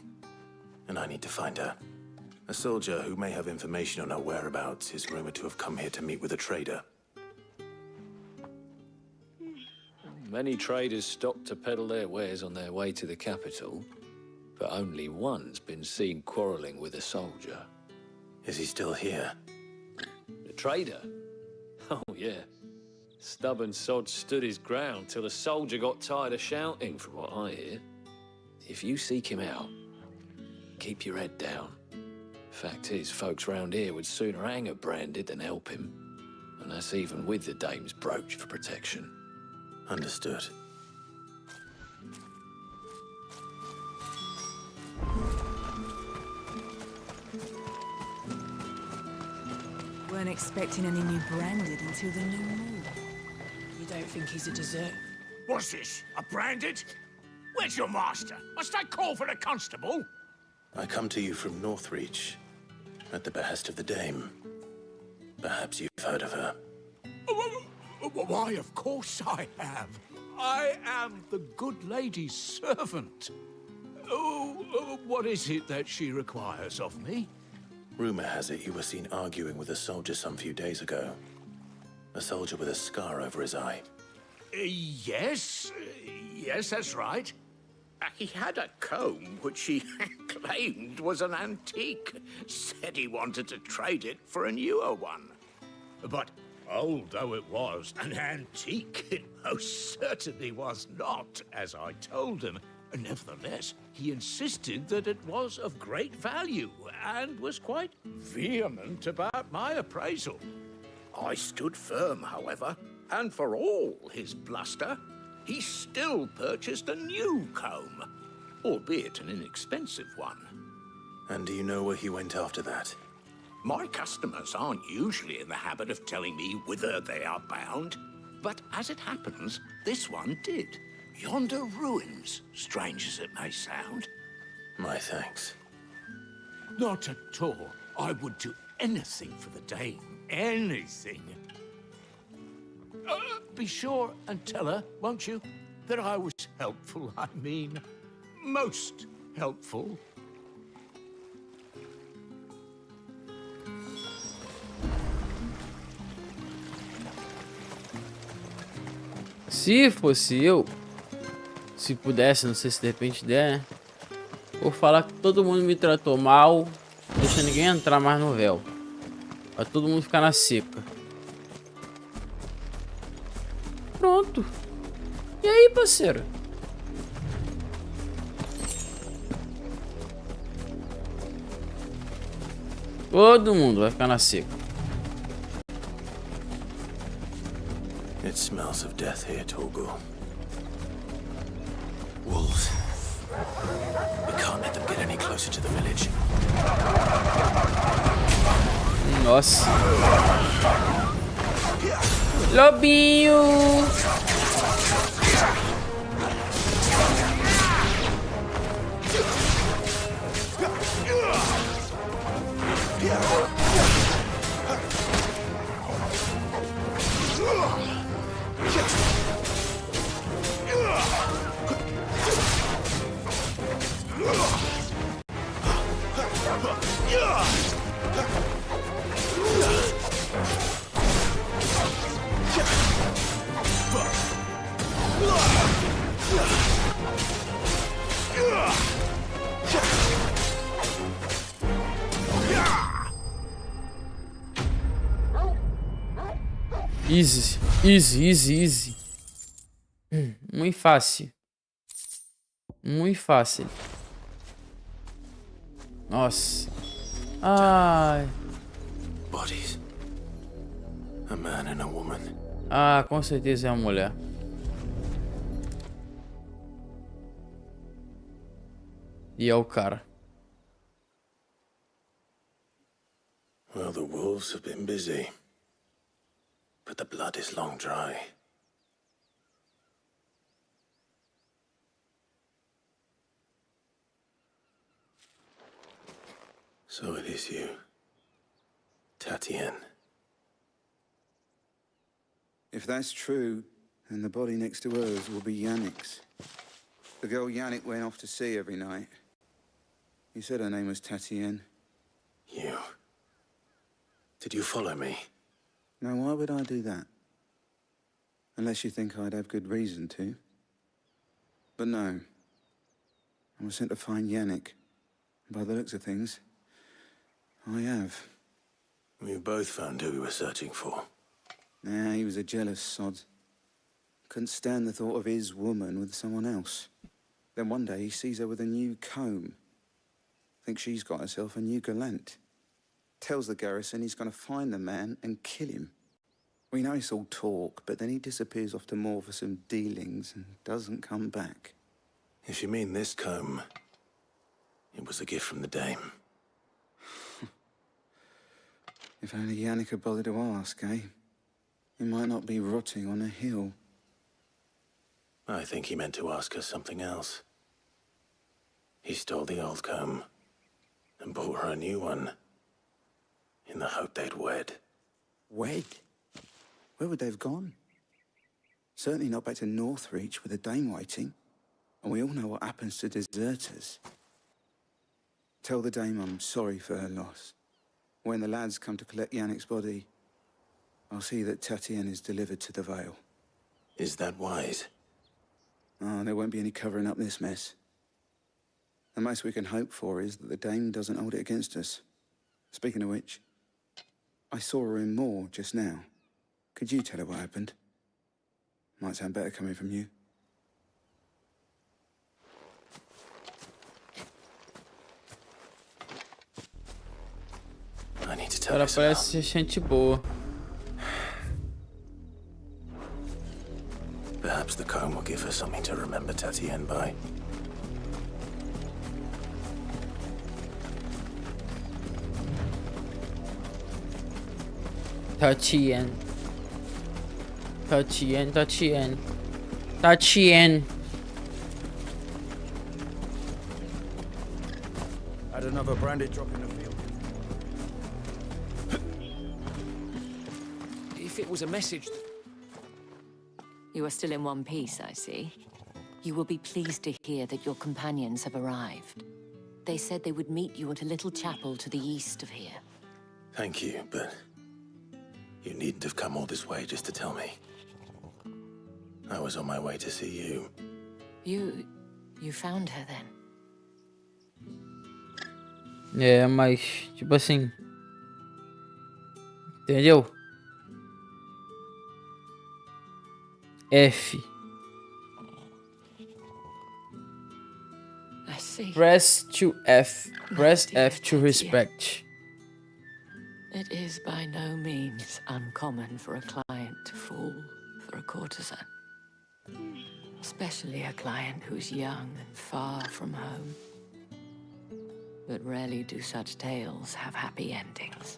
and I need to find her. A soldier who may have information on her whereabouts is rumored to have come here to meet with a trader. Many traders stop to peddle their wares on their way to the capital, but only one's been seen quarreling with a soldier. Is he still here? The trader? Oh, yeah. Stubborn sod stood his ground till the soldier got tired of shouting, from what I hear. If you seek him out, keep your head down. Fact is, folks round here would sooner hang a branded than help him. And that's even with the dame's brooch for protection. Understood. Weren't expecting any new branded until the new moon. You don't think he's a dessert? What's this? A branded? Where's your master? Must I call for a constable? I come to you from Northreach, at the behest of the dame. Perhaps you've heard of her. Why, of course I have. I am the good lady's servant. What is it that she requires of me? Rumor has it you were seen arguing with a soldier some few days ago. A soldier with a scar over his eye. Yes, that's right. He had a comb which he claimed was an antique. Said he wanted to trade it for a newer one. But old though it was, an antique it most certainly was not, as I told him. Nevertheless, he insisted that it was of great value and was quite vehement about my appraisal. I stood firm, however, and for all his bluster, he still purchased a new comb, albeit an inexpensive one. And do you know where he went after that? My customers aren't usually in the habit of telling me whither they are bound, but as it happens, this one did. Yonder ruins, strange as it may sound. My thanks. Not at all. I would do anything for the dame. Anything. Be sure and tell her, won't you, that I was helpful. I mean, most helpful. Se fosse eu, se pudesse, não sei se de repente der, né? Vou falar que todo mundo me tratou mal, deixa ninguém entrar mais no véu. Pra todo mundo ficar na seca. Pronto. E aí, parceiro? Todo mundo vai ficar na seca. It smells of death here, Torgul. Wolves. We can't let them get any closer to the village. Nossa. Lobinho. Easy, easy, easy, easy. Muito fácil. Muito fácil. Nossa. Ai. Bodies. A man and a woman. Ah, com certeza é uma mulher. E é o cara. Well, the wolves have been busy. But the blood is long dry. So it is you, Tatienne. If that's true, then the body next to hers will be Yannick's. The girl Yannick went off to sea every night. He said her name was Tatienne. You. Did you follow me? Now, why would I do that? Unless you think I'd have good reason to. But no. I was sent to find Yannick. By the looks of things, I have. We both found who we were searching for. Nah, he was a jealous sod. Couldn't stand the thought of his woman with someone else. Then one day he sees her with a new comb. Thinks she's got herself a new gallant. Tells the garrison he's going to find the man and kill him. We know it's all talk, but then he disappears off to Moor for some dealings and doesn't come back. If you mean this comb, it was a gift from the dame. If only Yannick had bothered to ask, eh? He might not be rotting on a hill. I think he meant to ask her something else. He stole the old comb and bought her a new one in the hope they'd wed. Wed? Where would they have gone? Certainly not back to Northreach with a dame waiting. And we all know what happens to deserters. Tell the dame I'm sorry for her loss. When the lads come to collect Yannick's body, I'll see that Tatienne is delivered to the Vale. Is that wise? Oh, there won't be any covering up this mess. The most we can hope for is that the dame doesn't hold it against us. Speaking of which, I saw her in Moor just now. Could you tell her what happened? Might sound better coming from you. I need to tell Ela you parece ser gente boa. Perhaps the comb will give her something to remember Tatienne by. Tatienne. Tatienne, Tatienne. Tatienne. Had another branded drop in the field. If it was a message... You are still in one piece, I see. You will be pleased to hear that your companions have arrived. They said they would meet you at a little chapel to the east of here. Thank you, but you needn't have come all this way just to tell me. I was on my way to see you. You found her then? É, mas, tipo assim. Entendeu? F. I see. Press to F. Press F to respect. It is by no means uncommon for a client to fall for a courtesan. Especially a client who's young and far from home. But rarely do such tales have happy endings.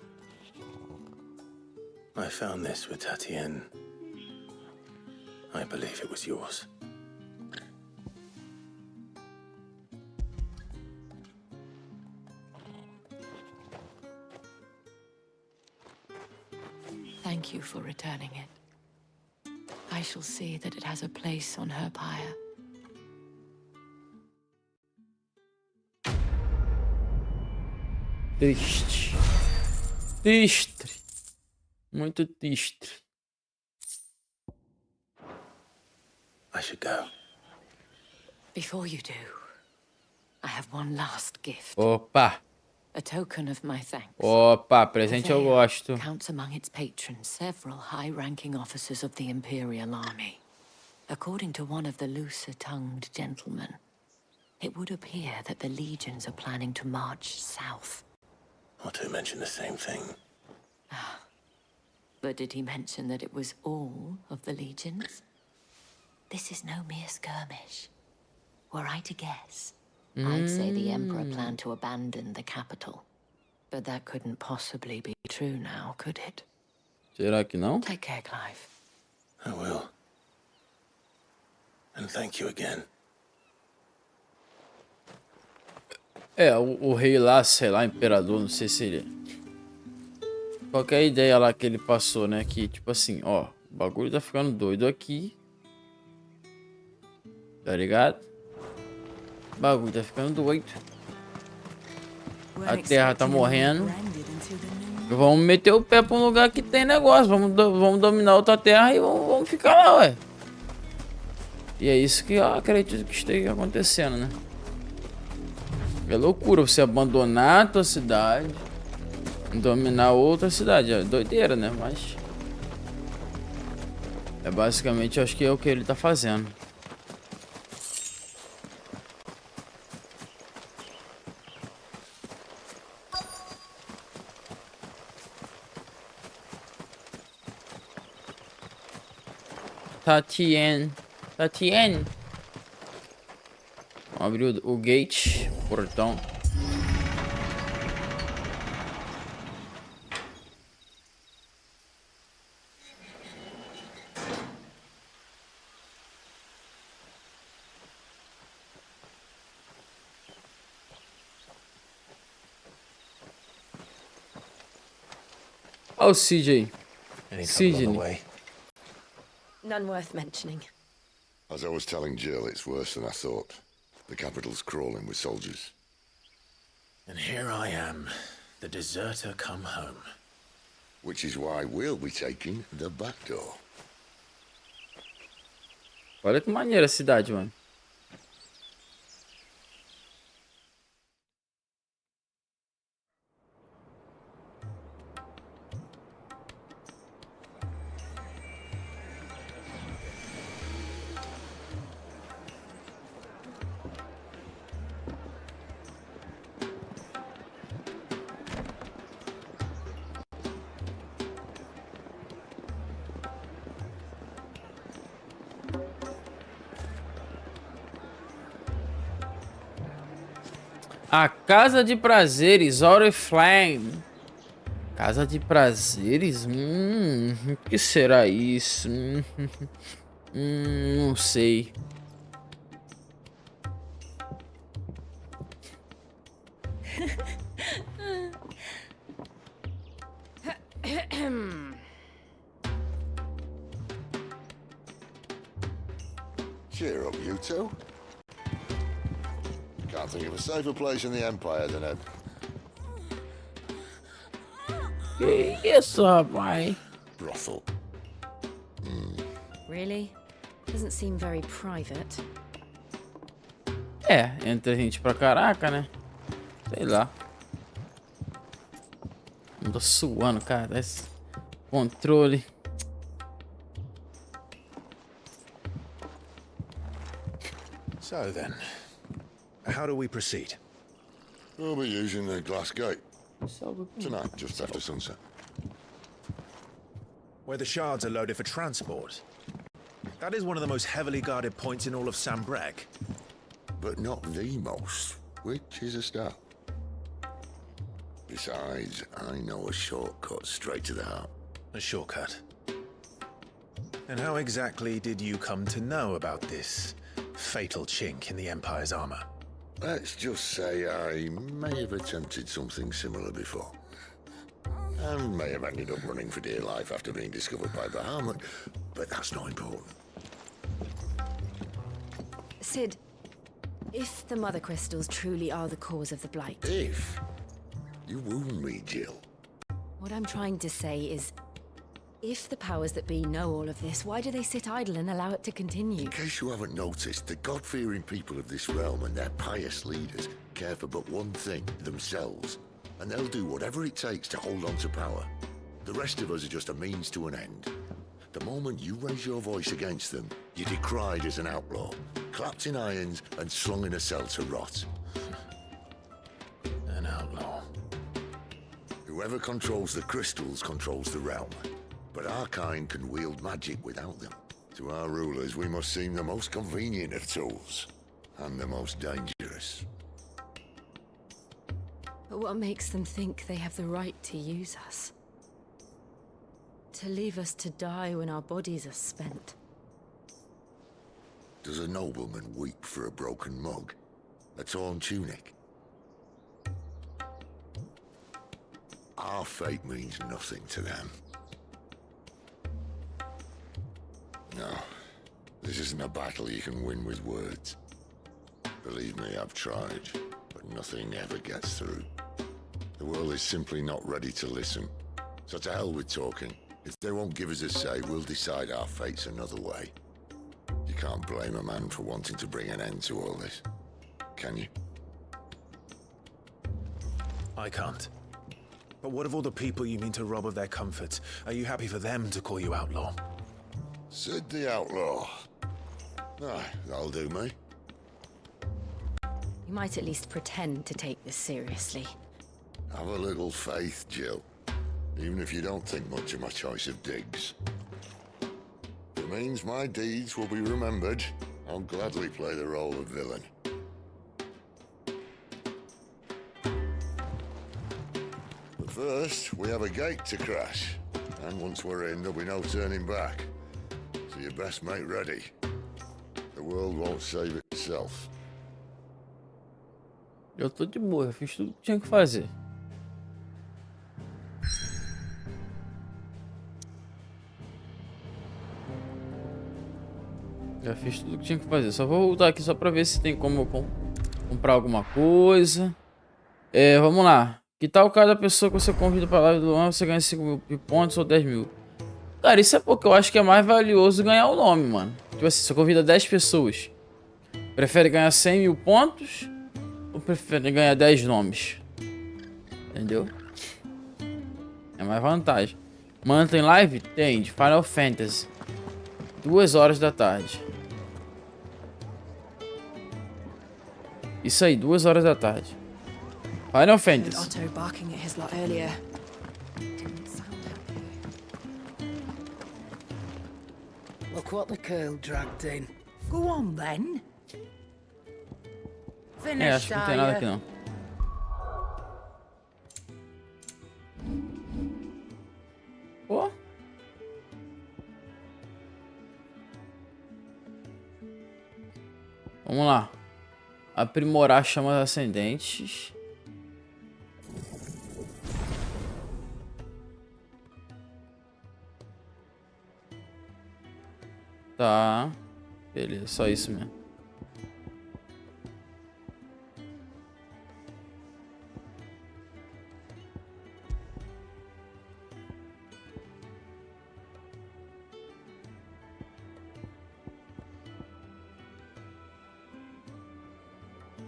I found this with Tatienne. I believe it was yours. Thank you for returning it. I shall see that it has a place on her pyre. Triste. Triste. Muito triste. I should go. Before you do, I have one last gift. Opa. A token of my thanks. Opa, presente eu gosto. Counts among its patrons several high-ranking officers of the Imperial Army. According to one of the looser-tongued gentlemen, it would appear that the legions are planning to march south. Or to mention the same thing. But did he mention that it was all of the legions? This is no mere skirmish. Were I to guess, I'd say the Emperor planned to abandon the capital. But that couldn't possibly be true now, could it? Será que não? Take care, Clive. I will. And thank you again. É, o rei lá, sei lá, imperador, não sei se ele... Qualquer ideia lá que ele passou, né? Que, tipo assim, ó, o bagulho tá ficando doido aqui. Tá ligado? O bagulho tá ficando doido. A terra tá morrendo. Vamos meter o pé pra um lugar que tem negócio. Vamos dominar outra terra e vamos ficar lá, ué. E é isso que eu acredito que esteja acontecendo, né? É loucura você abandonar a tua cidade, dominar outra cidade. É doideira, né? Mas é basicamente, eu acho que é o que ele tá fazendo. Tatien. Vamos abrir o gate, o portão. Oh, CJ. CJ. None worth mentioning. As I was telling Jill, it's worse than I thought. The capital's crawling with soldiers. And here I am, the deserter come home. Which is why we'll be taking the back door. Olha que maneira a cidade, mano. A Casa de Prazeres, Oriflame. Casa de Prazeres? O que será isso? Não sei. Cheer up, you two. Can't think of a safer place in the Empire than a... Que isso, rapaz? brothel. Really? Doesn't seem very private. É, entra gente pra caraca, né? Sei lá. Não tô suando, cara. Esse controle. So then, how do we proceed? We'll be using the glass gate. Tonight, just after sunset. Where the shards are loaded for transport. That is one of the most heavily guarded points in all of Sambrec. But not the most, which is a start. Besides, I know a shortcut straight to the heart. A shortcut? And how exactly did you come to know about this fatal chink in the Empire's armor? Let's just say I may have attempted something similar before. And may have ended up running for dear life after being discovered by Bahamut, but that's not important. Sid, if the Mother Crystals truly are the cause of the Blight... If? You wound me, Jill. What I'm trying to say is, if the powers that be know all of this, why do they sit idle and allow it to continue? In case you haven't noticed, the God-fearing people of this realm and their pious leaders care for but one thing, themselves. And they'll do whatever it takes to hold on to power. The rest of us are just a means to an end. The moment you raise your voice against them, you're decried as an outlaw, clapped in irons and slung in a cell to rot. An outlaw. Whoever controls the crystals controls the realm. but our kind can wield magic without them. To our rulers, we must seem the most convenient of tools, and the most dangerous. But what makes them think they have the right to use us? To leave us to die when our bodies are spent? Does a nobleman weep for a broken mug? A torn tunic? Our fate means nothing to them. No, this isn't a battle you can win with words. Believe me, I've tried, but nothing ever gets through. The world is simply not ready to listen. So to hell with talking. If they won't give us a say, we'll decide our fates another way. You can't blame a man for wanting to bring an end to all this, can you? I can't. But what of all the people you mean to rob of their comforts? Are you happy for them to call you outlaw? Sid the Outlaw. Aye, that'll do me. You might at least pretend to take this seriously. Have a little faith, Jill. Even if you don't think much of my choice of digs. It means my deeds will be remembered. I'll gladly play the role of villain. But first, we have a gate to crash. And once we're in, there'll be no turning back. So you best make ready. The world won't save itself. Eu tô de boa, eu fiz tudo que tinha que fazer. Já fiz tudo que tinha que fazer. Só vou voltar aqui só pra ver se tem como eu comprar alguma coisa. Vamos lá. Que tal cada pessoa que você convida pra live do ano, você ganha 5.000 pontos ou 10.000? Cara, isso é porque eu acho que é mais valioso ganhar o nome, mano. Tipo assim, você convida 10 pessoas. Prefere ganhar 100.000 pontos ou prefere ganhar 10 nomes? Entendeu? É mais vantagem. Mano, tem live? Tem, de Final Fantasy. 2 horas da tarde. Isso aí, 2 horas da tarde. Final Fantasy. Otto barking at his lot earlier. Look what the girl dragged in. Go on then. Acho que não tem nada aqui não. Pô. Vamos lá. Aprimorar chamas ascendentes. Tá. Beleza, só isso mesmo.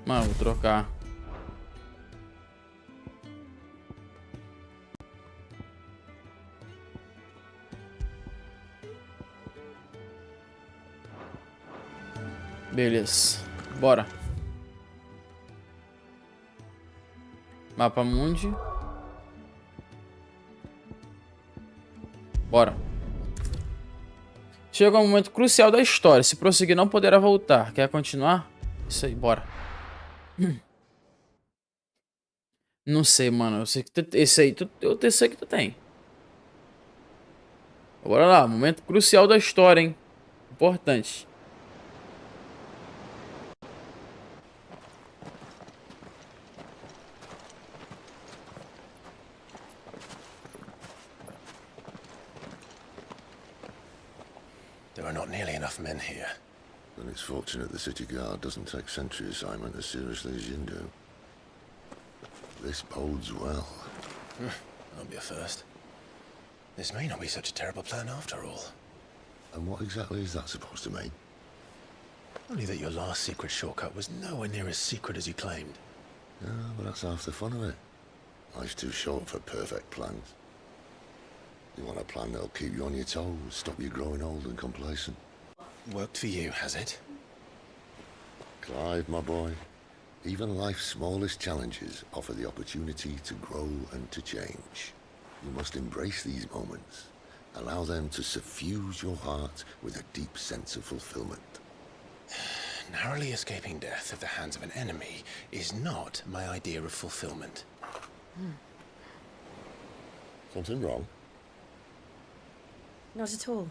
Mano, vou trocar. Beleza, bora. Mapa mundi. Bora. Chega um momento crucial da história. Se prosseguir, não poderá voltar. Quer continuar? Isso aí, bora. Não sei, mano. Eu sei que tu, esse aí eu sei que tu tem. Bora lá, momento crucial da história, hein? Importante. There are not nearly enough men here. Then it's fortunate the city guard doesn't take sentry assignment as seriously as you do. This bodes well. That'll be a first. This may not be such a terrible plan after all. And what exactly is that supposed to mean? Only that your last secret shortcut was nowhere near as secret as you claimed. Yeah, but that's half the fun of it. Life's too short for perfect plans. You want a plan that'll keep you on your toes, stop you growing old and complacent. Worked for you, has it? Clive, my boy, even life's smallest challenges offer the opportunity to grow and to change. You must embrace these moments Allow them to suffuse your heart with a deep sense of fulfillment. Narrowly escaping death at the hands of an enemy is not my idea of fulfillment. Something wrong? Not at all.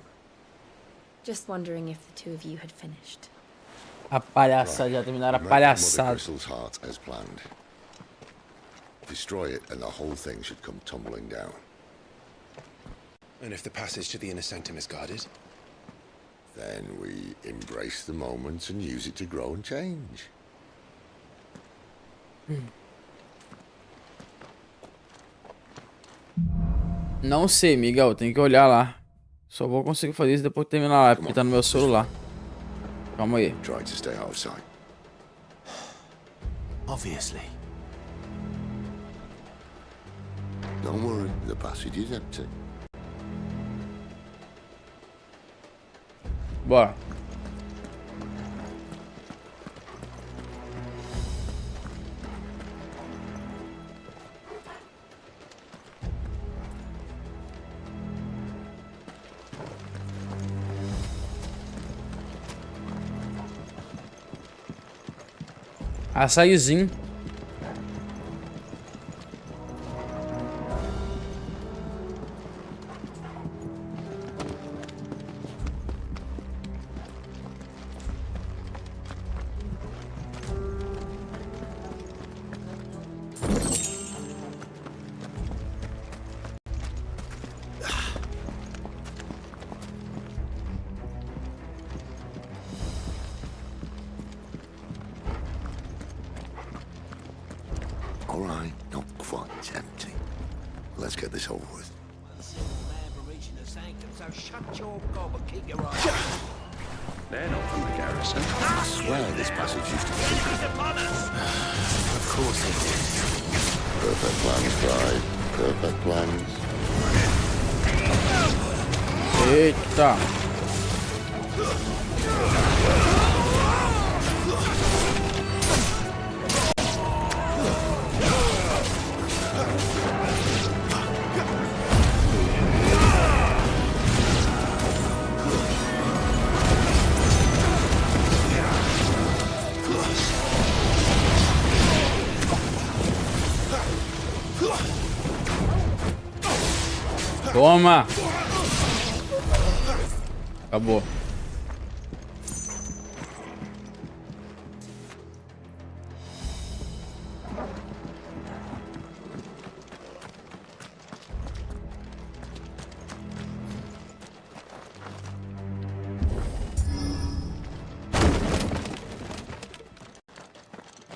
Just wondering if the two of you had finished. A palhaçada, já terminaram a Mother palhaçada. Crystal's heart as planned. Destroy it and the whole thing should come tumbling down. And if the passage to the inner sanctum is guarded? Then we embrace the moment and use it to grow and change. Não sei, Miguel, tem que olhar lá. Só vou conseguir fazer isso depois que terminar a live, porque tá no meu celular. Calma aí. Try to stay out of sight. Obviously. Don't worry, the passage is empty. Bora. Açaizinho. All right, not quite empty. Let's get this over with. So shut your gob and keep your eyes. They're not from the garrison. I swear this passage used to be secret. Of course it did. Perfect plans, Clive. Perfect plans. Eita. Toma! Acabou.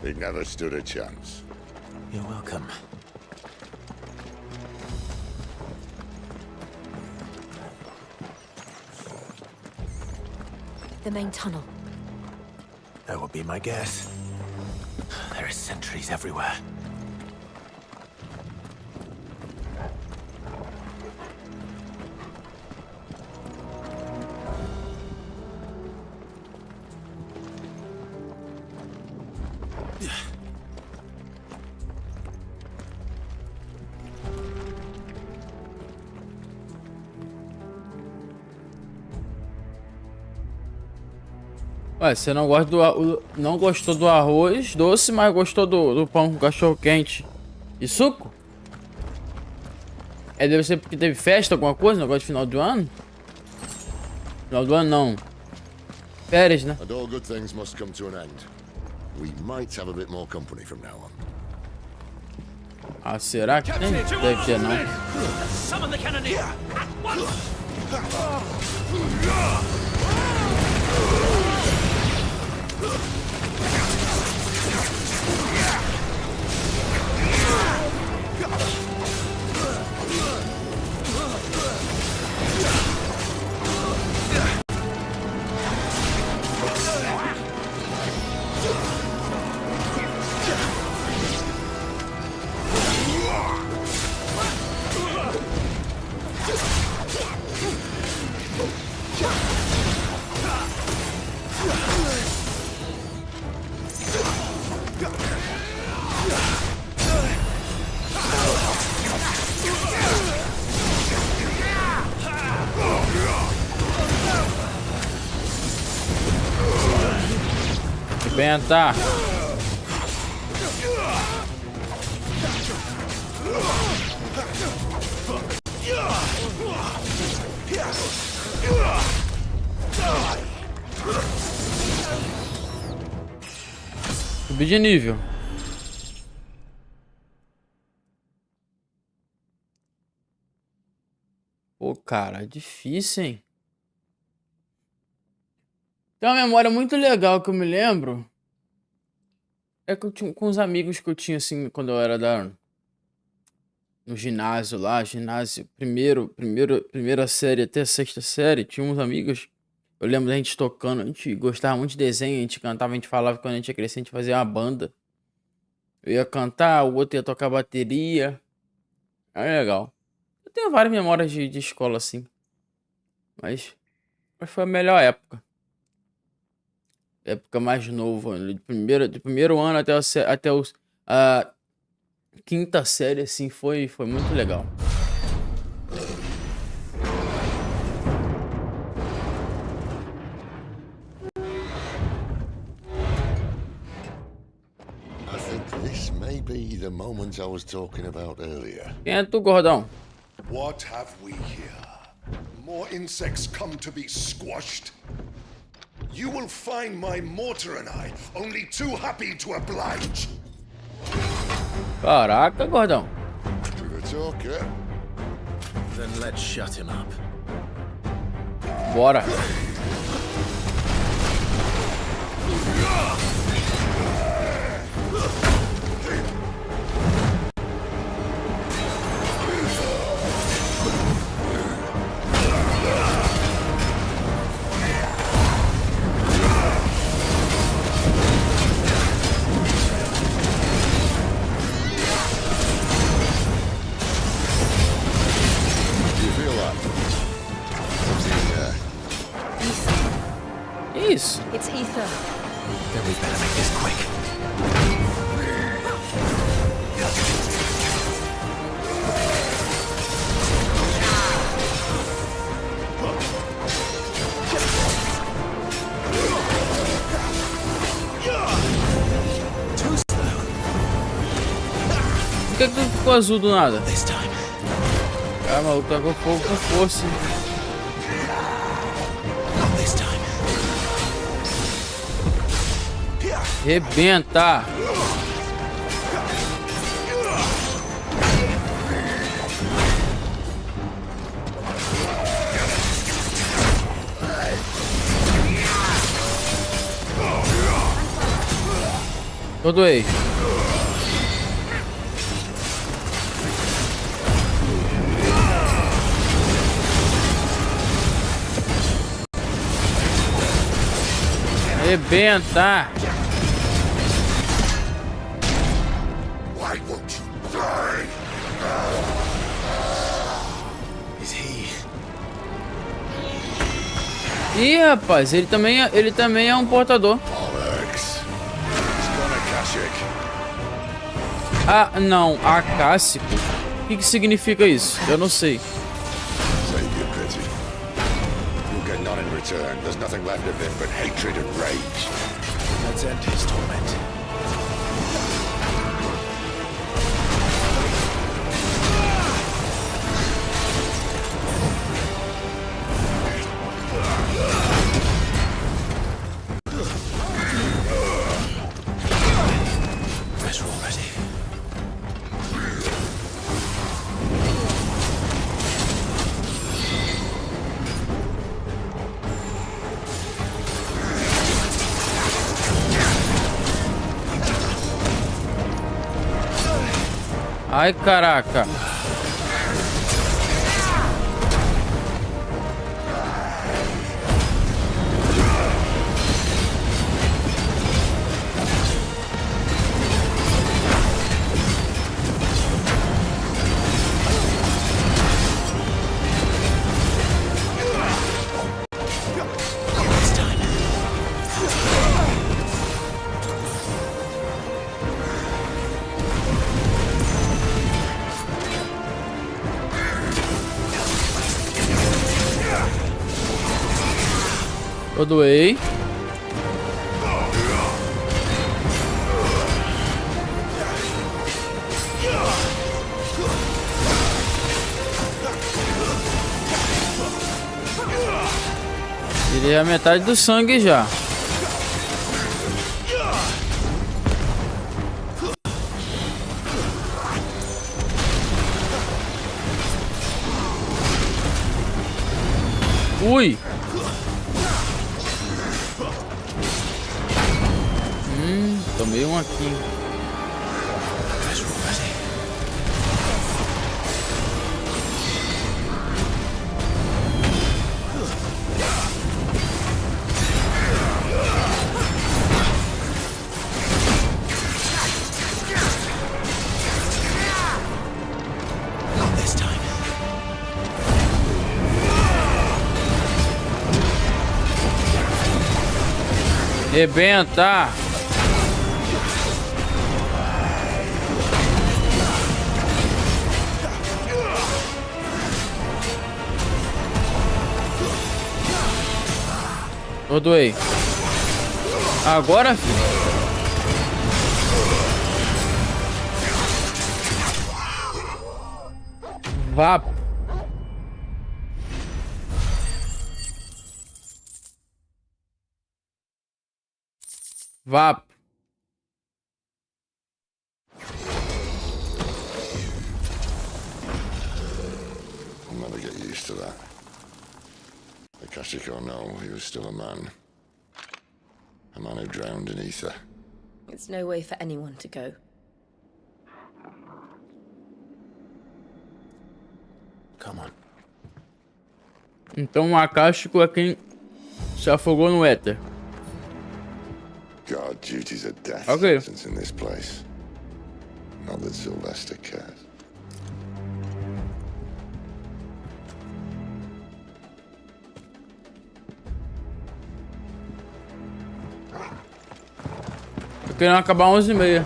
He never stood a chance. You're welcome. The main tunnel. That would be my guess. There are sentries everywhere. Ué, você não gosta não gostou do arroz doce, mas gostou do pão com cachorro quente e suco? É, deve ser porque teve festa, alguma coisa, negócio de final do ano? Final do ano não. Férias, né? And all good things must come to an end. We might have a bit more company from now on. Ah, será que tem? Deve ter, não. Summon the cannoneer at once. Arrebenta. Subir de nível. Pô, cara, difícil, hein? Tem uma memória muito legal que eu me lembro. É que eu tinha com os amigos que eu tinha, assim, quando eu era no ginásio lá, primeira série até a sexta série, tinha uns amigos. Eu lembro da gente tocando, a gente gostava muito de desenho, a gente cantava, a gente falava que quando a gente ia crescer, a gente fazia uma banda. Eu ia cantar, o outro ia tocar bateria. Era legal. Eu tenho várias memórias de escola, assim. Mas foi a melhor época. Época mais novo, de primeiro ano até a quinta série, assim, foi muito legal. I think this may be the moment I was talking about earlier. Quem é tu, gordão? What have we here? More insects come to be squashed? You will find my mortar and I only too happy to oblige. Caraca, gordão. With a talker. Then let's shut him up. Bora. Isso. It's ether. Then we better make this quick. Por que tu ficou azul do nada? Ah, maluco, tacou fogo com força. Rebenta! Todo aí. Rebenta! Why won't you die? Is he? Ih, rapaz, ele também é um portador. Ah, não, acássico. O que significa isso? Eu não sei. Save your pity. You'll get none in return. There's nothing left of him but hatred and rage. Let's end his torment. Guess we're all ready. Ai, caraca. Eu doei. Tirei a metade do sangue já. Ui! Tomei um aqui. Rebenta! Perdoei. Agora, filho. Vá. Vá. I'll never get used to that. Akashic or no, he was still a man. A man who drowned in ether. It's no way for anyone to go. Come on. Então o Akashico é quem se afogou no éter. God, duty's a death sentence in this place. Not that Sylvester cares. Eu quero acabar 11h30.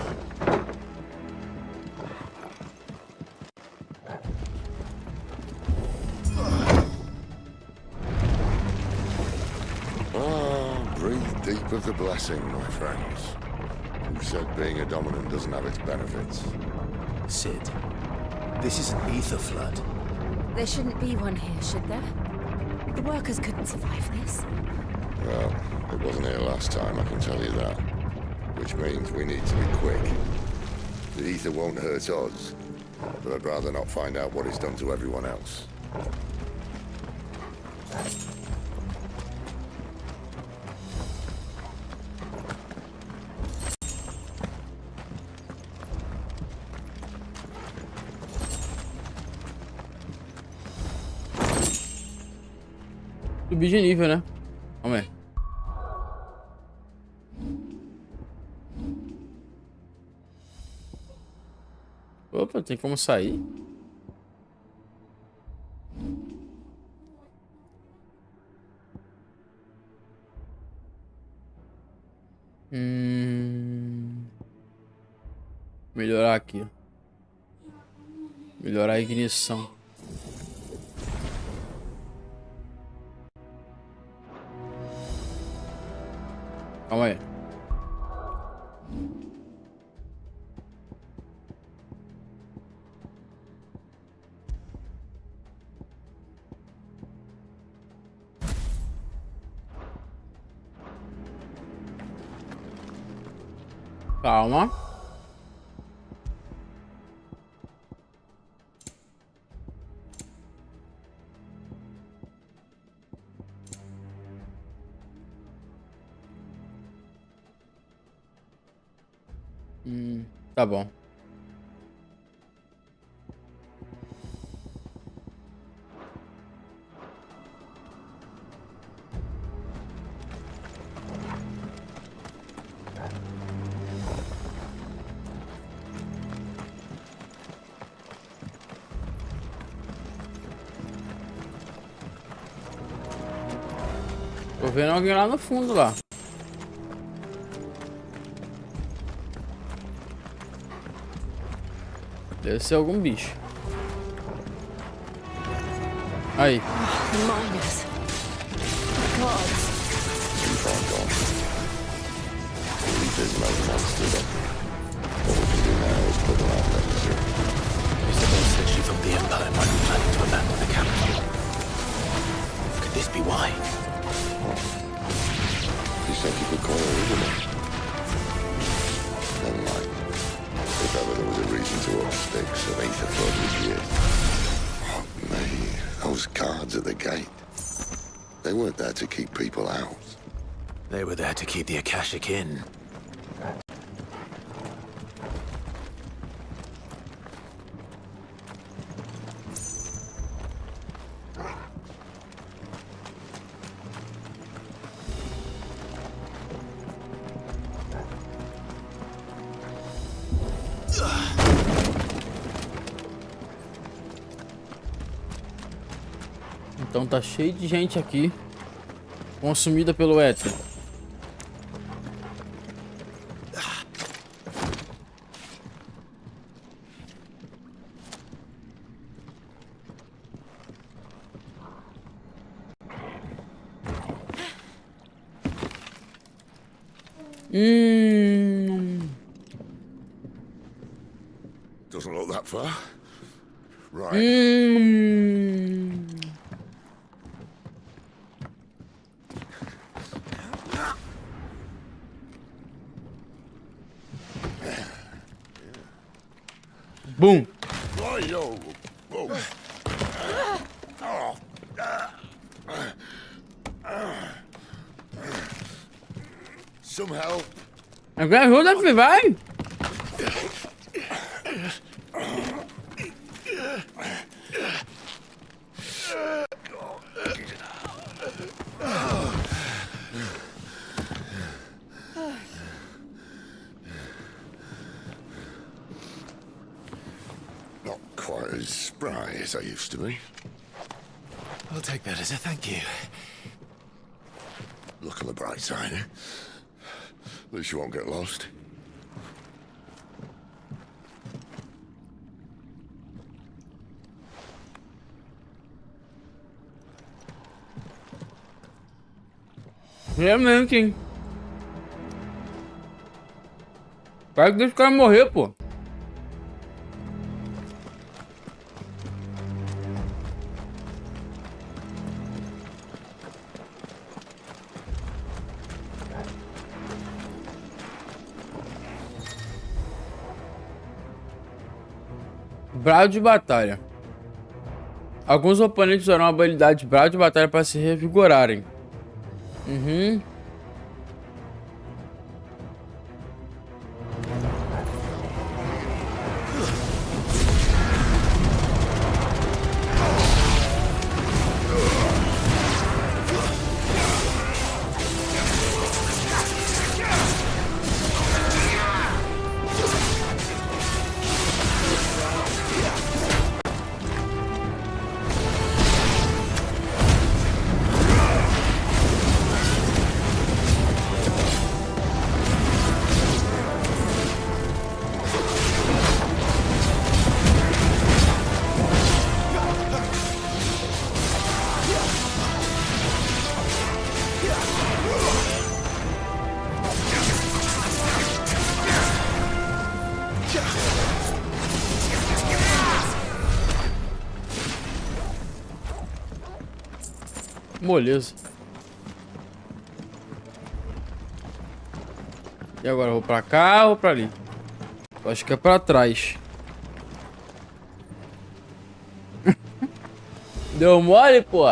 Breathe deep of the blessing, my friends. Who said being a dominant doesn't have its benefits? Sid, this is an ether flood. There shouldn't be one here, should there? The workers couldn't survive this. Well, it wasn't here last time, I can tell you that. Which means we need to be quick. The ether won't hurt us, but I'd rather not find out what it's done to everyone else. Subir de nível, né? Vamos ver. Opa, tem como sair? Melhorar aqui. Melhorar a ignição. Calma aí. Calma. Tá bom. Tô vendo alguém lá no fundo lá. Deve ser algum bicho. Aí. Miners. Gods. Keep on going. There's no monster up. All we can do now is put them out of their misery. Isabel said she thought the Empire might be planning to abandon the capital. Could this be why? You said you could call her, isn't it? Never mind. If ever there was a reason to up sticks, ACEITA thought was you. Fuck me. Those guards at the gate. They weren't there to keep people out. They were there to keep the Akashic in. Então tá cheio de gente aqui consumida pelo éter. Doesn't look that far. Right. Boom. Whoa. Some help. Agora ajuda, filho, vai. Not quite as spry as I used to be. I'll take that as a thank you. Look on the bright side, eh? At least you won't get lost. Realmente, hein? Vai que deixa o cara morrer, pô. Brado de batalha. Alguns oponentes usarão a habilidade Brado de batalha para se revigorarem. Moleza. E agora eu vou pra cá ou pra ali? Eu acho que é pra trás. Deu mole, pô.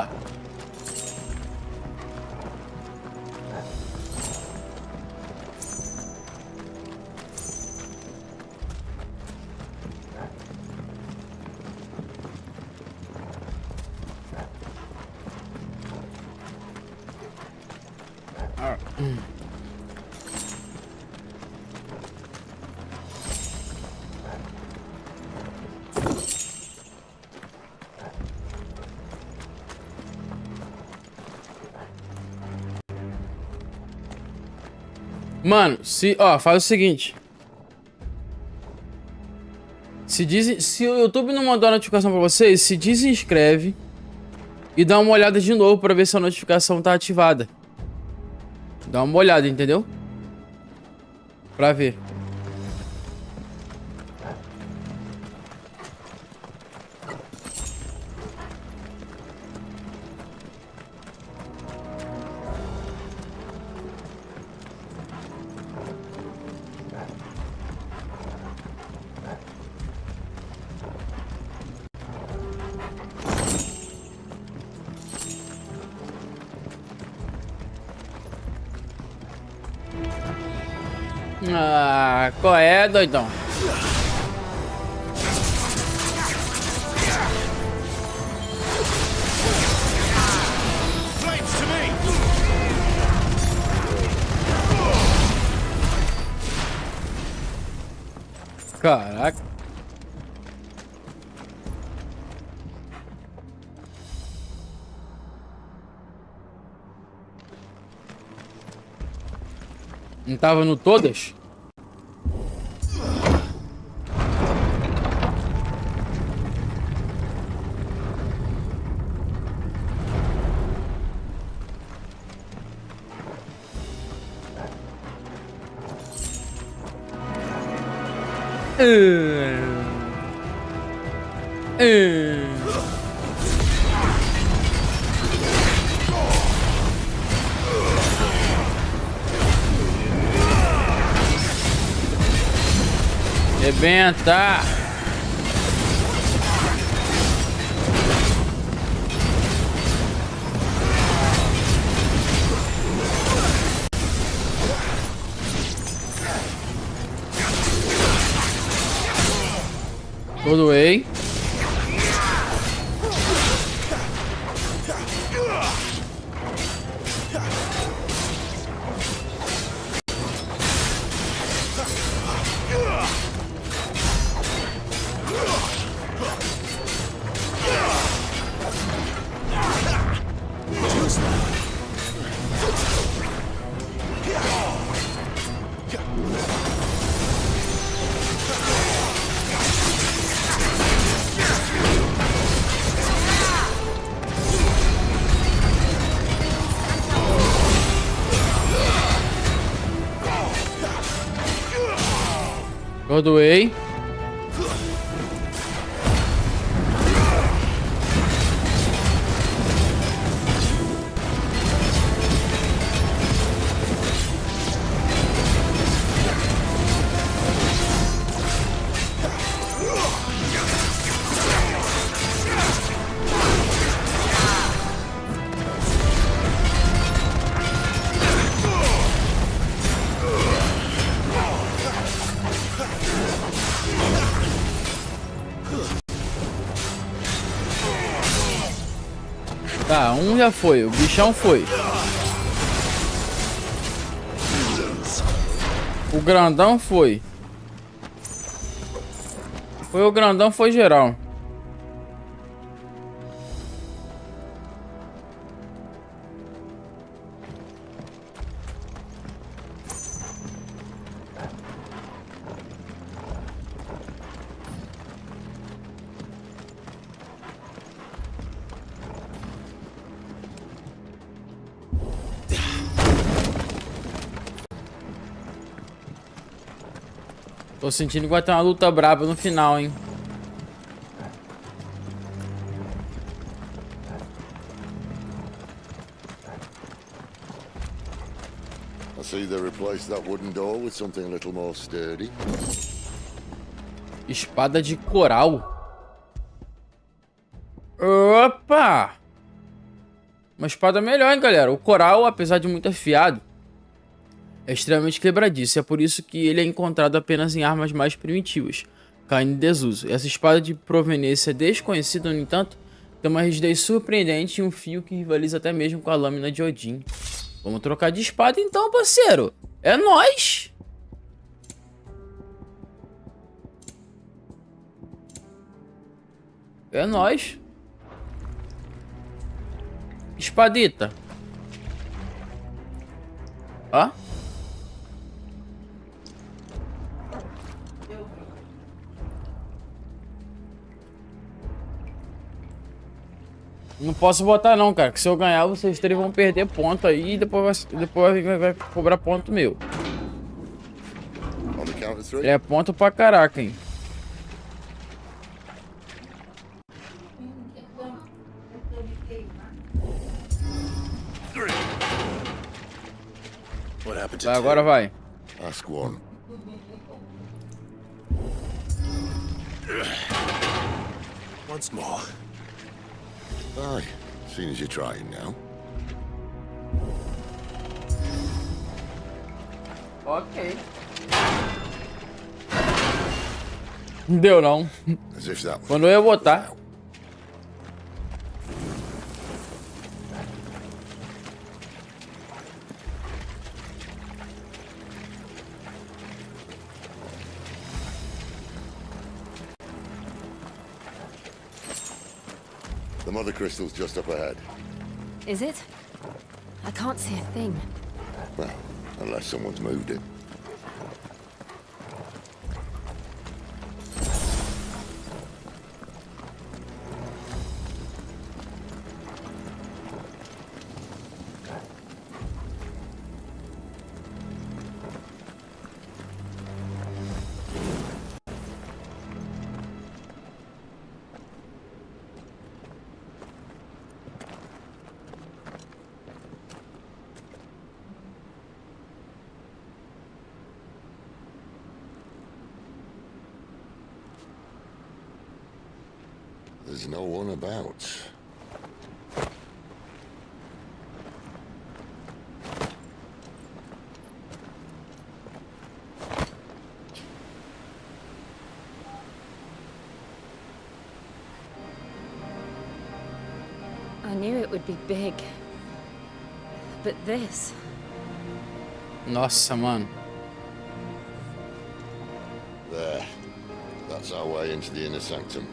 Mano, faz o seguinte. Se o YouTube não mandou a notificação pra vocês, se desinscreve e dá uma olhada de novo pra ver se a notificação tá ativada. Dá uma olhada, entendeu? Pra ver. Ah, qual é, doidão? Caraca. Não tava no todas? Rebenta! Doei. Doei. Tá, um já foi, o bichão foi. O grandão foi. Foi o grandão, foi geral. Tô sentindo que vai ter uma luta braba no final, hein? I see they replaced that wooden door with something a little more sturdy. Espada de coral. Opa! Uma espada melhor, hein, galera? O coral, apesar de muito afiado, é extremamente quebradiço. É por isso que ele é encontrado apenas em armas mais primitivas, caindo em desuso. Essa espada de proveniência desconhecida, no entanto, tem uma rigidez surpreendente e um fio que rivaliza até mesmo com a lâmina de Odin. Vamos trocar de espada então, parceiro. É nóis! É nóis. Espadita. Ó. Não posso botar não, cara, que se eu ganhar vocês três vão perder ponto aí e depois vai cobrar ponto meu. É ponto pra caraca, hein. Vai, agora vai. Ask one. Once more. Aye, seeing as you're trying now. Ok. Não deu não. Quando eu ia botar. The mother crystal's just up ahead. Is it? I can't see a thing. Well, unless someone's moved it. There's no one about. I knew it would be big. But this... Nossa, mano. There. That's our way into the inner sanctum.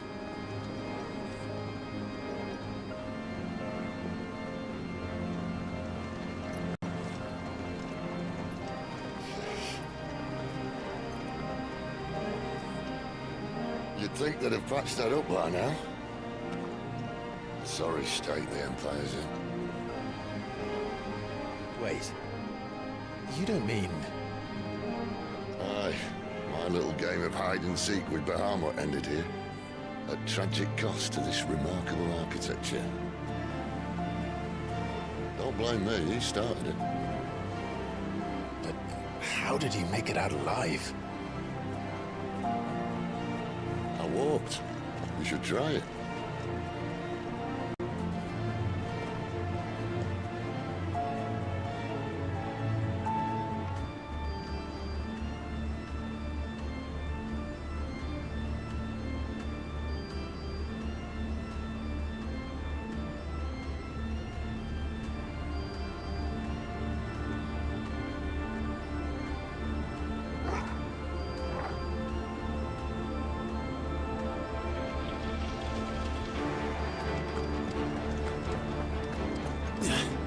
You'd think they'd have patched that up by now. Sorry state the Empire's in. Wait. You don't mean... Aye. My little game of hide-and-seek with Bahamut ended here. At tragic cost to this remarkable architecture. Don't blame me, he started it. But how did he make it out alive? I walked. You should try it.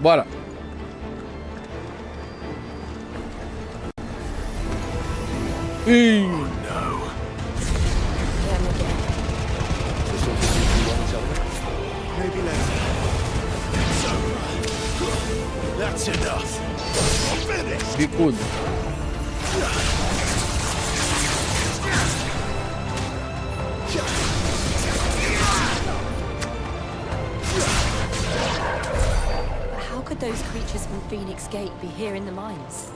Bora. Oh no. Maybe later. So, that's enough. Finished. Bicudo. How could those creatures from Phoenix Gate be here in the mines?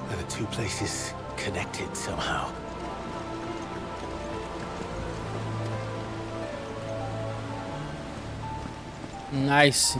Are the two places connected somehow? Nice.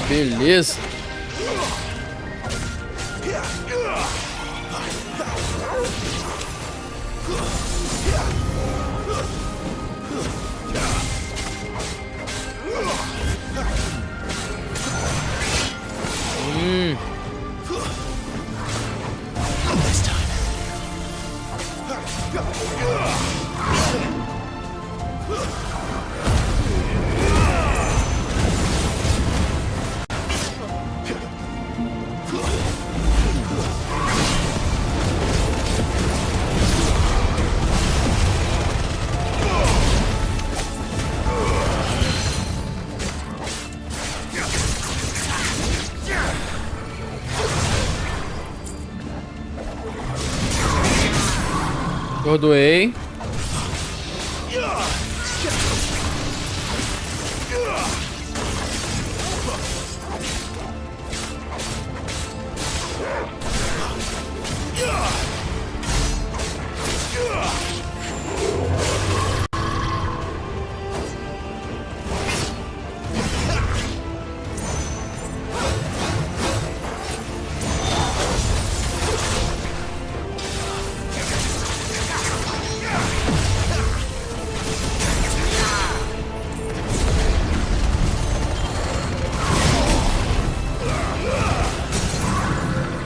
Beleza. Perdoei.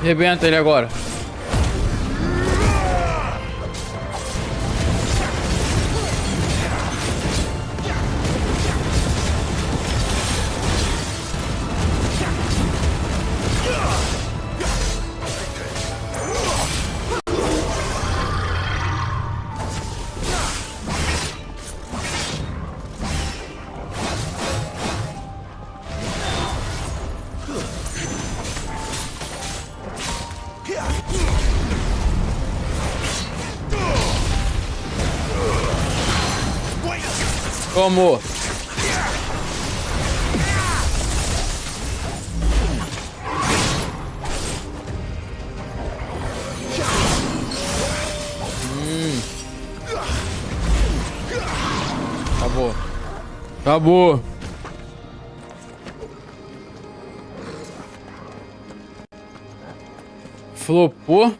Arrebenta ele agora. Como? Acabou. Acabou. Flopou?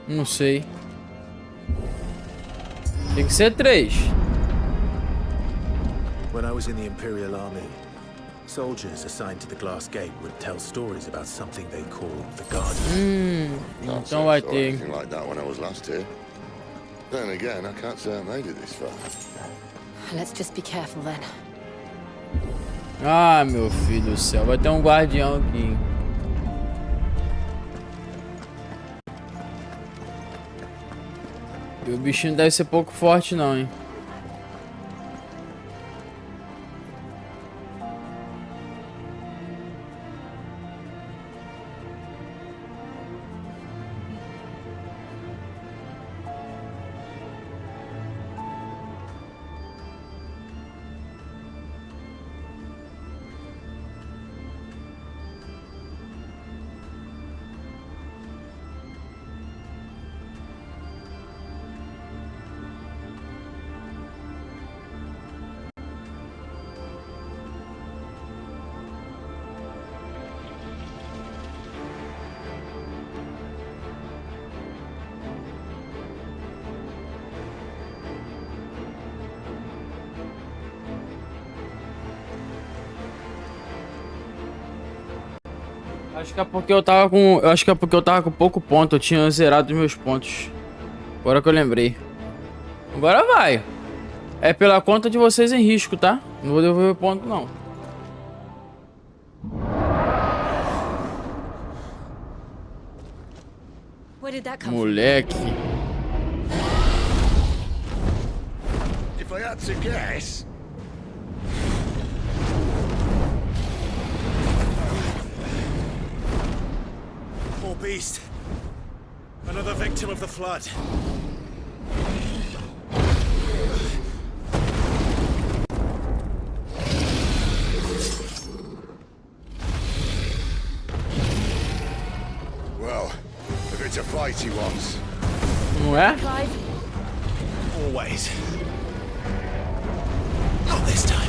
Não sei. Tem que ser 3. When I was in the Imperial Army, soldiers assigned to the Glass Gate would tell stories about something they called the Guardian. Então vai ter. Anything like that when I was last here. Then again, I can't say I made it this far. Let's just be careful then. Ah, meu filho do céu, vai ter um guardião aqui. E o bichinho deve ser pouco forte não, hein? Acho que é porque eu tava com pouco ponto, eu tinha zerado os meus pontos. Agora que eu lembrei. Agora vai. É pela conta de vocês em risco, tá? Não vou devolver o ponto não. Moleque. If I had to guess, Poor beast. Another victim of the flood. well, if it's a fight he wants. Não é? Always. Not this time.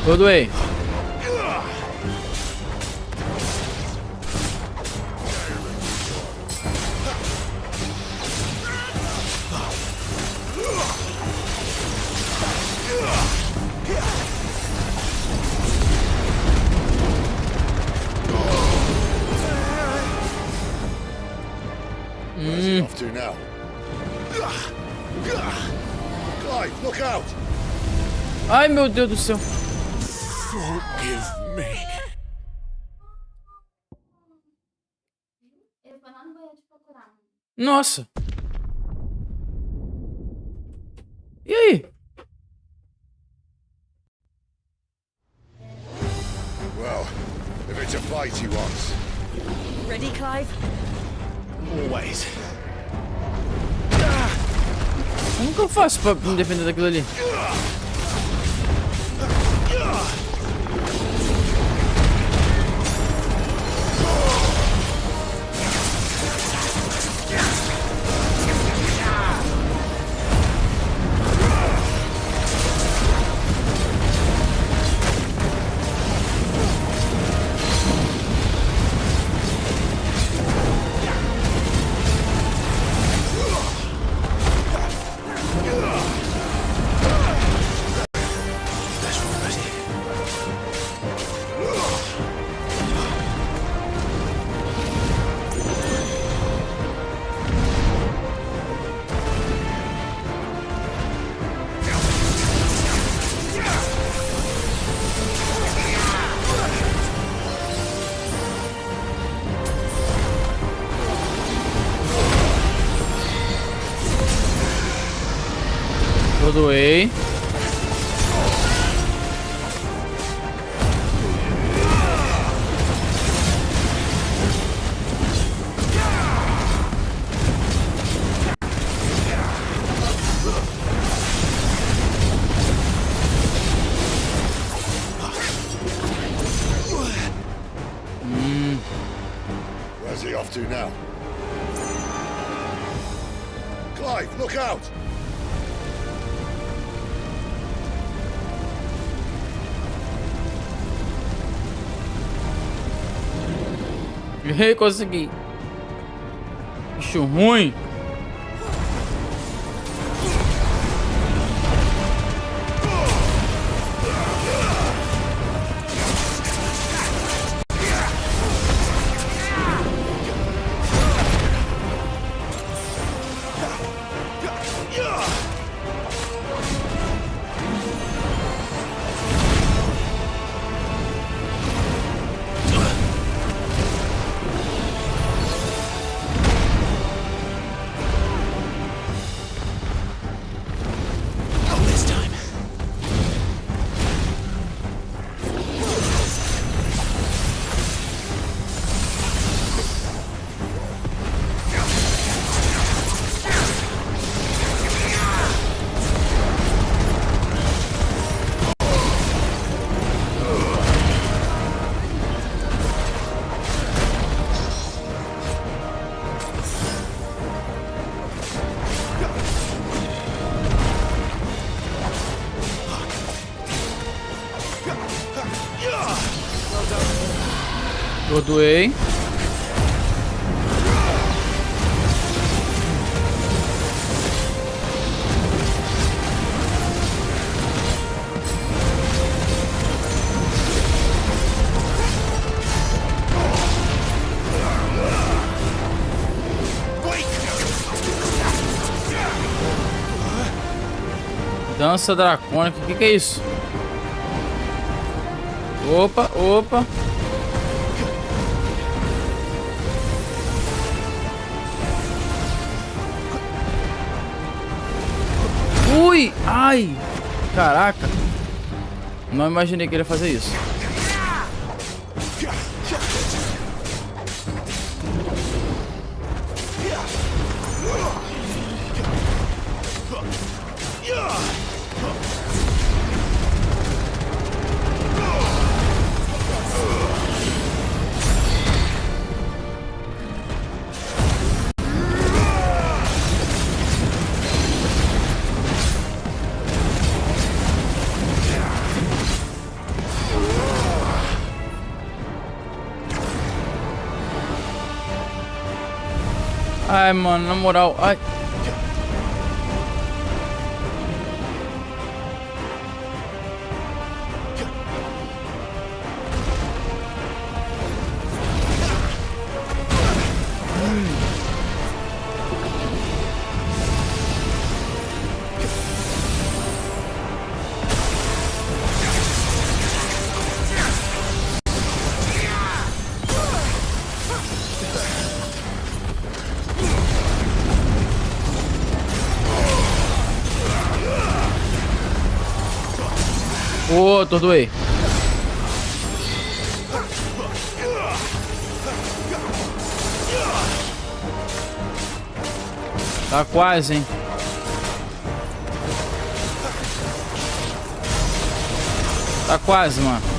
Perdoei. Where's he off to now? Clive, look out! Ai, meu Deus do céu. Forgive me. Nossa. E aí? Well, if it's a fight he wants. Ready, Clive? Always. Como que eu faço pra me defender daquilo ali? Perdoei. Where's he off to now? Clive, look out! Consegui. Bicho ruim. Perdoei. Dança dracônica, o que é isso? Opa, opa. Ui, ai, caraca. Não imaginei que ele ia fazer isso. Ai, mano, na moral. Ai. Ô, atordoei. Tá quase, hein? Tá quase, mano.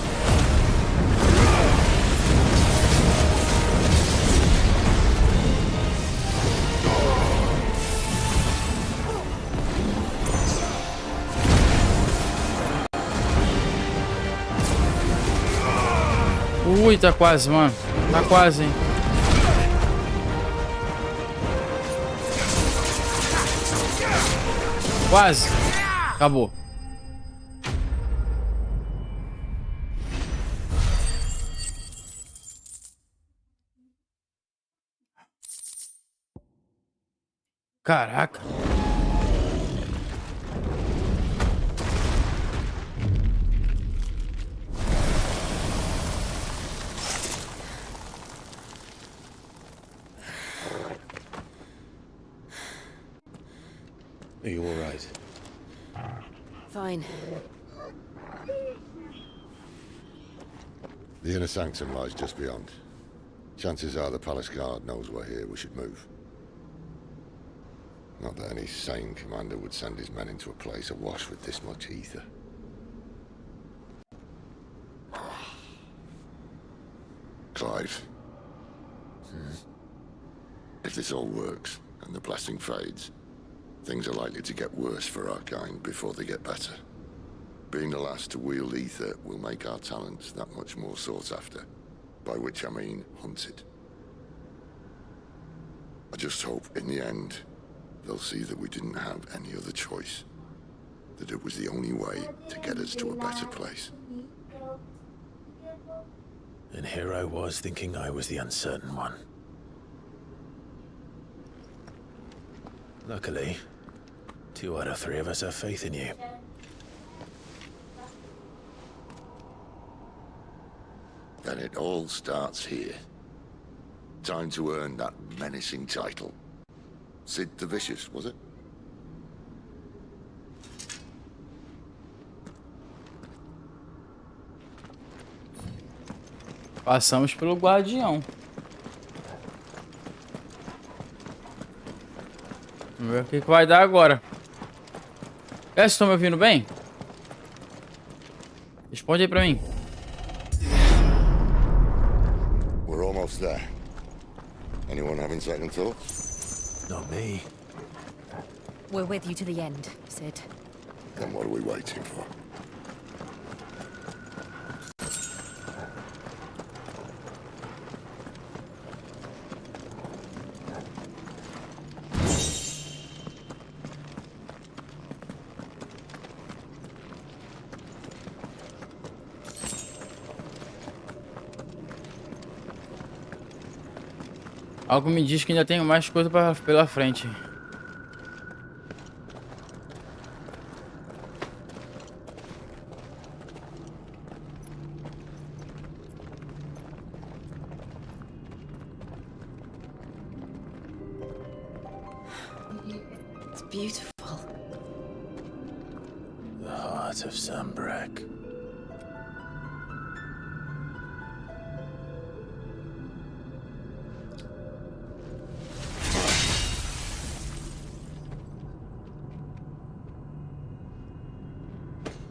Ui, tá quase, mano. Tá quase, hein? Quase. Acabou. Caraca. Are you all right? Fine. The inner sanctum lies just beyond. Chances are the palace guard knows we're here. We should move. Not that any sane commander would send his men into a place awash with this much ether. Clive. If this all works, and the blessing fades, things are likely to get worse for our kind before they get better. Being the last to wield ether will make our talents that much more sought after. By which I mean hunted. I just hope, in the end, they'll see that we didn't have any other choice. That it was the only way to get us to a better place. And here I was thinking I was the uncertain one. Luckily, 2 out of 3 of us have faith in you. Then it all starts here. Time to earn that menacing title. Sid the Vicious, was it? Passamos pelo guardião. Vamos ver o que vai dar agora. Vocês estão me ouvindo bem? Responde aí pra mim. We're almost there. Anyone having second thoughts? Not me. We're with you to the end, Sid. Then what are we waiting for? Algo me diz que ainda tenho mais coisa pela frente. It's beautiful. The heart of Sunbreak.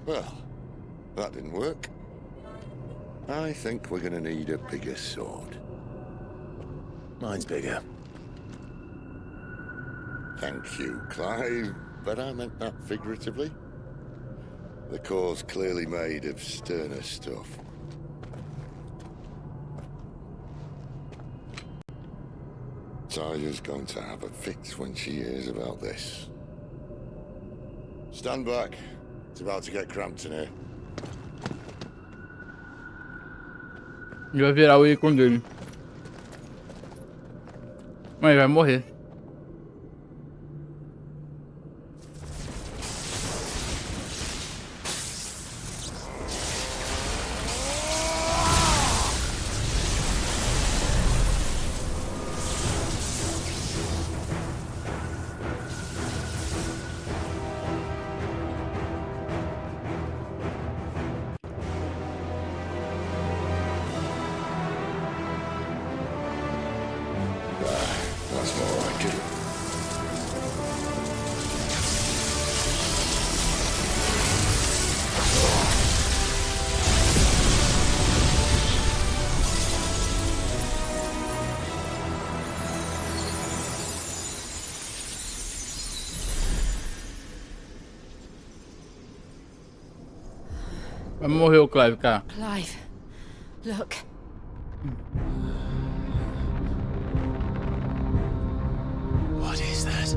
Well, that didn't work. I think we're gonna need a bigger sword. Mine's bigger. Thank you, Clive, but I meant that figuratively. The core's clearly made of sterner stuff. Natalia's going to have a fit when she hears about this. Stand back. It's about to get cramped in here. Ele vai virar o Eikon dele. Mas ele vai morrer. That's more like it. Vai morrer o Clive, cara. Clive, look. What is that?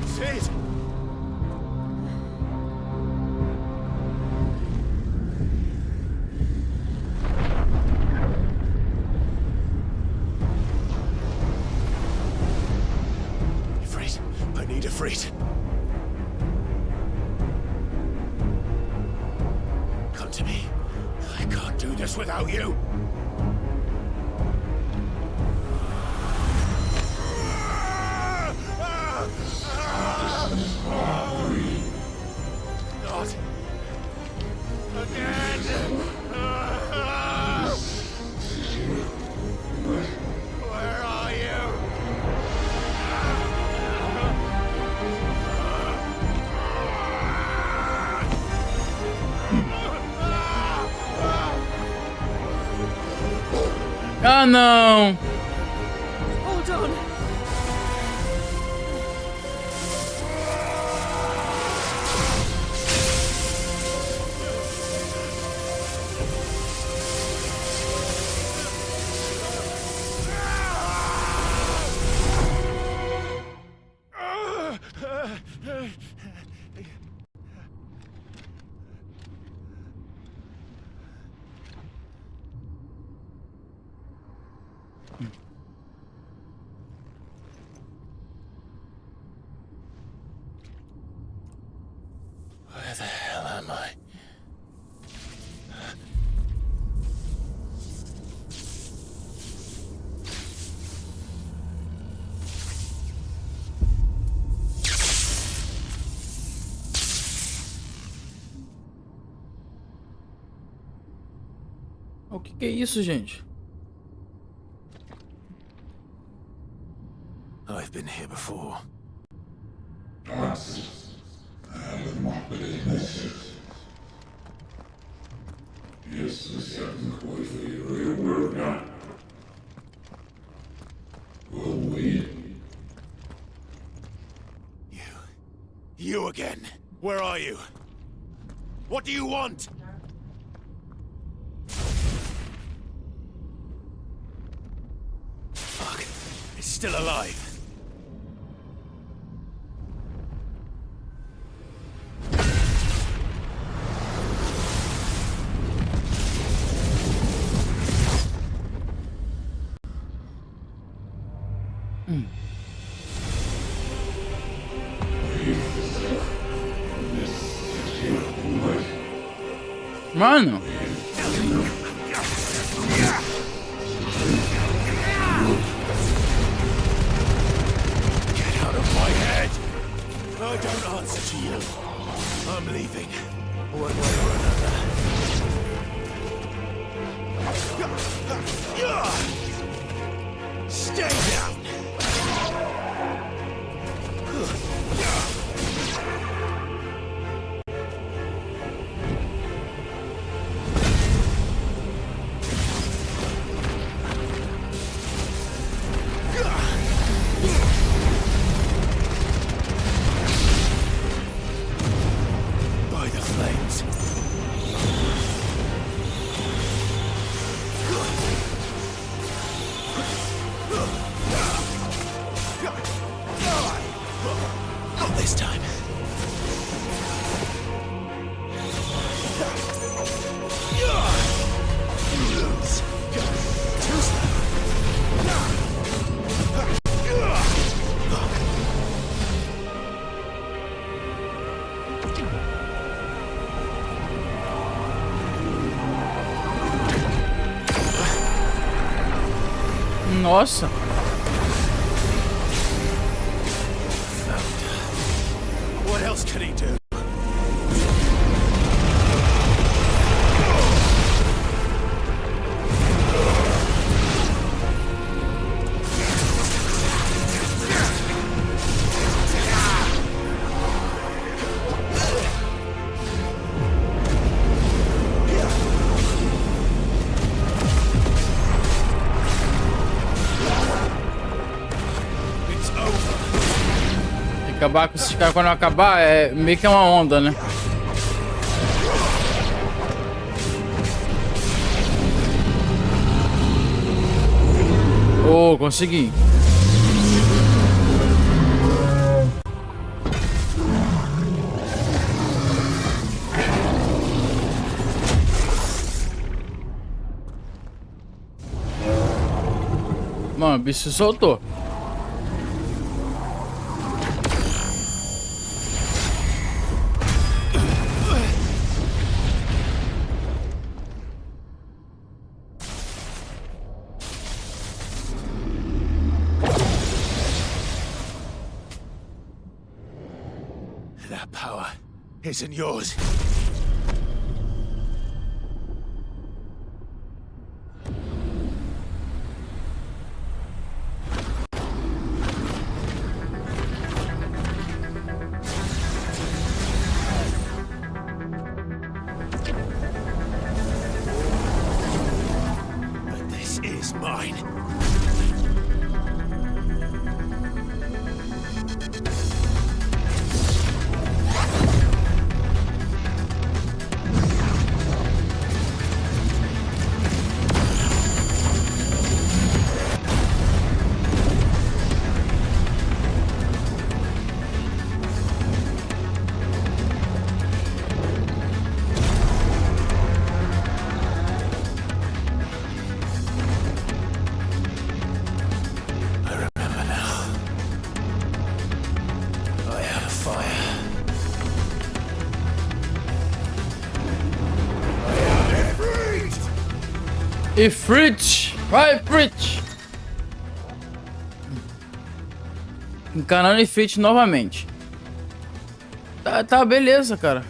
Sid! Ifrit, I need Ifrit. Come to me. I can't do this without you. Not again. Where are you? Ah, não! Hold on. Where the hell am I? O que é isso, gente? I've been here before. You again. Where are you? What do you want? Fuck. It's still alive. Mano! Get out of my head! I don't answer to you. I'm leaving. One way or another. Stay down! this time. Nossa. What else could he do? Acabar com esses caras quando acabar é meio que uma onda, né? Oh, consegui. Mano, o bicho se soltou. That power isn't yours. But this is mine. Ifrit! Vai, Ifrit! Encanando Ifrit novamente. Tá, beleza, cara.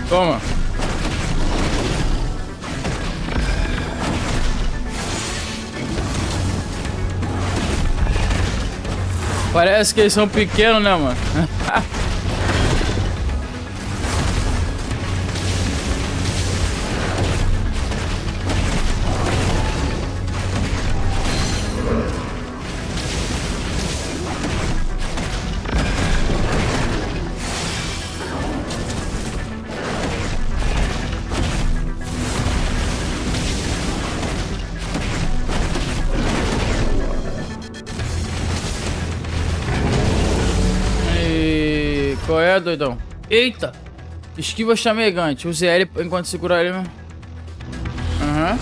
Toma. Parece que eles são pequenos, né, mano? Qual é, doidão? Eita! Esquiva chamegante. Use L enquanto segurar ele mesmo. Aham.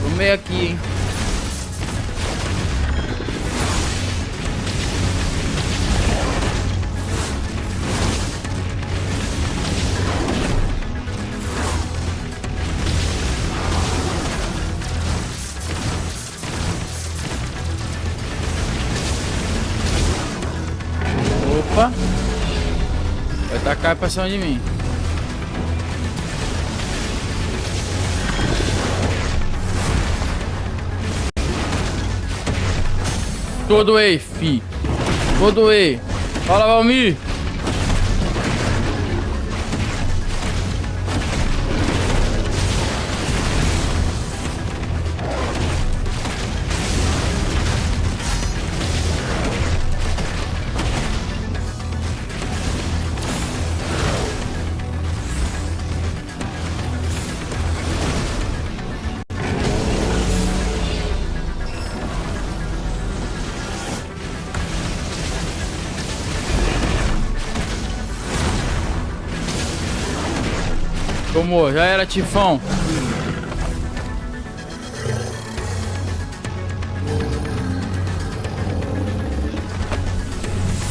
Tomei aqui, hein? Cai pra cima de mim. Todo ei, fi. Todo ei. Fala, Valmir. Tomou, já era, Tifão.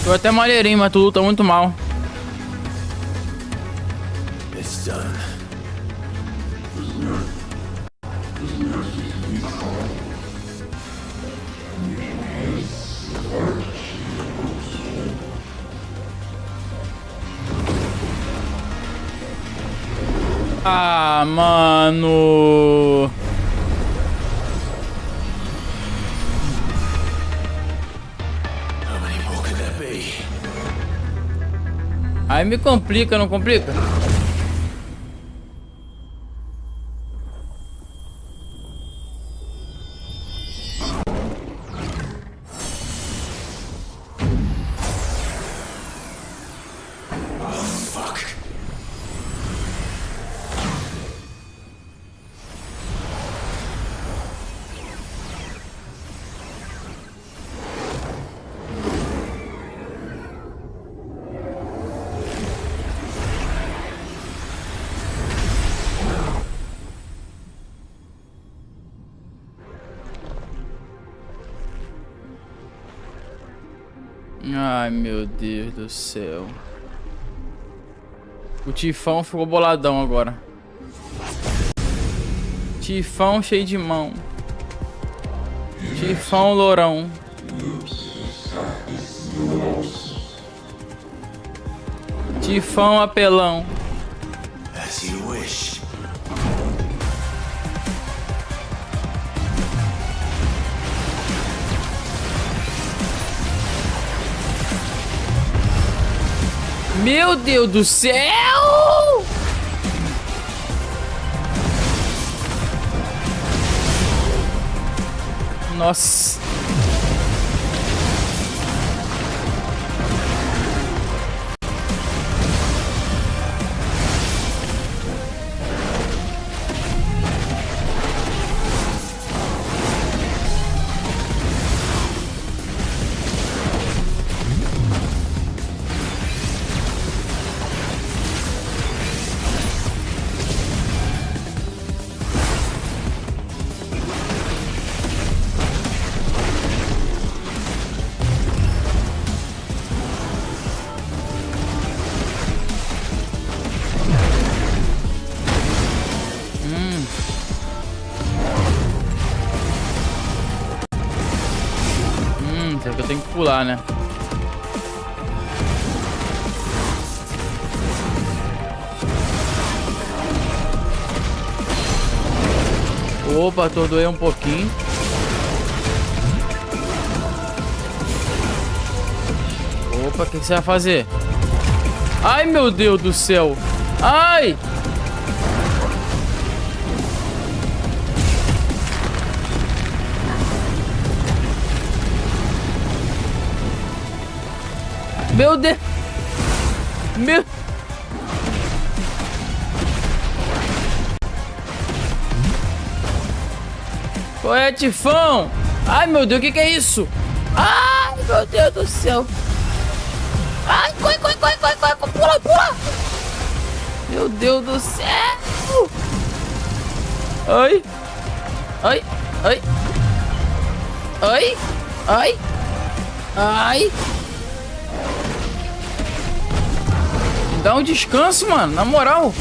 Tô até maneirinho, mas tu luta muito mal. It's done. Ah, mano. How many more could there be? Aí me complica, não complica? Ai, meu Deus do céu. O Tifão ficou boladão agora. Tifão cheio de mão. Tifão lourão. Tifão apelão. As you wish. Meu Deus do céu! Nossa. Será que eu tenho que pular, né? Opa, atordoei um pouquinho. Opa, o que você vai fazer? Ai, meu Deus do céu. Ai! Meu Deus! Meu... Qual é, Tifão? Ai, meu Deus, o que é isso? Ai, meu Deus do céu! Ai, corre, pula, pula! Meu Deus do céu! Ai! Ai, ai! Ai, ai! Ai! Dá um descanso, mano, na moral.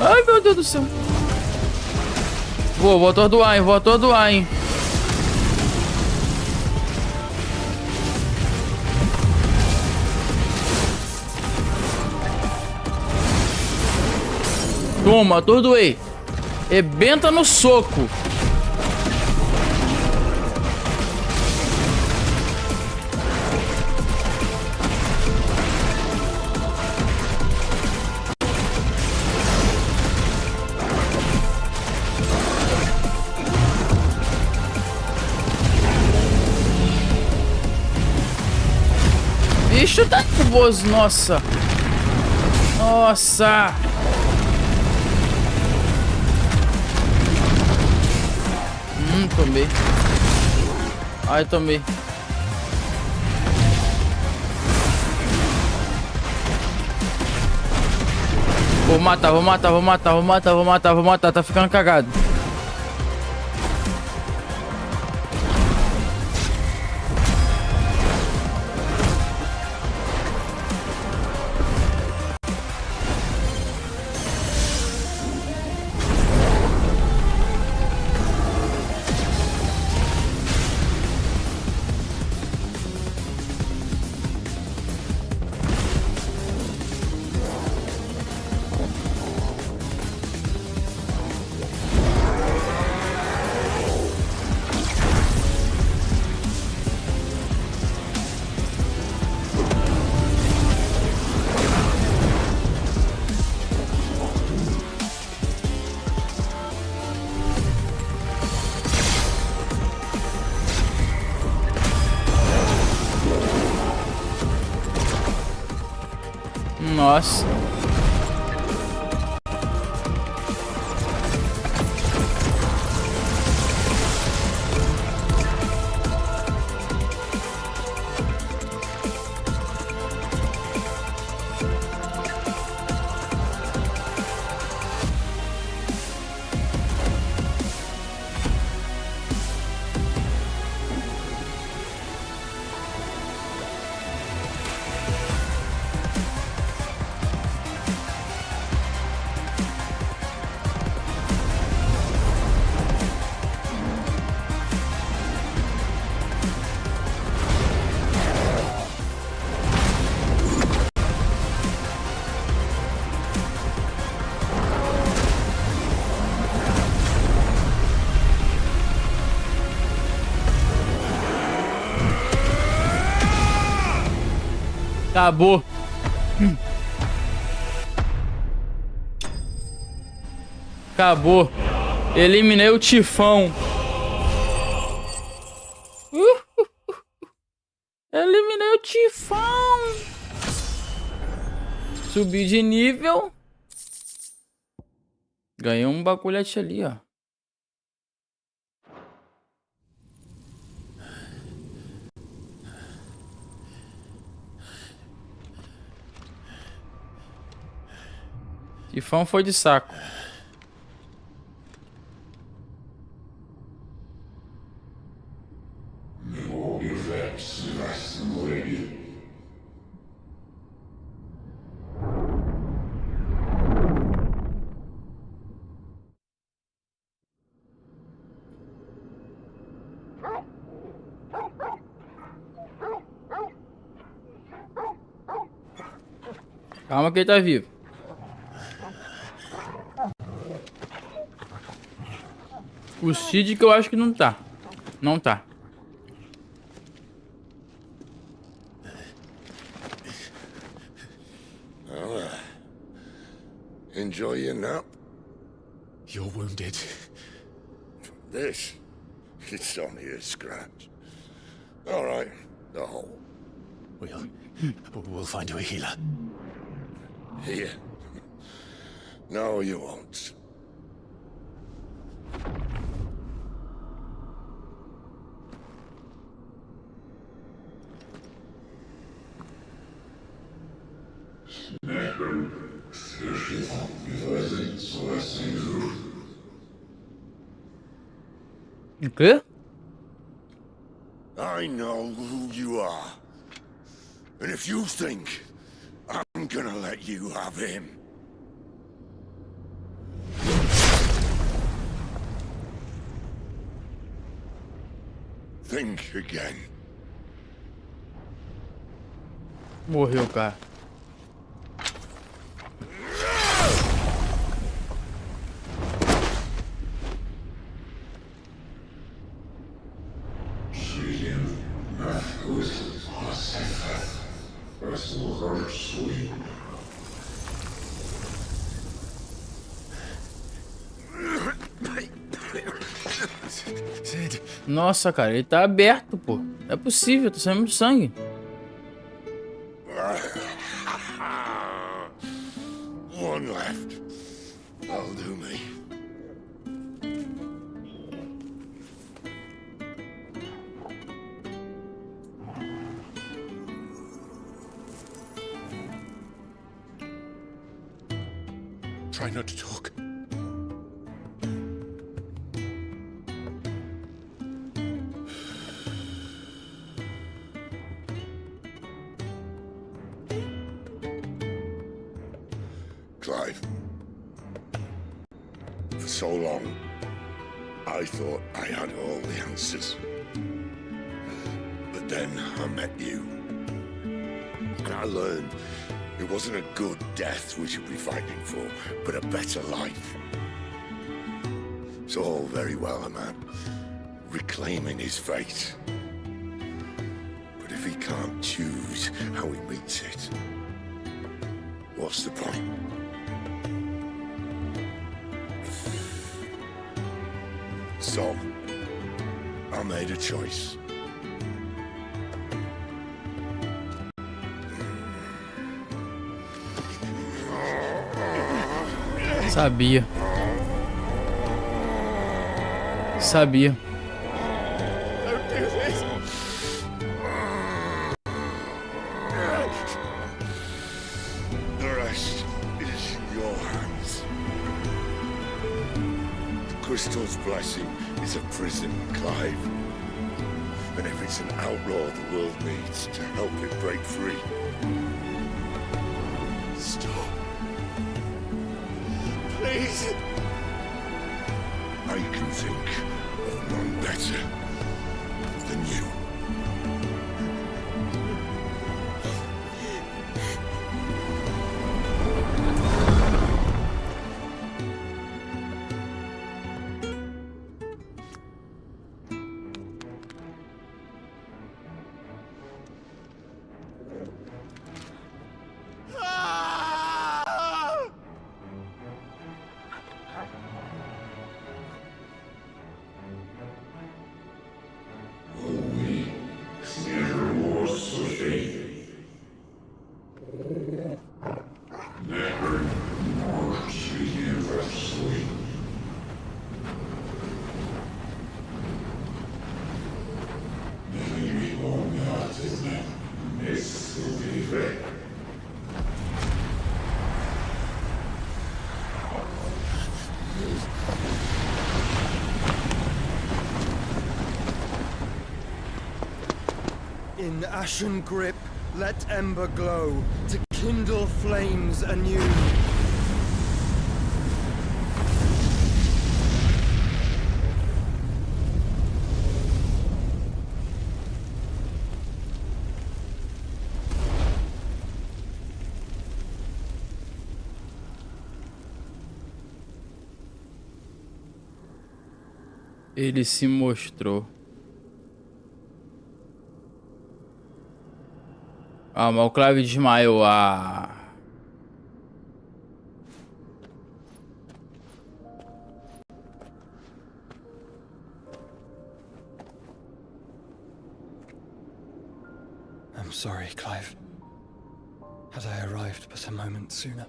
Ai, meu Deus do céu. Vou atordoar, hein? Vou atordoar, hein? Toma, atordoei. Rebenta no soco. Bicho tá nervoso, nossa. Nossa. Tomei. Ai, tomei. Vou matar, vou matar, vou matar, vou matar, vou matar, vou matar. Tá ficando cagado. Nossa. Acabou. Acabou. Eliminei o tifão. Eliminei o tifão. Subi de nível. Ganhei um bagulhete ali, ó. Tifão foi de saco. Calma que ele tá vivo. O Cid que eu acho que não tá. Não tá. Well, enjoy your nap. You're wounded. This? It's only a scratch. All right, the hole. We'll find you a healer. Here? No, you won't. O quê? I know who you are. And if you think I'm gonna let you have him, Think again. Morreu, cara. Nossa, cara, ele tá aberto, pô. Não é possível, tá saindo muito sangue. One left. That'll do me. Try not to talk. Clive, for so long, I thought I had all the answers. But then I met you. And I learned it wasn't a good death we should be fighting for, but a better life. It's all very well, a man reclaiming his fate. But if he can't choose how he meets it, what's the point? So, I made a choice. Sabia. Sabia. Don't do this. The rest is in your hands. The crystal's blessing is a prison, Clive. And if it's an outlaw the world needs to help it break free. Stop. Please. I can think of none better than you. In ashen grip, let ember glow, to kindle flames anew. Ele se mostrou. Ah, mas o Clive desmaiou. Ah. I'm sorry, Clive. Had I arrived but a moment sooner.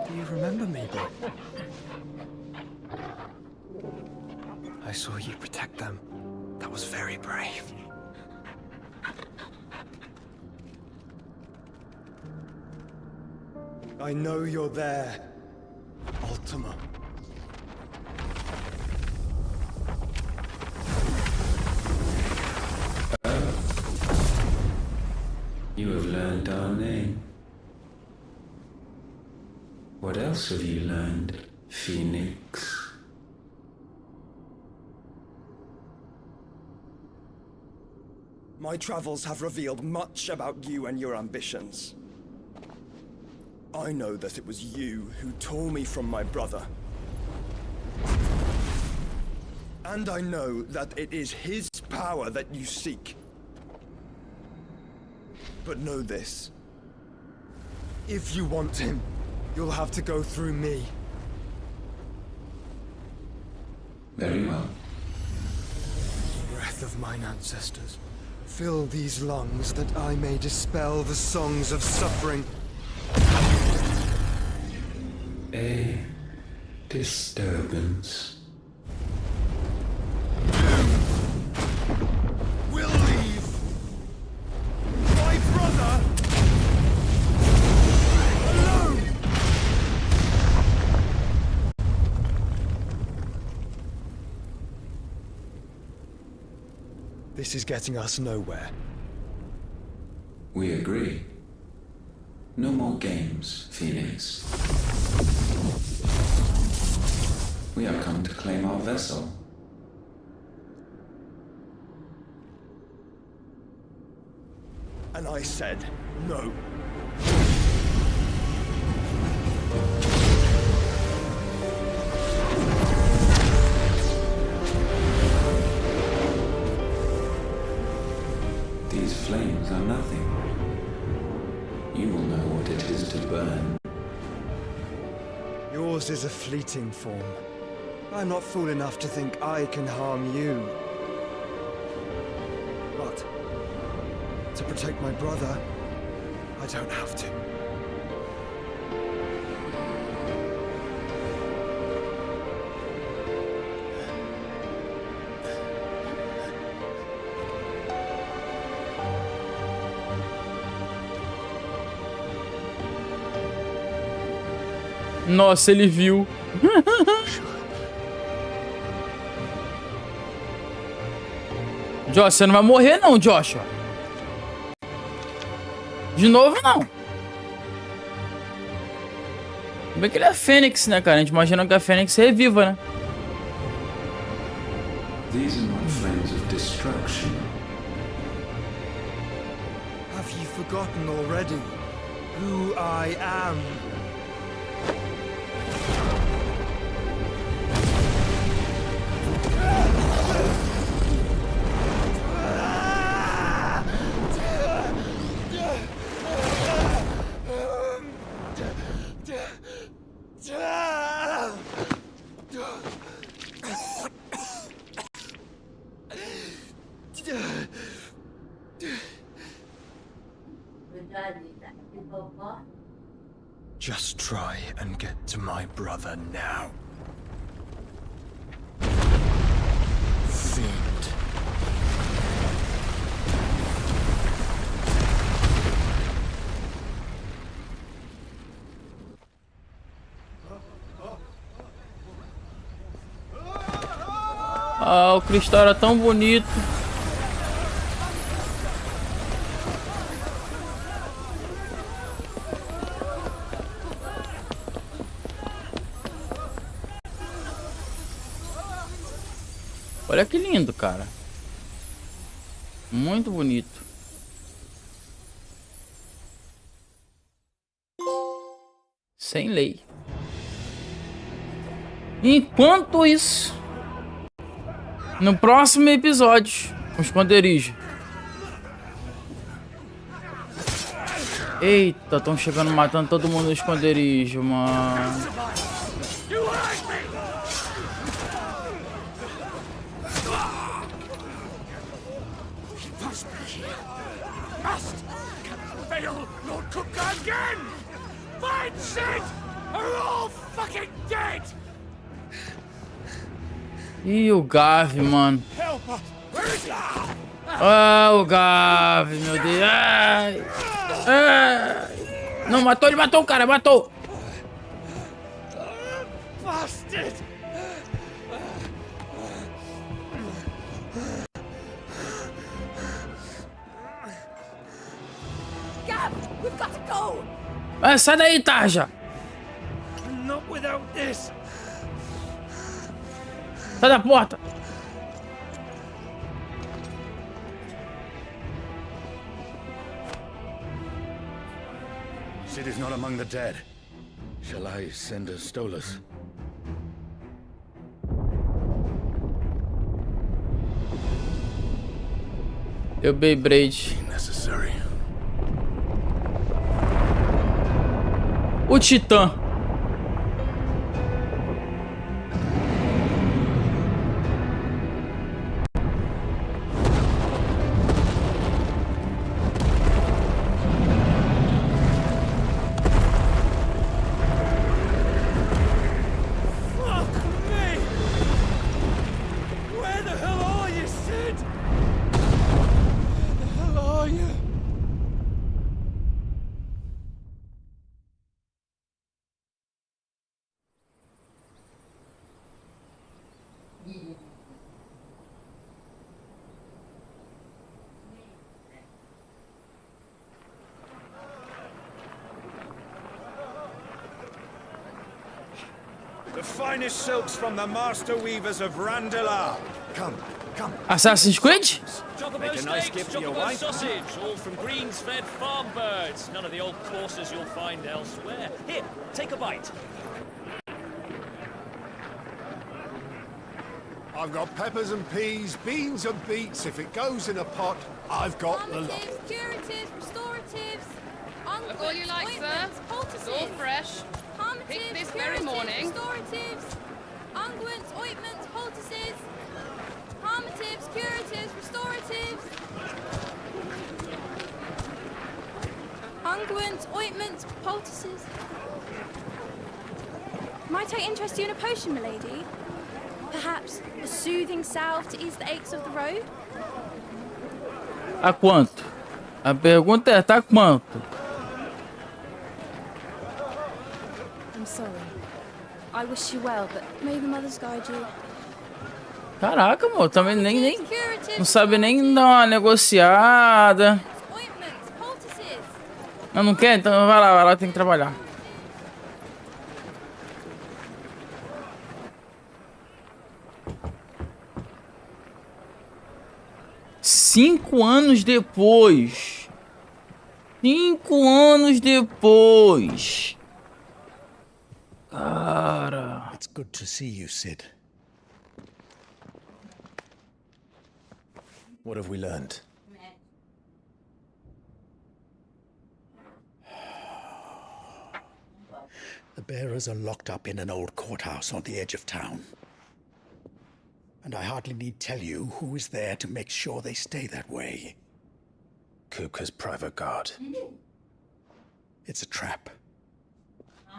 Do you remember me, boy? I saw you protect them. That was very brave. I know you're there, Ultima. You have learned our name. What else have you learned, Phoenix? My travels have revealed much about you and your ambitions. I know that it was you who tore me from my brother. And I know that it is his power that you seek. But know this. If you want him, you'll have to go through me. Very well. Breath of mine ancestors, fill these lungs that I may dispel the songs of suffering. A disturbance. We'll leave. My brother alone. This is getting us nowhere. We agree. No more games, Phoenix. We have come to claim our vessel. And I said no. These flames are nothing. You will know what it is to burn. Yours is a fleeting form. I'm not fool enough to think I can harm you. But to protect my brother, I don't have to. Nossa, ele viu. Josh, você não vai morrer não, Joshua. De novo, não. Bem que ele é Fênix, né, cara? A gente imagina que a Fênix reviva, né? These are not flames of destruction. Have you forgotten already who I am? Just try and get to my brother now. Fiend. Ah, o cristal era tão bonito. Olha que lindo, cara. Muito bonito. Sem lei. Enquanto isso, no próximo episódio, o esconderijo. Eita, estão chegando matando todo mundo no esconderijo, mano. Ih, o Gav, mano. Ah, o Gav, meu Deus. Ai. Ai. Não, matou, ele matou o cara, matou. Ah, sai daí, Tarja. without this. Sai da porta! Sid is not among the dead. Shall I send a Stolas? Eu Beyblade. Necessary. O Titã. The finest silks from the master weavers of Randalar. Come, come. Assassin's Creed? Make a nice gift for your wife. Sausage, all from greens-fed farm birds. None of the old courses you'll find elsewhere. Here, take a bite. I've got peppers and peas, beans and beets. If it goes in a pot, I've got the lot. Curatives, restoratives, Look all you like, sir. It's all fresh. Pick this very morning. Restoratives, unguents, ointments, poultices, harmatives, curatives, restoratives, unguents, ointments, poultices. Might I interest you in a potion, milady? Perhaps a soothing salve to ease the aches of the road? A quanto? A pergunta é, tá quanto? I'm sorry. I wish you well, but may the mothers guide you. Caraca, amor, também nem não sabe nem dar uma negociada. Não quer? Então vai lá, tem que trabalhar. Cinco anos depois. 5 anos depois. Cara. It's good to see you, Sid. What have we learned? The bearers are locked up in an old courthouse on the edge of town. And I hardly need tell you who is there to make sure they stay that way. Kupka's private guard. It's a trap.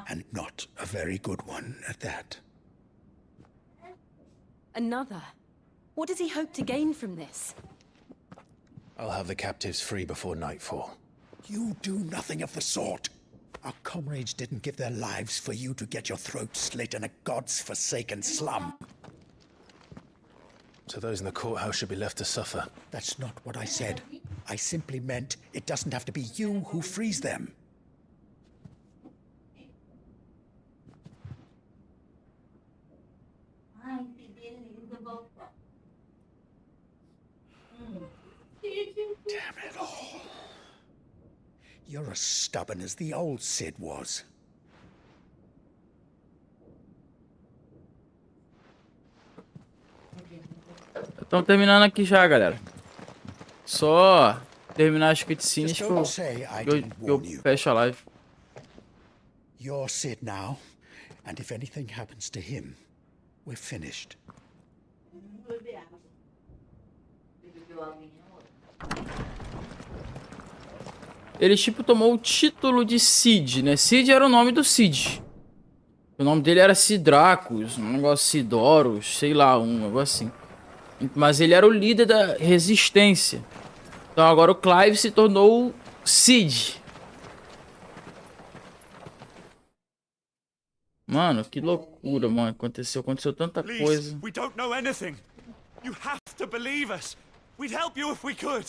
And not a very good one at that. Another? What does he hope to gain from this? I'll have the captives free before nightfall. You do nothing of the sort. Our comrades didn't give their lives for you to get your throat slit in a god's-forsaken slum. So those in the courthouse should be left to suffer. That's not what I said. I simply meant it doesn't have to be you who frees them. Damn it all. You're as stubborn as the old Sid was. Estão terminando aqui já, galera. Só terminar as cutscenes que eu fecho a live. You're Sid now, and if anything happens to him, we're finished. Ele tipo tomou o título de Cid, né? Cid era o nome do Cid. O nome dele era Cidracos, um negócio Cidoros, sei lá, um negócio assim. Mas ele era o líder da resistência. Então agora o Clive se tornou Cid. Mano, que loucura, mano. Aconteceu tanta coisa. We don't know anything. You have to believe us. We'd help you if we could.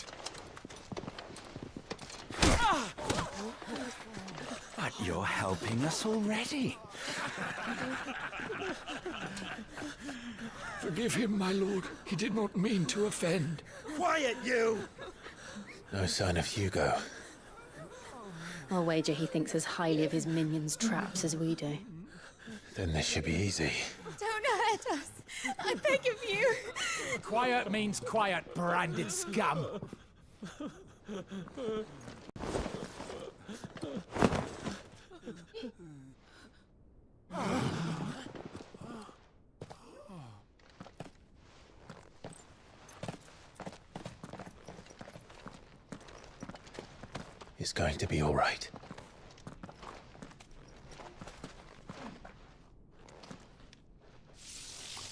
I'd You're helping us already. Forgive him, my lord. He did not mean to offend. Quiet, you! No sign of Hugo. I'll wager he thinks as highly of his minions' traps as we do. Then this should be easy. Don't hurt us. I beg of you. Quiet means quiet, branded scum. It's going to be all right.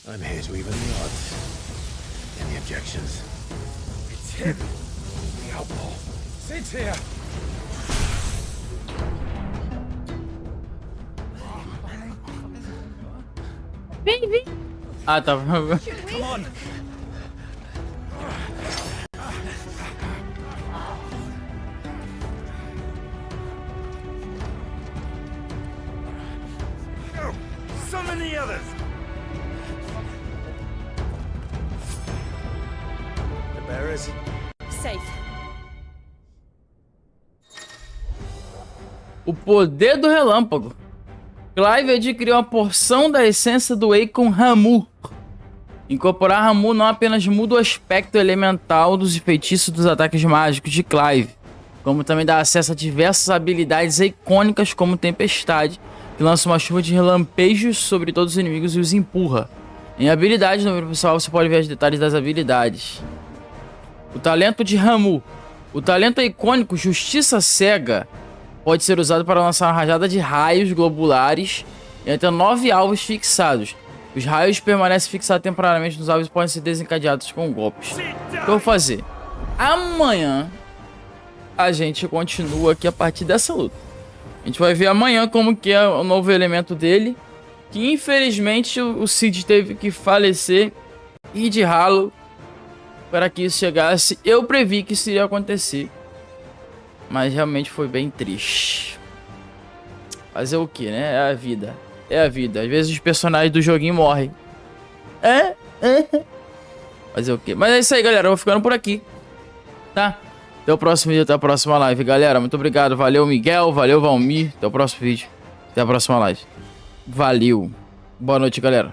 I'm here to even the odds. Any objections? It's him, the outlaw. Sit here. Baby. Ah, tá. Come on. Go! Summon the others! The bearers? Safe. O poder do relâmpago. Clive adquiriu uma porção da essência do Eikon Ramu. Incorporar Ramu não apenas muda o aspecto elemental dos feitiços dos ataques mágicos de Clive, como também dá acesso a diversas habilidades icônicas como Tempestade, que lança uma chuva de relampejos sobre todos os inimigos e os empurra. Em habilidades, no menu principal você pode ver os detalhes das habilidades. O talento de Ramu. O talento icônico Justiça Cega pode ser usado para lançar uma rajada de raios globulares e até 9 alvos fixados. Os raios permanecem fixados temporariamente nos alvos e podem ser desencadeados com golpes. O que eu vou fazer? Amanhã a gente continua aqui a partir dessa luta. A gente vai ver amanhã como que é o novo elemento dele, que infelizmente o Cid teve que falecer e de ralo para que isso chegasse. Eu previ que isso iria acontecer, mas realmente foi bem triste. Fazer o que, né? É a vida. É a vida. Às vezes os personagens do joguinho morrem. Fazer o que? Mas é isso aí, galera. Eu vou ficando por aqui, tá? Até o próximo vídeo, até a próxima live, galera. Muito obrigado. Valeu, Miguel. Valeu, Valmir. Até o próximo vídeo. Até a próxima live. Valeu. Boa noite, galera.